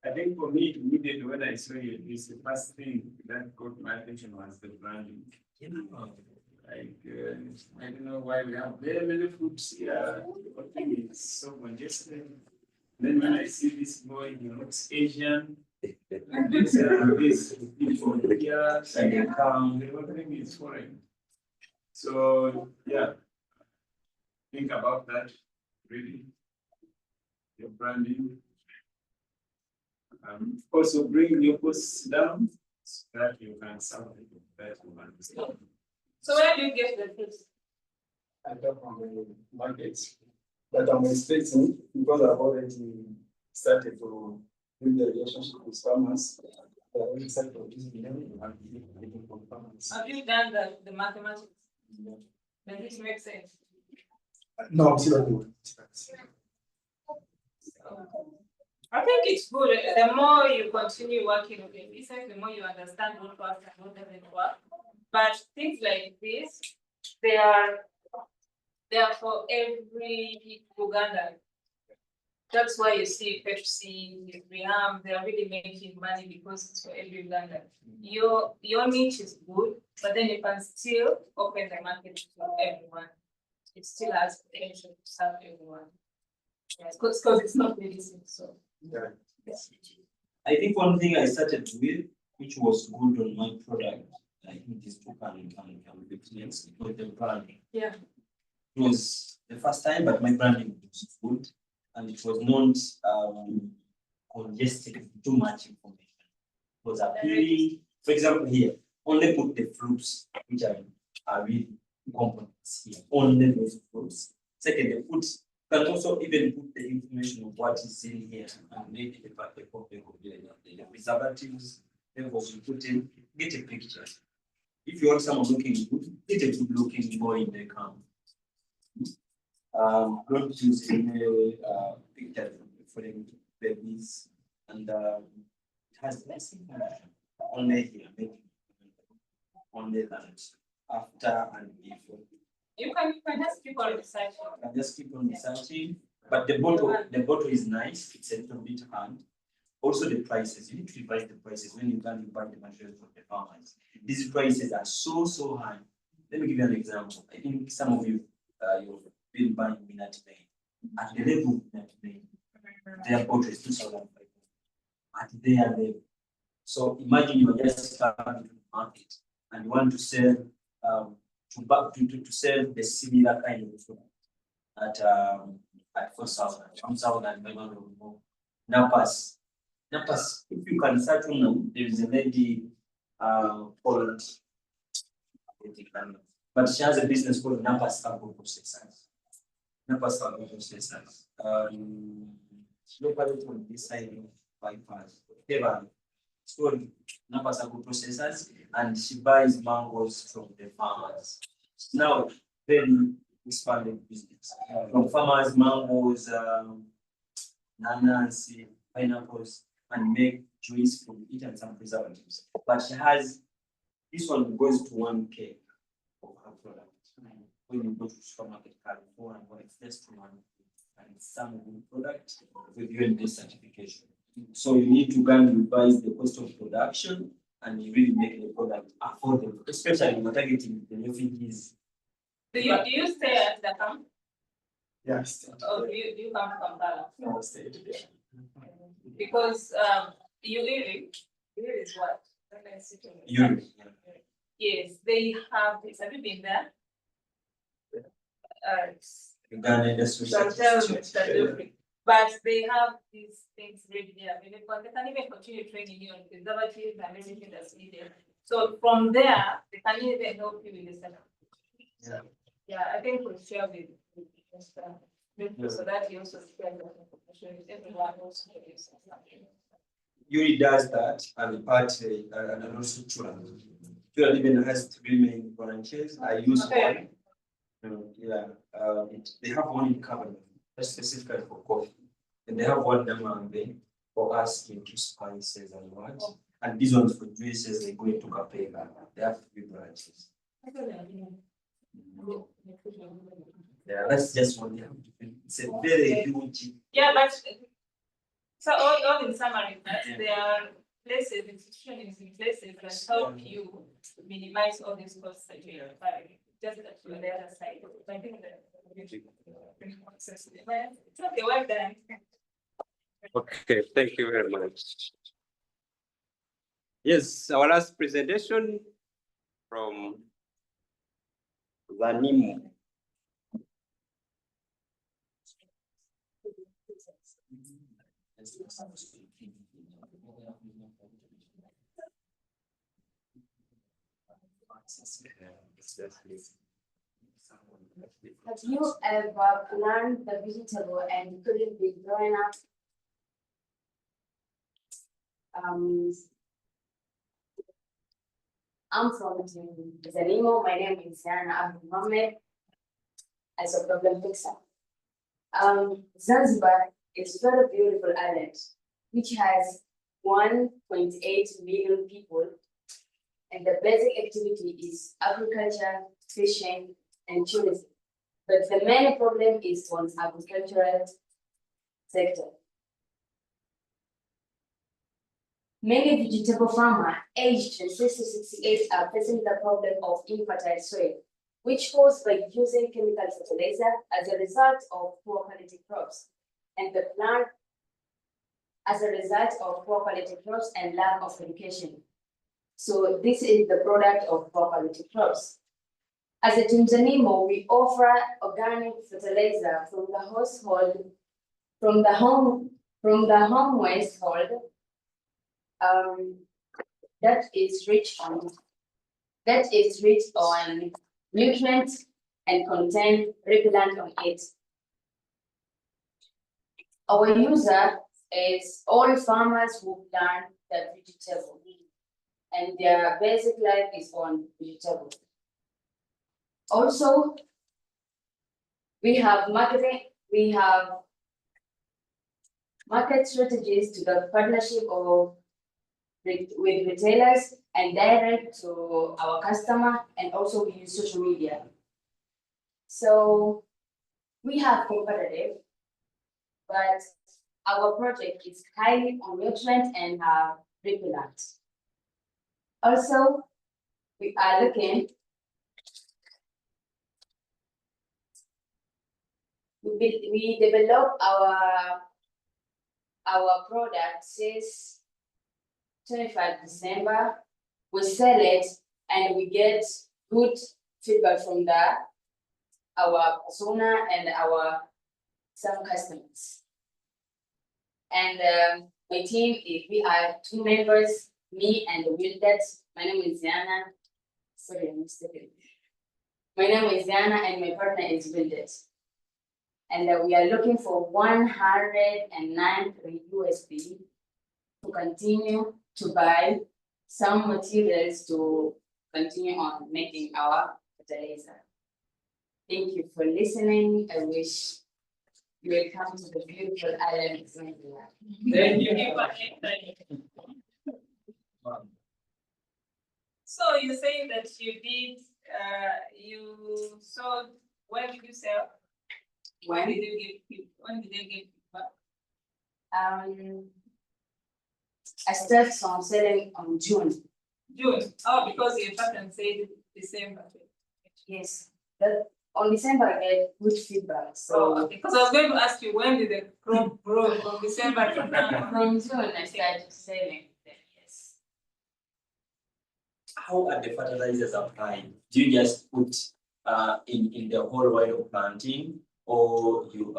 I think for me, immediately when I saw it, this the first thing that caught my attention was the branding. Like, I don't know why we have very many foods here. The thing is so congested. Then when I see this boy, he looks Asian. And this people here, and they come, the whole thing is foreign. So, yeah, think about that, really. Your branding. Also bring your costs down so that you can sell it, that you understand. So where do you get the fruits? I got from the markets. But I'm expecting, because I've already started to build the relationship with farmers. They are already started producing them and getting from farmers. Have you done the mathematics? Does it make sense? No, I'm still doing it. I think it's good. The more you continue working with the business, the more you understand what works and what doesn't work. But things like this, they are for every Ugandan. That's why you see Pepsi, Riam, they are really making money because it's for every Ugandan. Your niche is good, but then you can still open the market to everyone. It still has potential to serve everyone. Yes, because it's not medicine, so. Yeah. Yes. I think one thing I started with, which was good on my product, I think this took can influence with the branding. Yeah. It was the first time, but my branding was good and it was not congested with too much information. It was appealing. For example, here, only put the fruits which are really components here, only those fruits. Second, the fruits can also even put the information of what is in here and maybe the preservatives, levels you put in, get a picture. If you want someone looking good, get a good looking boy in the camp. Don't use any pictures for the babies, and it has less information. Only here, maybe only that after and before. You can just keep on researching. Can just keep on researching, but the bottle is nice. It's a little bit hard. Also, the prices, you need to revise the prices when you buy the materials from the farmers. These prices are so high. Let me give you an example. I think some of you, you've been buying Minute Maid. At the level of Minute Maid, their bottle is 2,500. At their level. So imagine you are just coming to the market and you want to sell to sell the similar kind of product at 4,000, 1,000, Napas. Napas, if you can search on them, there is a lady called, but she has a business called Napas Agro Processors. Napas Agro Processors. She operates on this side of bypass. It's called Napas Agro Processors, and she buys mangoes from the farmers. Now, very expanded business. From farmers, mangoes, bananas, pineapples, and make juice from it and some preservatives. But she has, this one goes to 1K of her product. When you go to supermarket, Carrefour, and what it's less to 1K, and it's some good product with UND certification. So you need to go and revise the cost of production and you really make the product affordable, especially when targeting the refugees. Do you stay at the camp? Yes. Or do you come from Kampala? No, stay today. Because Uri is what? Uri. Yes, they have this. Have you been there? Uganda Industry. But they have these things ready there. They can even continue training you on preservatives and everything that's needed. So from there, they can even help you with the setup. Yeah, I think we'll share with so that you also share the information with everyone else. Yuri does that and part and also Chura. Chura even has 3 main branches. I use one. They have one in Cameroon, that's specifically for coffee. And they have one Namambe for us into spices and what. And these ones for juices, they go into Kapega. They have 3 branches. Yeah, that's just what they have to do. It's a very huge. Yeah, but so all in summary, that there are places, institutions in places that help you minimize all these costs that you are buying. Just that you're on the other side. I think that it's okay, well done. Okay, thank you very much. Yes, our last presentation from Zanimo. Have you ever planted the vegetable and couldn't be growing up? I'm from Zanimo. My name is SINA Mohammed as a problem fixer. Zanzibar is a very beautiful island, which has 1.8 million people, and the basic activity is agriculture, fishing, and tourism. But the main problem is on agricultural sector. Many vegetable farmers aged 60 to 68 are facing the problem of infertile soil, which caused by using chemical fertilizer as a result of poor quality crops, and the plant as a result of poor quality crops and lack of education. So this is the product of poor quality crops. As a Team Zanimo, we offer organic fertilizer from the household, from the home waste hold, that is rich on that is rich on nutrients and contain repellent on it. Our user is all farmers who plant the vegetable, and their basic life is on vegetable. Also, we have market strategies to the partnership with retailers and direct to our customer, and also we use social media. So we have competitive, but our project is highly on nutrient and repellent. Also, we are looking. We develop our product since 25 December. We sell it and we get good feedback from our persona and some customers. And my team, we are 2 members, me and Wildet. My name is Yana. Sorry, I'm mistaken. My name is Yana and my partner is Wildet. And we are looking for 193 USD to continue to buy some materials to continue on making our fertilizer. Thank you for listening. I wish you will come to the beautiful island of Zambia. Thank you. So you're saying that you sold, when did you sell? When did they give back? I started on selling on June. June. Oh, because your pattern said December. Yes. On December I get good feedback. So okay. Because I was going to ask you, when did the crop grow from December to now? From June I started selling. Yes. How are the fertilizers applied? Do you just put in the whole while of planting, or you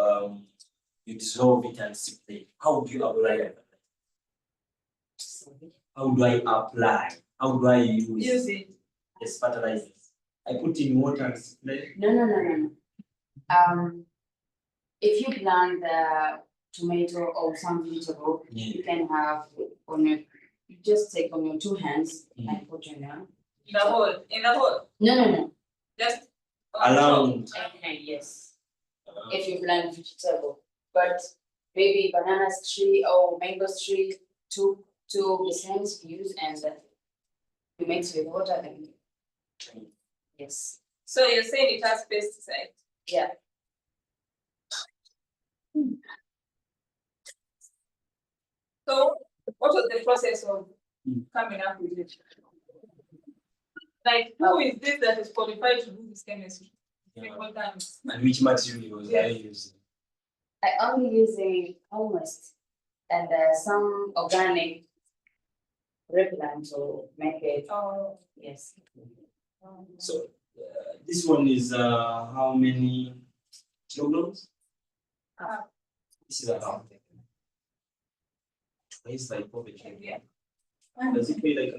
dissolve it and spray? How do you apply it? How do I apply? How do I use it? Yes, fertilizers. I put in water and spray. No. If you plant the tomato or some vegetable, you can have you just take on your 2 hands and put in them. In the hole? No. Just around. Yes. If you plant vegetable, but maybe banana tree or mango tree, 2 percent use, and you mix with water and yes. So you're saying it has pesticide? Yeah. So what was the process of coming up with it? Like, who is this that is qualified to do this chemistry? And which materials are you using? I only using almost and some organic repellent to make it. Oh, yes. So this one is how many kilograms? This is around. It's like over here. Yeah. Does it weigh like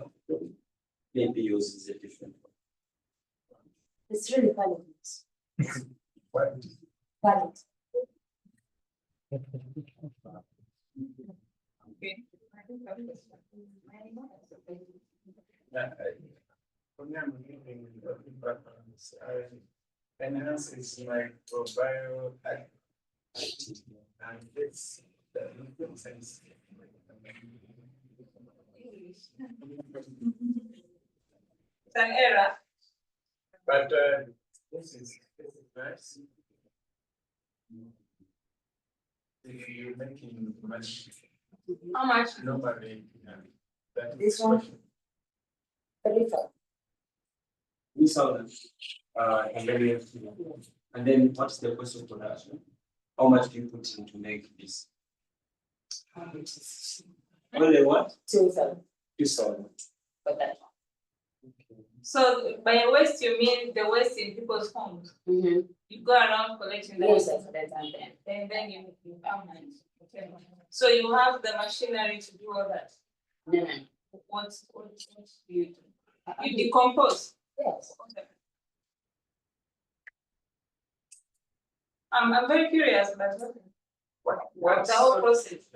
maybe yours is a different one? It's really funny. Valid. Okay. For me, I'm using different patterns. Finance is like bio and it's the sense. It's an error. But this is nice. If you're making much, How much? normally, This one? 35. This one, and then what's the cost of production? How much do you put in to make this? Only what? 2,000. 2,000. For that one. So by waste, you mean the waste in people's homes? Mm-hmm. You go around collecting the Yes, waste, for that one then. and then you how much? Okay. So you have the machinery to do all that. No. What do you do? You decompose. Yes. I'm very curious about what the whole process.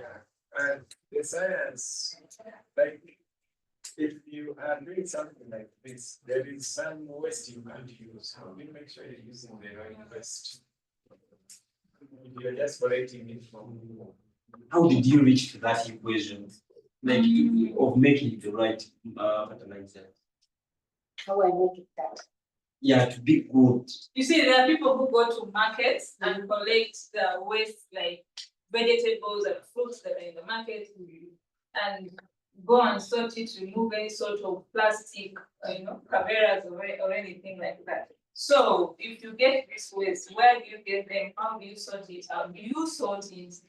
The science, like, if you are doing something like this, there is some waste you can't use. How do you make sure you're using the right waste? You're just collecting it from. How did you reach to that equation, like of making the right fertilizer? How I make it that? Yeah, to be good. You see, there are people who go to markets and collect the waste, like vegetables and fruits that are in the market, and go and sort it, remove any sort of plastic, caveras or anything like that. So if you get this waste, where do you get them? How do you sort it out? Do you sort it?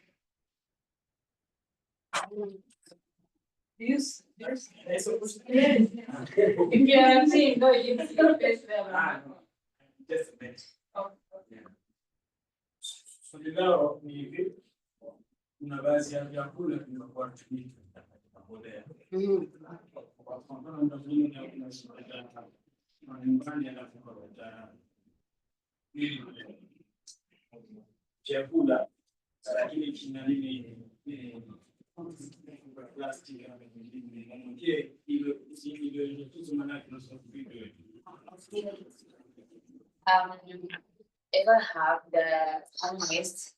Yes. If you are a team, no, you see the best there. Just a minute. Oh, Swali lao ni hivi, kuna baadhi ya vyakula vinakuwa tumika na mbolea. Kwa mfano ndani ya kuna nyumbani anapokwenda ili chakula lakini kina nini plastic na mengine. Je, ile tuzo maana tunasema video. Ever have the farm waste?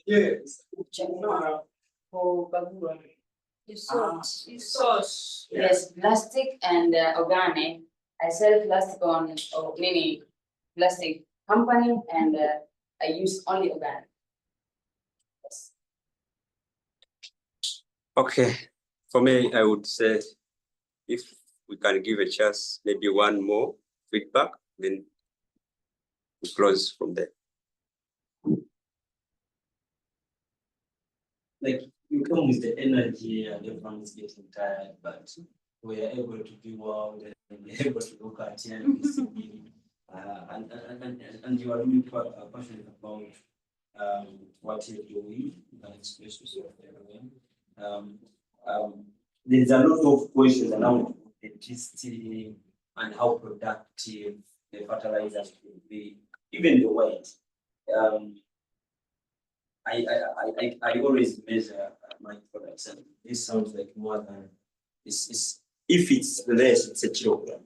Yes. Yes, plastic and organic. I sell plastic on many plastic company, and I use only organic. Yes. Okay, for me, I would say if we can give a chance, maybe one more feedback, then we close from there. Like, you come with the energy and everyone is getting tired, but we are able to be warm and we're able to look at you and you are really quite passionate about what you're doing and express yourself everywhere. There's a lot of questions around the testing and how productive the fertilizers will be, even the weight. I always measure my products, and this sounds like more than this. If it's less, it's a kilogram,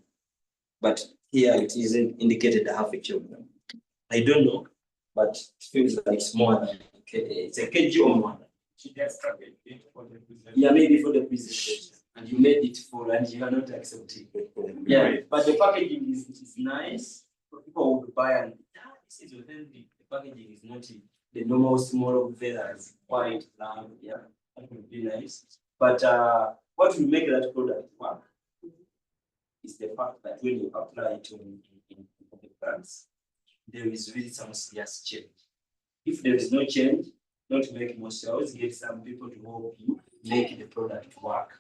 but here it isn't indicated half a kilogram. I don't know, but it feels like it's more than it's a kg or more. Yeah, maybe for the presentation, and you made it full, and you are not accepting. Yeah, but the packaging is nice. People will buy and this is authentic. The packaging is not the normal small feathers, quite loud. Yeah, that would be nice. But what will make that product work is the fact that when you apply it in the plants, there is really some serious change. If there is no change, not make more sales, get some people to help you make the product work.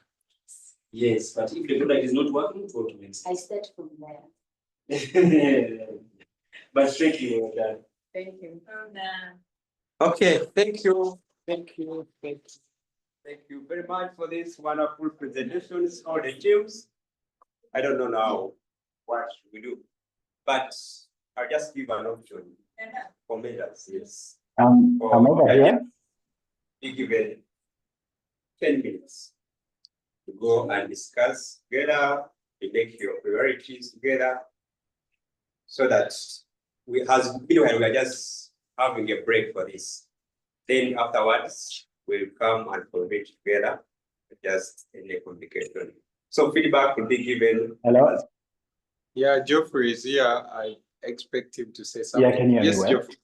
Yes, but if the product is not working, what makes sense? I start from there. But thank you. Thank you. Okay, thank you. Thank you very much for this wonderful presentations, all the teams. I don't know now what we do, but I'll just give an option for members, yes. I'm over here. Be given 10 minutes to go and discuss together, to make your priorities together, so that meanwhile, we are just having a break for this. Then afterwards, we'll come and collaborate together, just in a communication. So feedback will be given. Hello? Yeah, Geoffrey is here. I expect him to say something. Yeah, can you hear me well? Geoffrey.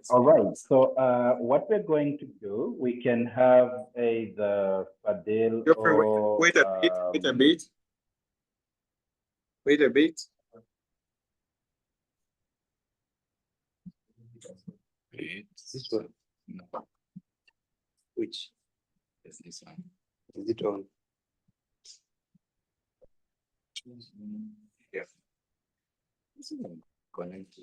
All right. So what we're going to do, we can have the Fadil Geoffrey, or wait a bit. Wait a bit. This one. No. Which? Yes, this one. Is it on? Yeah. Connect.